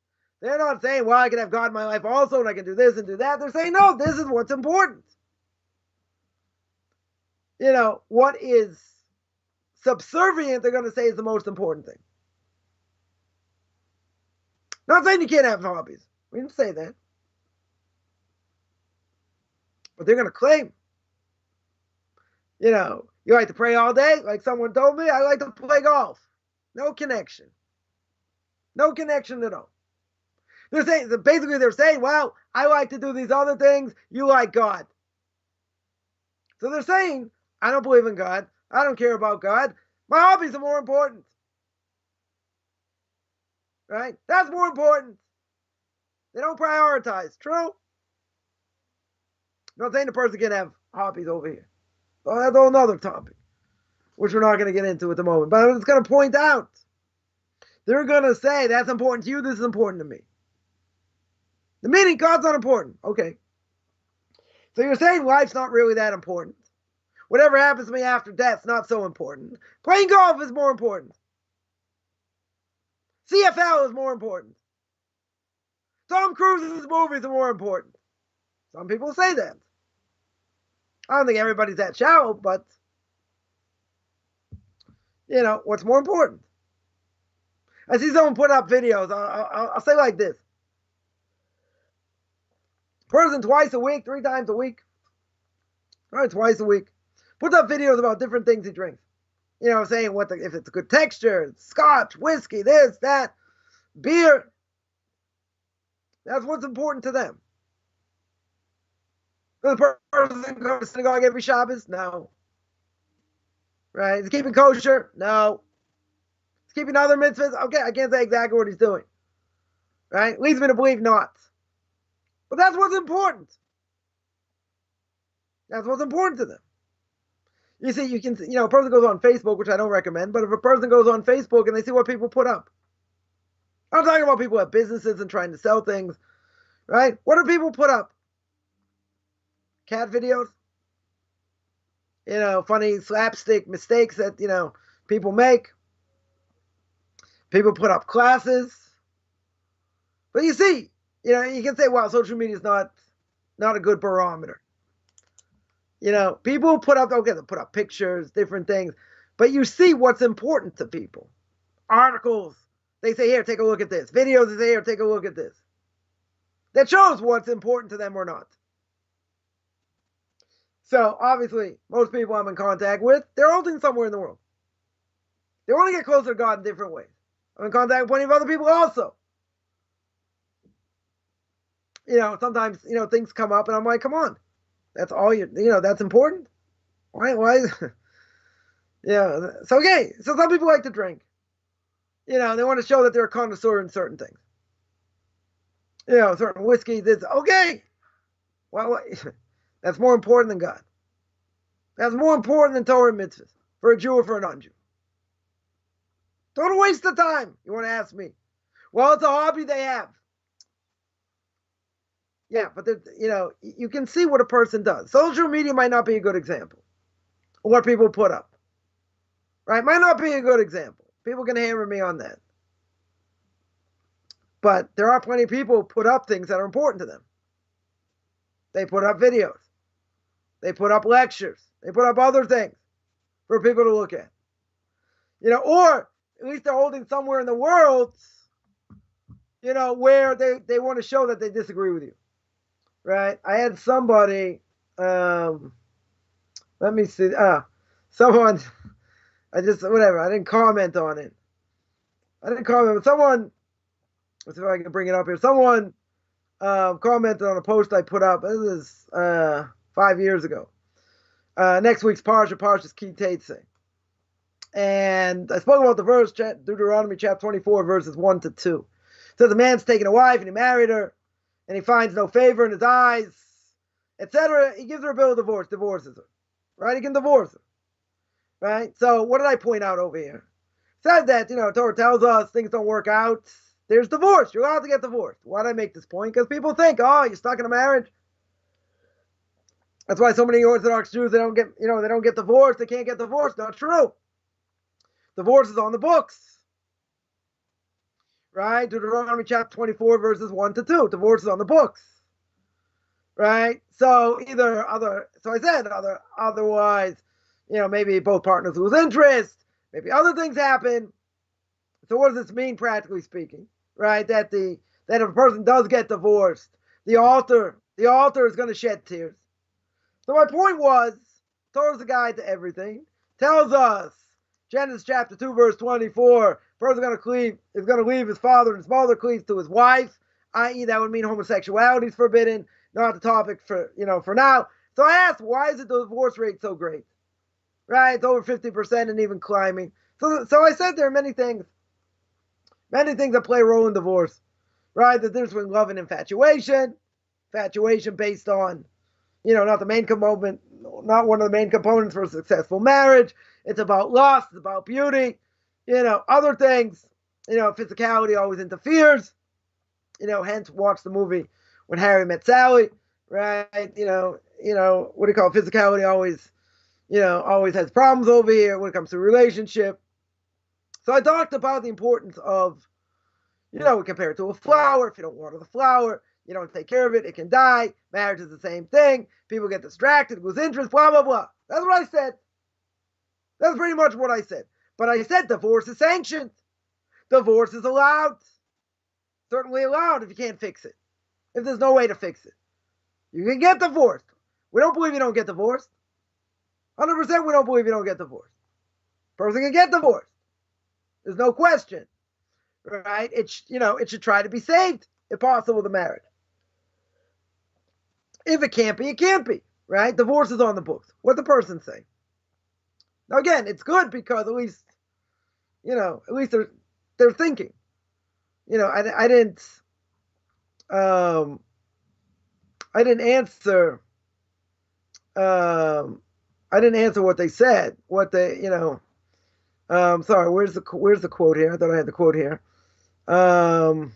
well, I can have God in my life also, and I can do this and do that. They're saying, no, this is what's important. What is subservient, they're going to say is the most important thing. Not saying you can't have hobbies. We didn't say that. But they're going to claim. You like to pray all day? Like someone told me, I like to play golf. No connection. No connection at all. They're saying, well, I like to do these other things. You like God. So they're saying, I don't believe in God. I don't care about God. My hobbies are more important. right? That's more important. They don't prioritize. True? I'm not saying the person can have hobbies over here. Well, that's a whole other topic, which we're not going to get into at the moment. But I'm just going to point out. They're going to say, that's important to you, this is important to me. The meaning, God's not important. Okay. So you're saying life's not really that important. Whatever happens to me after death's not so important. Playing golf is more important. CFL is more important. Tom Cruise's movies are more important. Some people say that. I don't think everybody's that shallow, but, what's more important? I see someone put up videos. I'll say like this. Person twice a week, 3 times a week, right? Twice a week, puts up videos about different things he drinks. Saying if it's a good texture, scotch, whiskey, this, that, beer. That's what's important to them. Does the person go to synagogue every Shabbos? No. Right? Is he keeping kosher? No. Is he keeping other mitzvahs? Okay, I can't say exactly what he's doing. Right? Leads me to believe not. But that's what's important. That's what's important to them. You see, a person goes on Facebook, which I don't recommend, but if a person goes on Facebook and they see what people put up, I'm talking about people who have businesses and trying to sell things, right? What do people put up? Cat videos? Funny slapstick mistakes that, people make. People put up classes. But you see, you can say, wow, social media is not a good barometer. People put up, they put up pictures, different things, but you see what's important to people. Articles, they say, here, take a look at this. Videos, they say, here, take a look at this. That shows what's important to them or not. So, obviously, most people I'm in contact with, they're holding somewhere in the world. They want to get closer to God in different ways. I'm in contact with plenty of other people also. Sometimes, things come up and I'm like, come on. That's all that's important. Why? Yeah. So, okay. So some people like to drink. They want to show that they're a connoisseur in certain things. Certain whiskey. This, okay. Well, that's more important than God. That's more important than Torah mitzvahs for a Jew or for a non-Jew. Don't waste the time. You want to ask me? Well, it's a hobby they have. Yeah, but you can see what a person does. Social media might not be a good example of what people put up. Right? Might not be a good example. People can hammer me on that. But there are plenty of people who put up things that are important to them. They put up videos. They put up lectures. They put up other things for people to look at. Or at least they're holding somewhere in the world, where they want to show that they disagree with you. Right? I had somebody, let me see, someone, I didn't comment on it. But someone, let's see if I can bring it up here. Someone commented on a post I put up. This is 5 years ago. Next week's Parshas Ki Tetzei. And I spoke about the verse, Deuteronomy chapter 24, verses 1 to 2. It says, a man's taken a wife and he married her, and he finds no favor in his eyes, etc. He gives her a bill of divorce, divorces her. Right? He can divorce her. Right? So what did I point out over here? It said that, Torah tells us things don't work out. There's divorce. You're allowed to get divorced. Why did I make this point? Because people think, oh, you're stuck in a marriage. That's why so many Orthodox Jews, they don't get divorced. They can't get divorced. Not true. Divorce is on the books. Right? Deuteronomy chapter 24, verses 1 to 2. Divorce is on the books. Right? So otherwise, maybe both partners lose interest. Maybe other things happen. So what does this mean, practically speaking? Right? That if a person does get divorced, the altar is going to shed tears. So my point was, Torah's a guide to everything. Tells us, Genesis chapter 2, verse 24, person is going to leave his father and his mother, cleaves to his wife, i.e. that would mean homosexuality is forbidden. Not the topic for now. So I asked, why is the divorce rate so great? Right? It's over 50% and even climbing. So I said there are many things Many things that play a role in divorce, right? The difference between love and infatuation. Infatuation based on, not the main component, not one of the main components for a successful marriage. It's about lust, it's about beauty, other things. Physicality always interferes. Hence watch the movie When Harry Met Sally, right? What do you call it? Physicality always has problems over here when it comes to relationship. So I talked about the importance of, we compare it to a flower. If you don't water the flower, you don't take care of it, it can die. Marriage is the same thing. People get distracted, lose interest, blah, blah, blah. That's what I said. That's pretty much what I said. But I said divorce is sanctioned. Divorce is allowed. Certainly allowed if you can't fix it. If there's no way to fix it. You can get divorced. We don't believe you don't get divorced. 100% we don't believe you don't get divorced. Person can get divorced. There's no question. Right? It should try to be saved, if possible, the marriage. If it can't be, it can't be. Right? Divorce is on the books. What the person say? Now again, it's good because at least they're thinking. I didn't answer what they said. What they, sorry, where's the quote here? I thought I had the quote here. The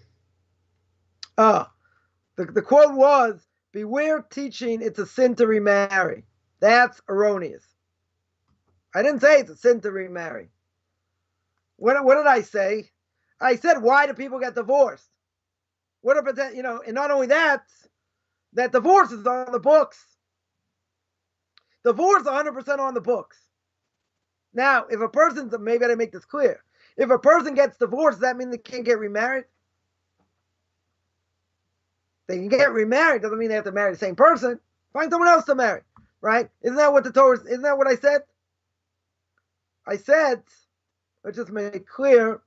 quote was, "Beware teaching it's a sin to remarry. That's erroneous." I didn't say it's a sin to remarry. What did I say? I said, why do people get divorced? And not only that divorce is on the books. Divorce is 100% on the books. Now, if a person's, maybe I didn't make this clear. If a person gets divorced, does that mean they can't get remarried? They can get remarried. Doesn't mean they have to marry the same person. Find someone else to marry, right? Isn't that what I said? I said, let's just make it clear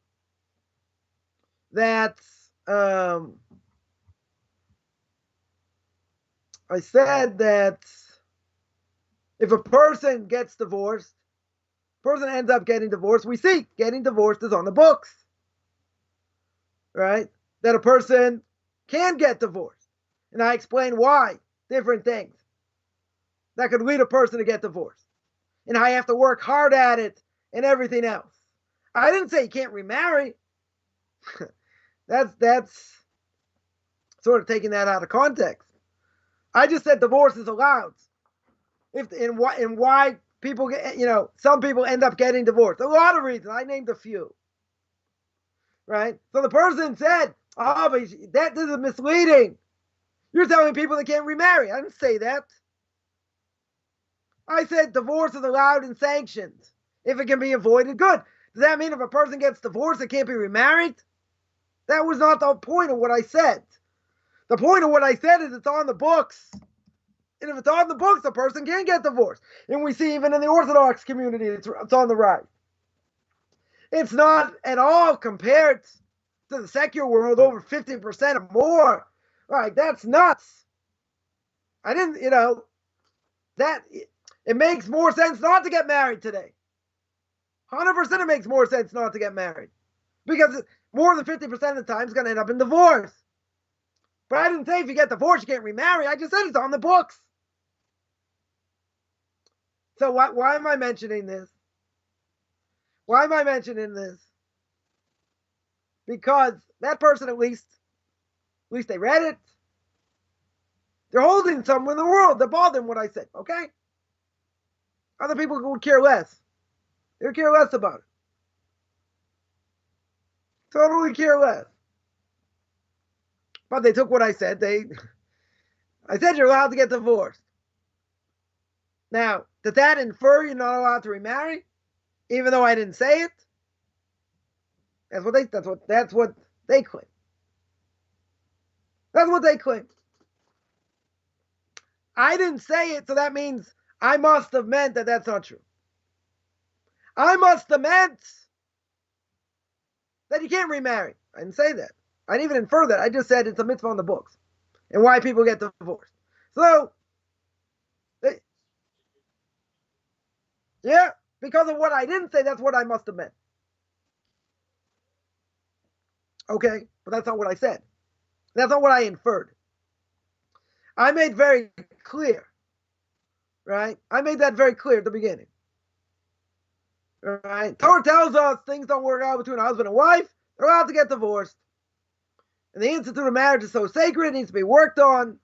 that I said that if a person gets divorced, person ends up getting divorced, we see getting divorced is on the books, right? That a person can get divorced. And I explain why, different things that could lead a person to get divorced. And I have to work hard at it and everything else. I didn't say you can't remarry. That's sort of taking that out of context. I just said divorce is allowed. Why people get, some people end up getting divorced. A lot of reasons. I named a few. Right? So the person said, oh, but this is misleading. You're telling people they can't remarry. I didn't say that. I said divorce is allowed and sanctioned. If it can be avoided, good. Does that mean if a person gets divorced, it can't be remarried? That was not the point of what I said. The point of what I said is it's on the books. And if it's on the books, the person can get divorced. And we see even in the Orthodox community, it's on the rise. It's not at all compared to the secular world, over 50% or more. Right, that's nuts. I didn't, that it makes more sense not to get married today. 100% it makes more sense not to get married. Because more than 50% of the time it's going to end up in divorce. But I didn't say if you get divorced, you can't remarry. I just said it's on the books. So why am I mentioning this? Why am I mentioning this? Because that person at least they read it. They're holding somewhere in the world. They're bothering what I said, okay? Other people would care less. They would care less about it. Totally care less. But they took what I said. I said you're allowed to get divorced. Now, did that infer you're not allowed to remarry? Even though I didn't say it? That's what they claim. That's what they claim. I didn't say it, so that means I must have meant that that's not true. I must have meant that you can't remarry. I didn't say that. I didn't even infer that. I just said it's a mitzvah on the books and why people get divorced. So, because of what I didn't say, that's what I must have meant. Okay, but that's not what I said. That's not what I inferred. I made very clear, right? I made that very clear at the beginning. Right? Torah tells us things don't work out between a husband and wife. They're allowed to get divorced. And the institute of marriage is so sacred, it needs to be worked on.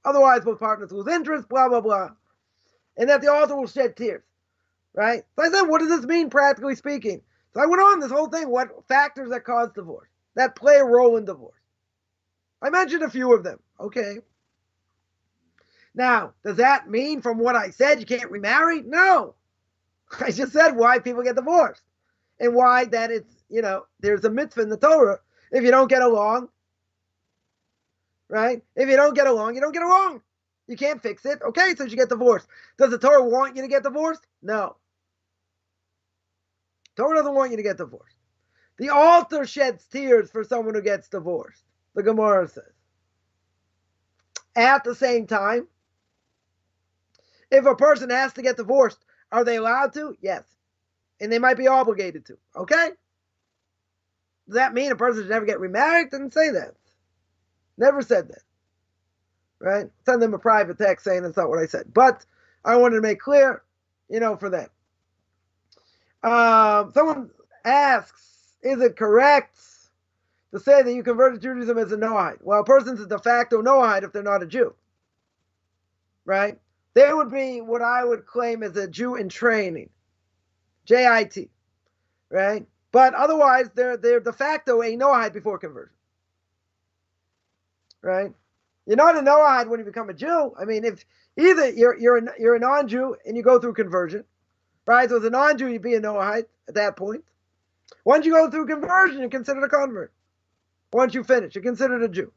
Otherwise, both partners lose interest, blah, blah, blah. And that the altar will shed tears. Right? So I said, what does this mean, practically speaking? So I went on this whole thing, what factors that cause divorce, that play a role in divorce. I mentioned a few of them. Okay. Now, does that mean from what I said you can't remarry? No. I just said why people get divorced and why that it's, there's a mitzvah in the Torah. If you don't get along, right? If you don't get along, you don't get along. You can't fix it. Okay, so you get divorced. Does the Torah want you to get divorced? No. Torah doesn't want you to get divorced. The altar sheds tears for someone who gets divorced, the Gemara says. At the same time, if a person has to get divorced, are they allowed to? Yes. And they might be obligated to. Okay? Does that mean a person should never get remarried? Didn't say that. Never said that. Right? Send them a private text saying that's not what I said. But I wanted to make clear, for that. Someone asks, is it correct to say that you converted to Judaism as a Noahide? Well, a person's a de facto Noahide if they're not a Jew. Right? They would be what I would claim as a Jew in training. JIT. Right? But otherwise, they're de facto a Noahide before conversion. Right? You're not a Noahide when you become a Jew. I mean, if either you're a non-Jew and you go through conversion, right? So as a non-Jew, you'd be a Noahide at that point. Once you go through conversion, you're considered a convert. Once you finish, you're considered a Jew.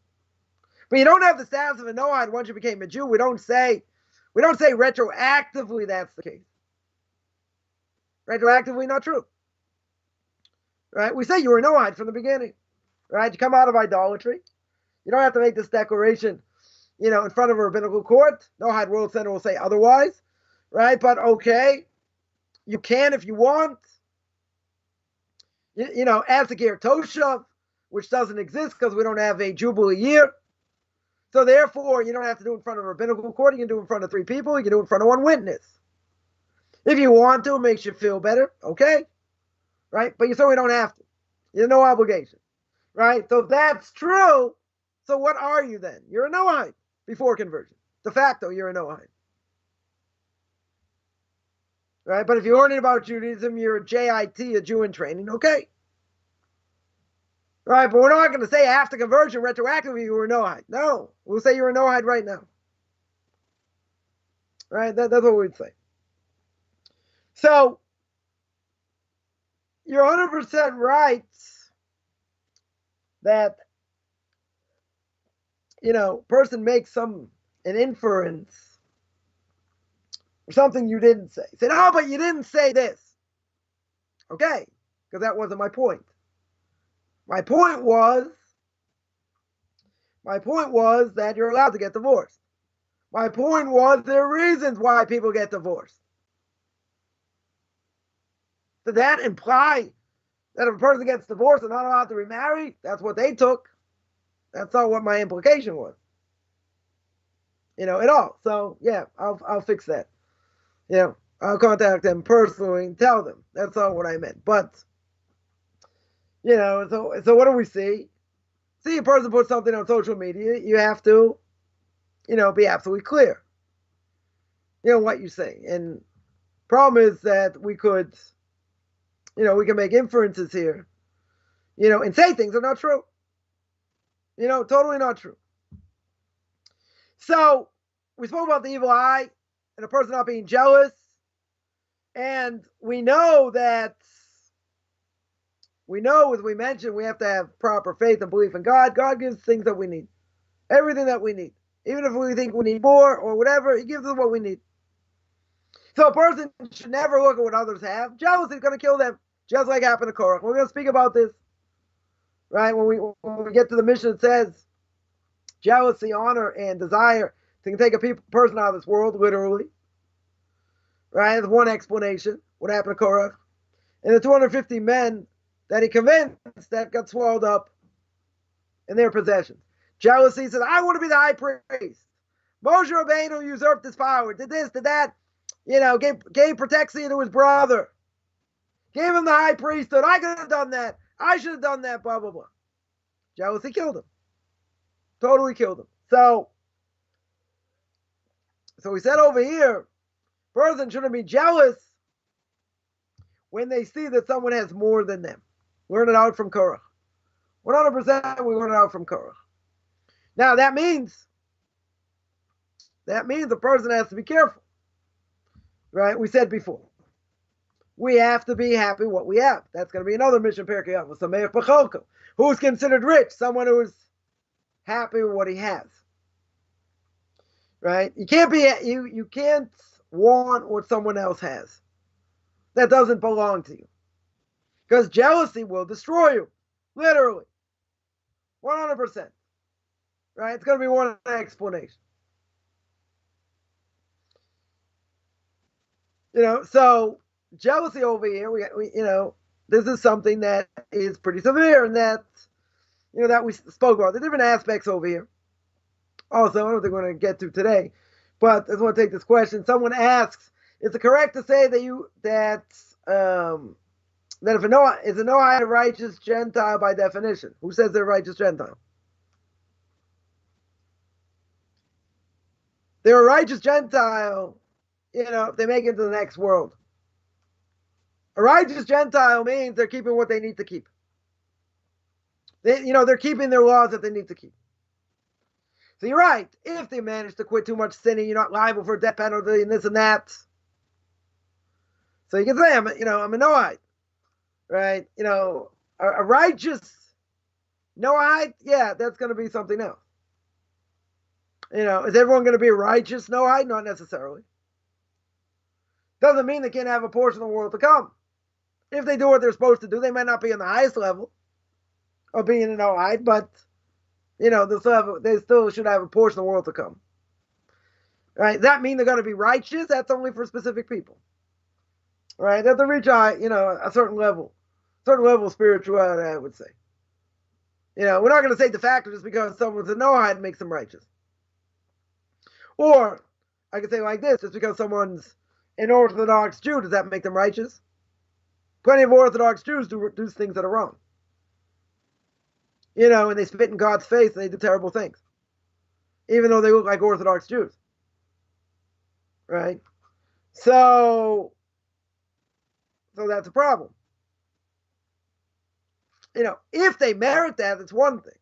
But you don't have the status of a Noahide once you became a Jew. We don't say retroactively that's the case. Retroactively, not true. Right? We say you were a Noahide from the beginning. Right? You come out of idolatry. You don't have to make this declaration, in front of a rabbinical court. Noahide World Center will say otherwise. Right? But okay, you can if you want. As a Ger Toshav, which doesn't exist because we don't have a Jubilee year. So therefore, you don't have to do it in front of a rabbinical court. You can do it in front of 3 people. You can do it in front of 1 witness. If you want to, it makes you feel better. Okay? Right? But you certainly don't have to. You have no obligation. Right? So if that's true, so what are you then? You're a Noahide before conversion. De facto, you're a Noahide. Right? But if you're learning about Judaism, you're a JIT, a Jew in training. Okay? Right? But we're not going to say after conversion, retroactively, you were a Noahide. No. We'll say you're a Noahide right now. Right? That's what we'd say. So, you're 100% right that, person makes an inference or something you didn't say. Said, oh, but you didn't say this. Okay, because that wasn't my point. My point was that you're allowed to get divorced. My point was there are reasons why people get divorced. Did that imply that if a person gets divorced, they're not allowed to remarry? That's what they took. That's not what my implication was. At all. So yeah, I'll fix that. I'll contact them personally and tell them. That's not what I meant. But so what do we see? See, a person puts something on social media, you have to, be absolutely clear. What you say. And problem is that we could, we can make inferences here, and say things that are not true. Totally not true. So we spoke about the evil eye and a person not being jealous. And we know, as we mentioned, we have to have proper faith and belief in God. God gives things that we need. Everything that we need. Even if we think we need more or whatever, He gives us what we need. So a person should never look at what others have. Jealousy is going to kill them, just like happened to Korach. We're going to speak about this, right? When we get to the Mishna, it says, jealousy, honor, and desire can take a person out of this world, literally. Right? That's one explanation, what happened to Korach. And the 250 men that he convinced that got swallowed up and their possessions. Jealousy says, I want to be the high priest. Moshe Rabbeinu usurped his power, did this, did that, gave protection to his brother, gave him the high priesthood. I could have done that. I should have done that, blah, blah, blah. Jealousy killed him. Totally killed him. So we said over here, person shouldn't be jealous when they see that someone has more than them. Learn it out from Korach. 100% we learn it out from Korach. Now that means the person has to be careful. Right? We said before. We have to be happy what we have. That's going to be another mission, Pirkei Avos. Who's considered rich? Someone who's happy with what he has. Right? You can't want what someone else has. That doesn't belong to you. Because jealousy will destroy you. Literally. 100%. Right? It's going to be one explanation. So jealousy over here, we this is something that is pretty severe, and that we spoke about. The different aspects over here. Also, I don't think we're going to get to today, but I just want to take this question. Someone asks, is it correct to say that if a Noahide a righteous Gentile by definition? Who says they're a righteous Gentile? They're a righteous Gentile, if they make it to the next world. A righteous Gentile means they're keeping what they need to keep. They're keeping their laws that they need to keep. So you're right. If they manage to quit too much sinning, you're not liable for a death penalty and this and that. So you can say, I'm a Noahide. Right? A righteous Noahide, yeah, that's going to be something else. Is everyone going to be a righteous Noahide? Not necessarily. Doesn't mean they can't have a portion of the world to come. If they do what they're supposed to do, they might not be on the highest level of being an Noahide, but they still should have a portion of the world to come. Right? Does that mean they're going to be righteous? That's only for specific people. Right? They have to reach a certain level of spirituality, I would say. We're not going to say de facto just because someone's a Noahide makes them righteous. Or I could say like this, just because someone's an Orthodox Jew, does that make them righteous? Plenty of Orthodox Jews do things that are wrong. And they spit in God's face and they do terrible things. Even though they look like Orthodox Jews. Right? So that's a problem. If they merit that, it's one thing.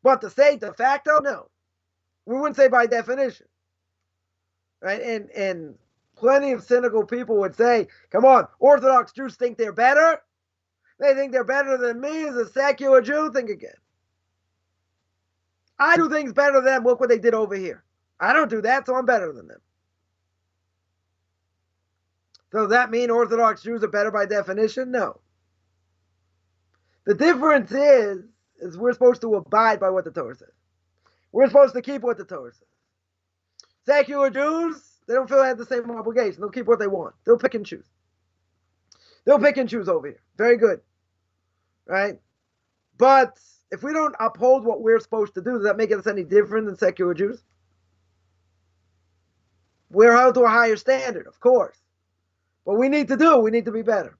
But to say de facto, no. We wouldn't say by definition. Right? And plenty of cynical people would say, come on, Orthodox Jews think they're better. They think they're better than me as a secular Jew. Think again. I do things better than them. Look what they did over here. I don't do that, so I'm better than them. So does that mean Orthodox Jews are better by definition? No. The difference is we're supposed to abide by what the Torah says. We're supposed to keep what the Torah says. Secular Jews, they don't feel they have the same obligation. They'll keep what they want. They'll pick and choose. They'll pick and choose over here. Very good. Right? But if we don't uphold what we're supposed to do, does that make us any different than secular Jews? We're held to a higher standard, of course. But we need to be better.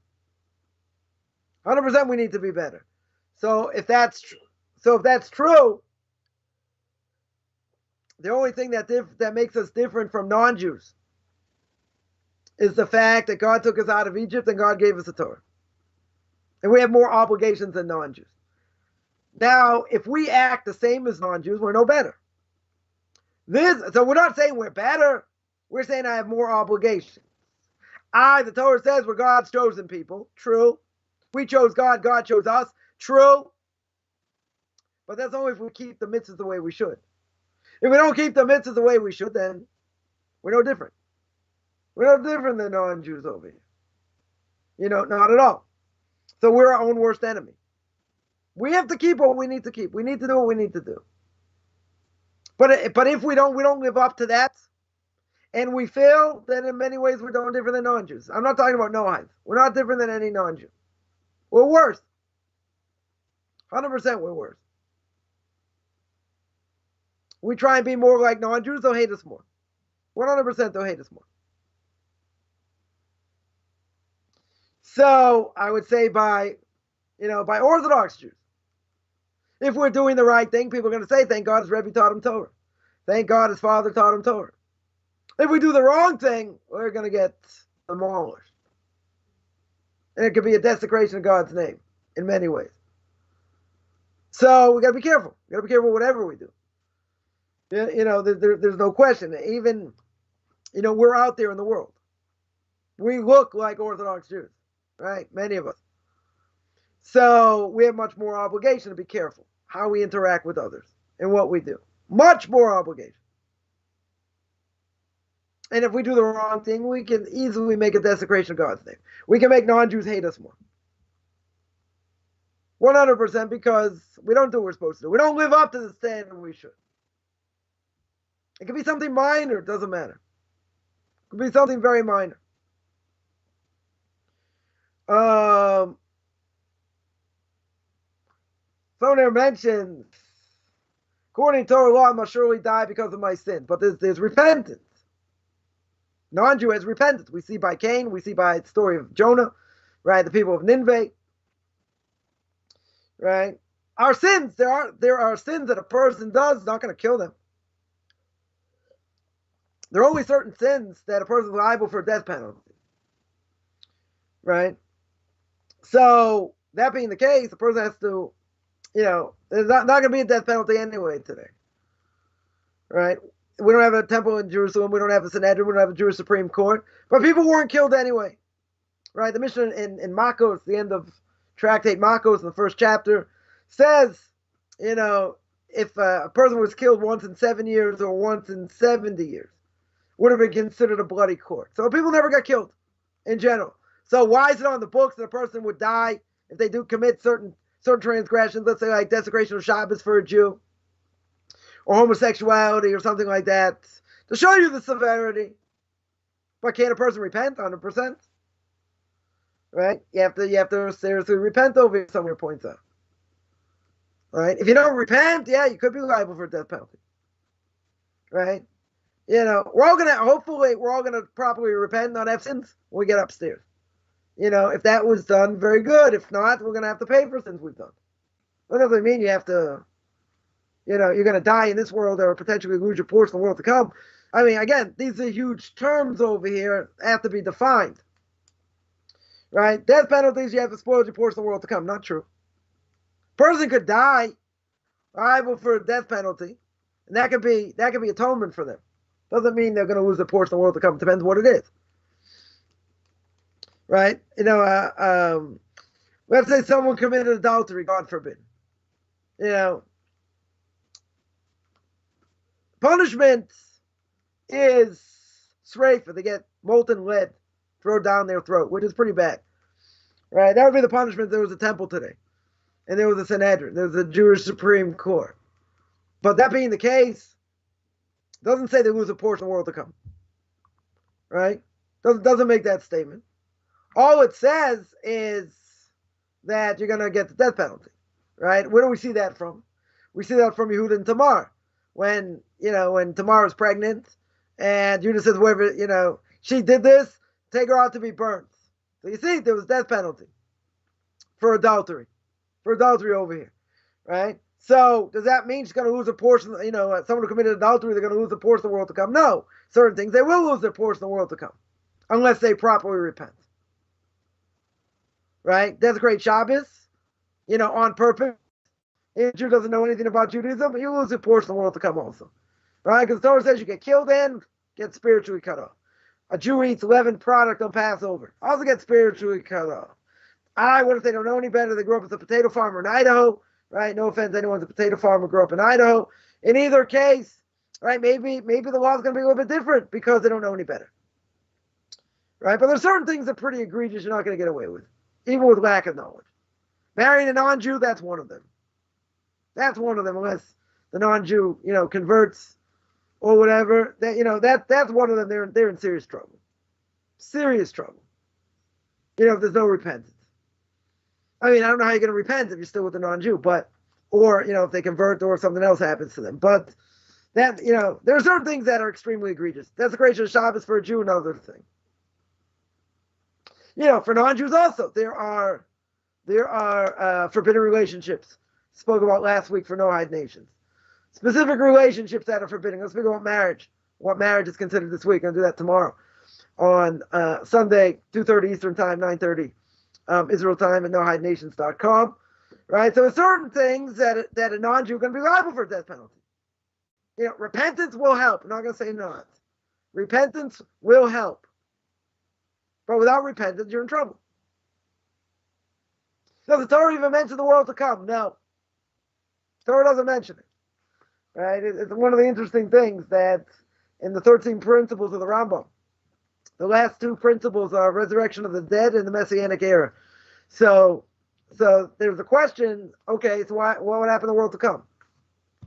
100% we need to be better. So if that's true, the only thing that makes us different from non-Jews is the fact that God took us out of Egypt and God gave us the Torah. And we have more obligations than non-Jews. Now, if we act the same as non-Jews, we're no better. So we're not saying we're better. We're saying I have more obligations. The Torah says we're God's chosen people. True. We chose God. God chose us. True. But that's only if we keep the mitzvahs the way we should. If we don't keep the mitzvahs the way we should, then we're no different. We're no different than non-Jews over here. Not at all. So we're our own worst enemy. We have to keep what we need to keep. We need to do what we need to do. But if we don't live up to that, and we fail, then in many ways we're no different than non-Jews. I'm not talking about Noahides. We're not different than any non-Jew. We're worse. 100% we're worse. we try and be more like non-Jews, they'll hate us more. 100% they'll hate us more. So I would say by Orthodox Jews, if we're doing the right thing, people are going to say, thank God his Rebbe taught him Torah. Thank God his father taught him Torah. If we do the wrong thing, we're going to get demolished. And it could be a desecration of God's name in many ways. So we got to be careful. We got to be careful whatever we do. There's no question. Even, we're out there in the world. We look like Orthodox Jews, right? Many of us. So we have much more obligation to be careful how we interact with others and what we do. Much more obligation. And if we do the wrong thing, we can easily make a desecration of God's name. We can make non-Jews hate us more. 100% because we don't do what we're supposed to do. We don't live up to the standard we should. It could be something minor. It doesn't matter. It could be something very minor. Someone there mentions, according to Torah law, I must surely die because of my sin. But there's repentance. Non-Jew has repentance. We see by Cain. We see by the story of Jonah, right? The people of Nineveh, right? Our sins, there are sins that a person does, not going to kill them. There are only certain sins that a person is liable for a death penalty, right? So that being the case, the person has to, there's not going to be a death penalty anyway today, right? We don't have a temple in Jerusalem. We don't have a Sanhedrin. We don't have a Jewish Supreme Court. But people weren't killed anyway, right? The Mishna in Makos, the end of Tractate Makos in the first chapter, says, if a person was killed once in 7 years or once in 70 years, would have been considered a bloody court. So people never got killed in general. So why is it on the books that a person would die if they do commit certain transgressions, let's say like desecration of Shabbos for a Jew, or homosexuality or something like that, to show you the severity. But can't a person repent 100%? Right? You have to seriously repent over here, somewhere points out. Right? If you don't repent, yeah, you could be liable for a death penalty. Right? Hopefully we're all gonna properly repent and not have sins when we get upstairs. If that was done, very good. If not, we're gonna have to pay for sins we've done. That doesn't mean you have to, you're gonna die in this world or potentially lose your portion in the world to come. I mean, again, these are huge terms over here, have to be defined. Right? Death penalties, you have to spoil your portion in the world to come. Not true. Person could die liable for a death penalty, and that could be atonement for them. Doesn't mean they're going to lose their portion of the world to come. Depends what it is. Right? Let's say someone committed adultery, God forbid. Punishment is sreifa. They get molten lead thrown down their throat, which is pretty bad. Right? That would be the punishment if there was a temple today. And there was a Sanhedrin. There was a Jewish Supreme Court. But that being the case, doesn't say they lose a portion of the world to come. Right? Doesn't make that statement. All it says is that you're going to get the death penalty. Right? Where do we see that from? We see that from Yehuda and Tamar. When Tamar is pregnant and Judah says, whoever, she did this, take her out to be burnt. So you see, there was death penalty for adultery. For adultery over here. Right? So does that mean she's going to lose a portion? Someone who committed adultery, they're going to lose a portion of the world to come? No. Certain things, they will lose their portion of the world to come. Unless they properly repent. Right? Desecrate Shabbos, on purpose. If a Jew doesn't know anything about Judaism, you lose a portion of the world to come also. Right? Because the Torah says you get killed and get spiritually cut off. A Jew eats leavened product on Passover. Also get spiritually cut off. What if they don't know any better? They grew up as a potato farmer in Idaho. Right? No offense, anyone's a potato farmer grew up in Idaho. In either case, right? Maybe the law is going to be a little bit different because they don't know any better. Right? But there's certain things that are pretty egregious you're not going to get away with, even with lack of knowledge. Marrying a non-Jew, that's one of them. That's one of them, unless the non-Jew, converts or whatever. That's one of them. They're in serious trouble. Serious trouble. If there's no repentance. I mean, I don't know how you're going to repent if you're still with a non-Jew, or if they convert or if something else happens to them. But That, there are certain things that are extremely egregious. Desecration of Shabbos for a Jew, another thing. For non-Jews also, there are forbidden relationships. Spoke about last week for no-hide nations. Specific relationships that are forbidden. Let's speak about marriage. What marriage is considered this week. I'm going to do that tomorrow on Sunday, 2:30 Eastern Time, 9:30 Israel Time at nohidenations.com. Right? So certain things that a non-Jew is going to be liable for a death penalty. Repentance will help. I'm not going to say not. Repentance will help. But without repentance, you're in trouble. Does the Torah even mention the world to come? No. The Torah doesn't mention it. Right? It's one of the interesting things that in the 13 principles of the Rambam, the last two principles are resurrection of the dead and the Messianic era. So there's a question, okay, so what would happen in the world to come?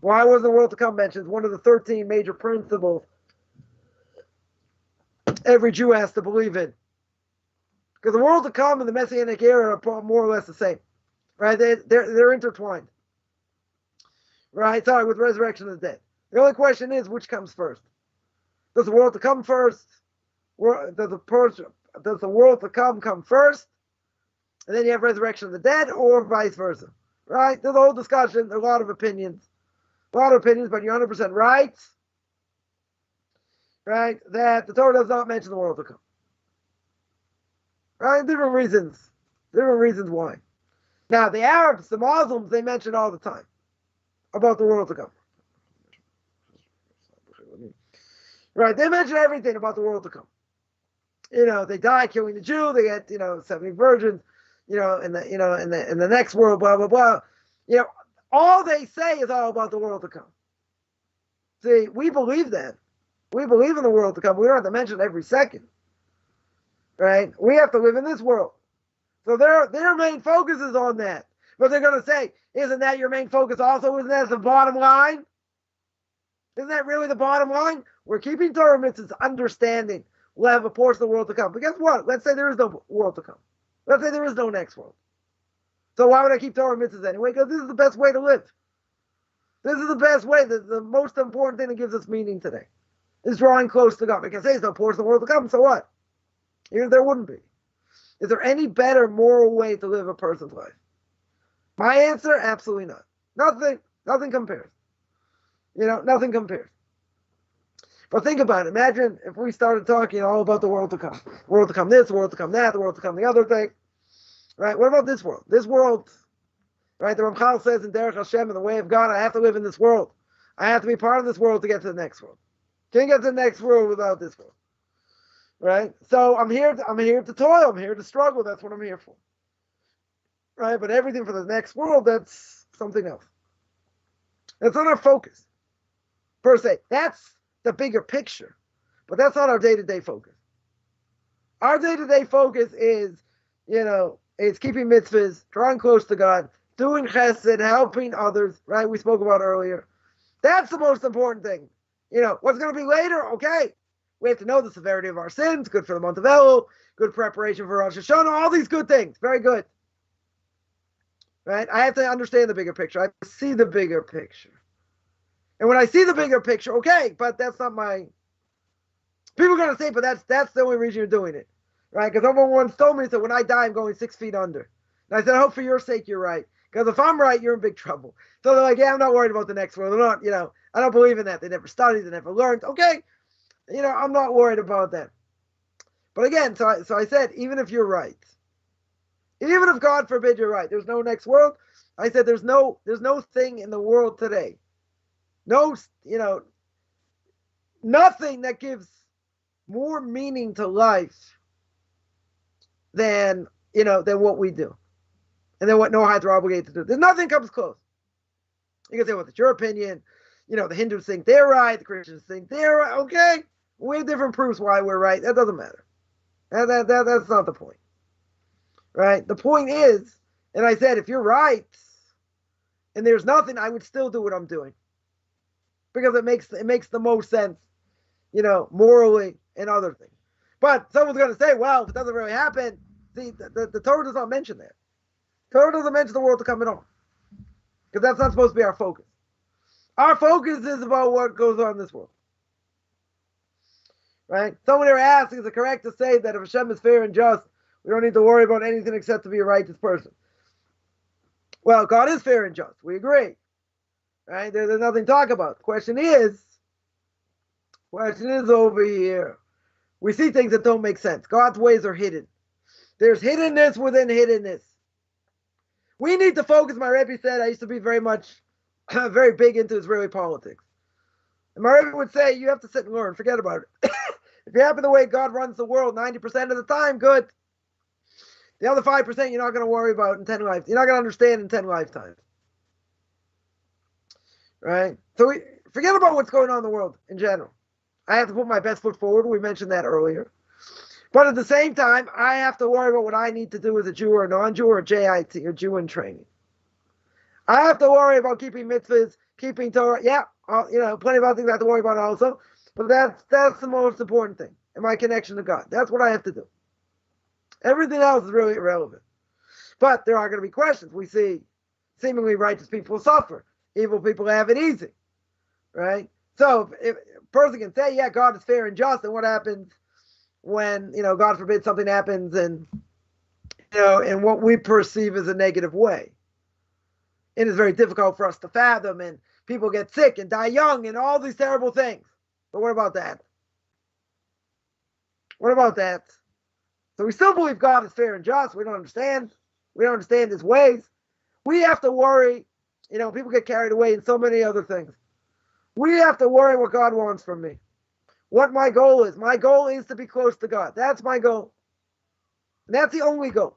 Why wasn't the world to come mentioned? It's one of the 13 major principles every Jew has to believe in. Because the world to come and the Messianic era are more or less the same. Right? They're intertwined. Right? Sorry, with resurrection of the dead. The only question is, which comes first? Does the world to come first? Does the world to come first? And then you have resurrection of the dead, or vice versa. Right? There's a whole discussion. There's a lot of opinions. But you're 100% right. Right? That the Torah does not mention the world to come. Right? Different reasons why. Now, the Arabs, the Muslims, they mention all the time about the world to come. Right? They mention everything about the world to come. They die killing the Jew. They get 70 virgins. In the next world, blah blah blah. All they say is all about the world to come. See, we believe that. We believe in the world to come. We don't have to mention it every second. Right? We have to live in this world. So their main focus is on that. But they're going to say, isn't that your main focus also? Isn't that the bottom line? Isn't that really the bottom line? We're keeping Torah mitzvahs, understanding we'll have a portion of the world to come. But guess what? Let's say there is no world to come. Let's say there is no next world. So why would I keep Torah mitzvahs anyway? Because this is the best way to live. This is the best way. The most important thing that gives us meaning today is drawing close to God. We can say there's no portion of the world to come, so what? Even if there wouldn't be. Is there any better moral way to live a person's life? My answer, absolutely not. Nothing compares. Nothing compares. But think about it. Imagine if we started talking all about the world to come. The world to come this, the world to come that, the world to come the other thing. Right? What about this world? This world, right? The Ramchal says in Derech Hashem, in the way of God, I have to live in this world. I have to be part of this world to get to the next world. Can't get to the next world without this world. Right? So I'm here to toil. I'm here to struggle. That's what I'm here for. Right? But everything for the next world, that's something else. That's not our focus, per se. That's the bigger picture. But that's not our day-to-day focus. Our day-to-day focus is, it's keeping mitzvahs, drawing close to God, doing chesed, helping others, right? We spoke about earlier. That's the most important thing. What's going to be later? Okay. We have to know the severity of our sins, good for the month of Elul, good preparation for Rosh Hashanah, all these good things. Very good. Right? I have to understand the bigger picture. I have to see the bigger picture. And when I see the bigger picture, okay, but that's not my... People are going to say, but that's the only reason you're doing it. Right? Because someone once told me, so when I die, I'm going 6 feet under. And I said, I hope for your sake you're right. Because if I'm right, you're in big trouble. So they're like, yeah, I'm not worried about the next world. They're not, I don't believe in that. They never studied, they never learned. Okay. I'm not worried about that. But again, so I said, even if you're right, even if God forbid you're right, there's no next world. I said, there's no thing in the world today. Nothing that gives more meaning to life than what we do. And then what Noahides are obligated to do. There's nothing comes close. You can say, well, it's your opinion. The Hindus think they're right. The Christians think they're right. Okay. We have different proofs why we're right. That doesn't matter. That's not the point. Right? The point is, and I said, if you're right and there's nothing, I would still do what I'm doing. Because it makes the most sense, morally and other things. But someone's going to say, well, if it doesn't really happen, see, the Torah does not mention that. The Torah doesn't mention the world to come at all. Because that's not supposed to be our focus. Our focus is about what goes on in this world. Right? Someone here asked, is it correct to say that if Hashem is fair and just, we don't need to worry about anything except to be a righteous person? Well, God is fair and just. We agree. Right? There's nothing to talk about. Question is over here. We see things that don't make sense. God's ways are hidden. There's hiddenness within hiddenness. We need to focus. My Rebbe said, I used to be very big into Israeli politics. And my Rebbe would say, you have to sit and learn. Forget about it. If you happen the way God runs the world 90% of the time, good. The other 5% you're not going to worry about in 10 lifetimes. You're not going to understand in 10 lifetimes. Right? So we forget about what's going on in the world in general. I have to put my best foot forward. We mentioned that earlier. But at the same time, I have to worry about what I need to do as a Jew or a non-Jew or a JIT or Jew in training. I have to worry about keeping mitzvahs, keeping Torah. Yeah, plenty of other things I have to worry about also. But that's the most important thing in my connection to God. That's what I have to do. Everything else is really irrelevant. But there are going to be questions. We see seemingly righteous people suffer. Evil people have it easy. Right? So if a person can say, yeah, God is fair and just, and what happens when, God forbid something happens and, in what we perceive as a negative way. It is very difficult for us to fathom, and people get sick and die young and all these terrible things. But what about that? What about that? So we still believe God is fair and just. We don't understand. We don't understand his ways. We have to worry. People get carried away in so many other things. We have to worry what God wants from me. What my goal is. My goal is to be close to God. That's my goal. And that's the only goal.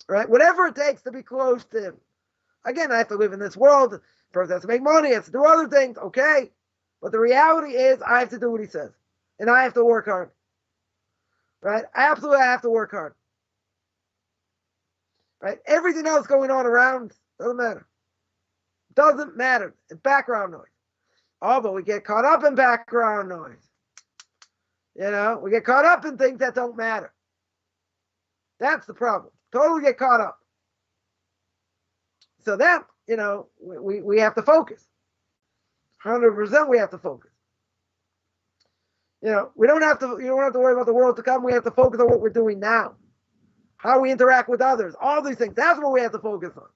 Right? Whatever it takes to be close to him. Again, I have to live in this world. First, I have to make money. I have to do other things. Okay. But the reality is I have to do what he says. And I have to work hard. Right? Absolutely, I have to work hard. Right? Everything else going on around doesn't matter. Doesn't matter. It's background noise. Oh, but we get caught up in background noise. We get caught up in things that don't matter. That's the problem. Totally get caught up. So that, we have to focus. 100% we have to focus. We don't have to worry about the world to come. We have to focus on what we're doing now. How we interact with others. All these things. That's what we have to focus on.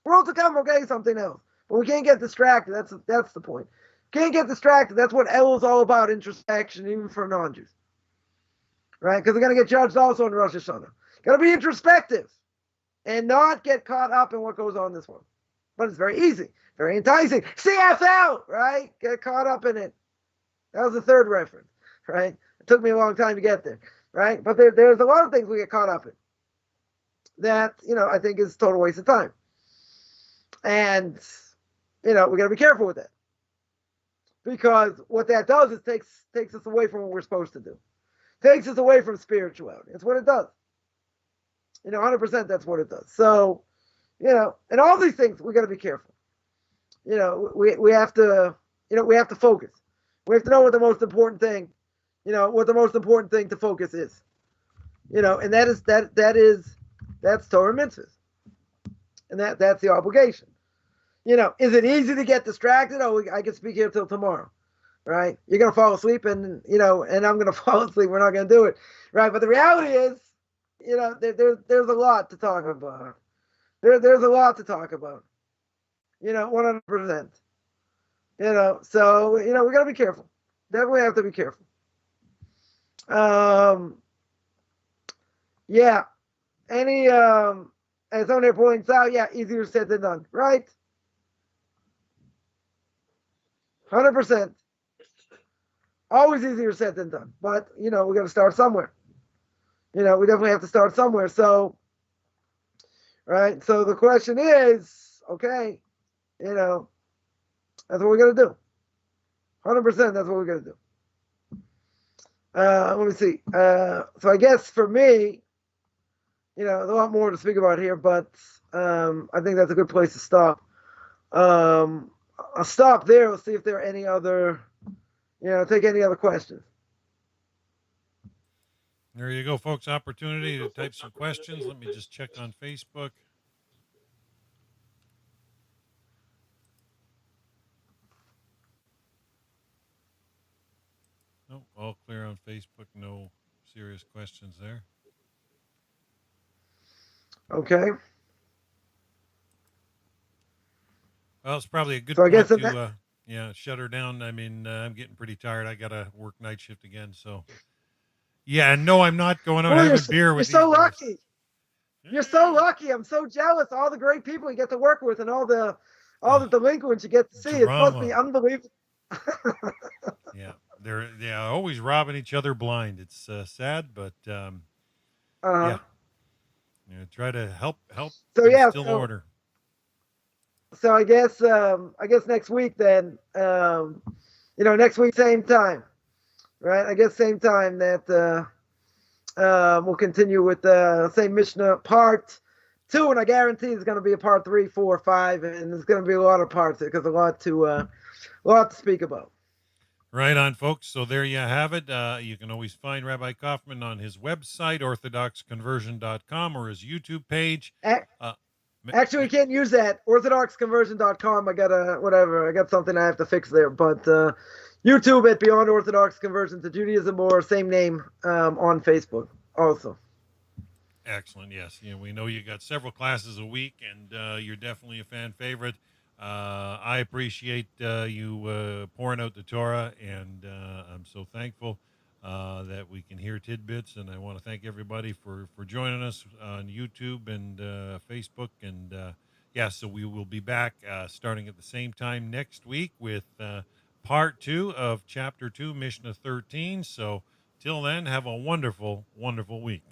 World to come, okay, something else. But we can't get distracted. That's the point. Can't get distracted. That's what El is all about, introspection, even for non-Jews. Right? Because they're going to get judged also in Rosh Hashanah. Got to be introspective and not get caught up in what goes on in this world. But it's very easy, very enticing. CFL, right? Get caught up in it. That was the third reference, right? It took me a long time to get there, right? But there's a lot of things we get caught up in that, I think is a total waste of time. And, we got to be careful with that. Because what that does is takes us away from what we're supposed to do. Takes us away from spirituality. That's what it does. 100% that's what it does. So, and all these things, we got to be careful. We have to, we have to focus. We have to know what the most important thing, what the most important thing to focus is. And that's Torah mitzvahs. And that's the obligation. Is it easy to get distracted? Oh, I can speak here till tomorrow, right? You're going to fall asleep and I'm going to fall asleep. We're not going to do it, right? But the reality is, there's a lot to talk about. There's a lot to talk about, 100%. So, we got to be careful. Definitely have to be careful. Yeah. As someone here points out, yeah, easier said than done, right? 100%. Always easier said than done. But, we got to start somewhere. We definitely have to start somewhere. So, right? So the question is, okay, that's what we're going to do. 100%, that's what we're going to do. Let me see. So I guess for me, there's a lot more to speak about here, but I think that's a good place to stop. I'll stop there. We'll see if there are any other, take any other questions. There you go, folks. Opportunity to type some questions. Let me just check on Facebook. Oh, all clear on Facebook. No serious questions there. Okay. Well, it's probably a So good I guess point that, to yeah, shut her down. I mean, I'm getting pretty tired. I got to work night shift again. So, yeah, no, I'm not going out oh, having beer you're with these so guys. lucky. You're so Yeah. lucky. I'm so jealous. All the great people you get to work with and all the Oh, delinquents you get to see. It must be drama. unbelievable. Yeah. They're always robbing each other blind. It's sad, but uh yeah, try to help so yeah, instill order. so I guess next week then next week same time, right? I guess same time that we'll continue with the same Mishnah part two, and I guarantee it's going to be a part 3, 4, 5, and there's going to be a lot of parts because a lot to speak about. Right on, folks. So there you have it. You can always find Rabbi Coffman on his website, orthodoxconversion.com, or his YouTube page. Uh, Actually, we can't use that. OrthodoxConversion.com. I got something I have to fix there. But YouTube at Beyond Orthodox Conversion to Judaism, or same name on Facebook also. Excellent. Yes. We know you got several classes a week, and you're definitely a fan favorite. I appreciate you pouring out the Torah, and I'm so thankful that we can hear tidbits. And I want to thank everybody for joining us on YouTube and Facebook. And yeah, so we will be back starting at the same time next week with part 2 of chapter 2, Mishnah 13. So till then, have a wonderful, wonderful week.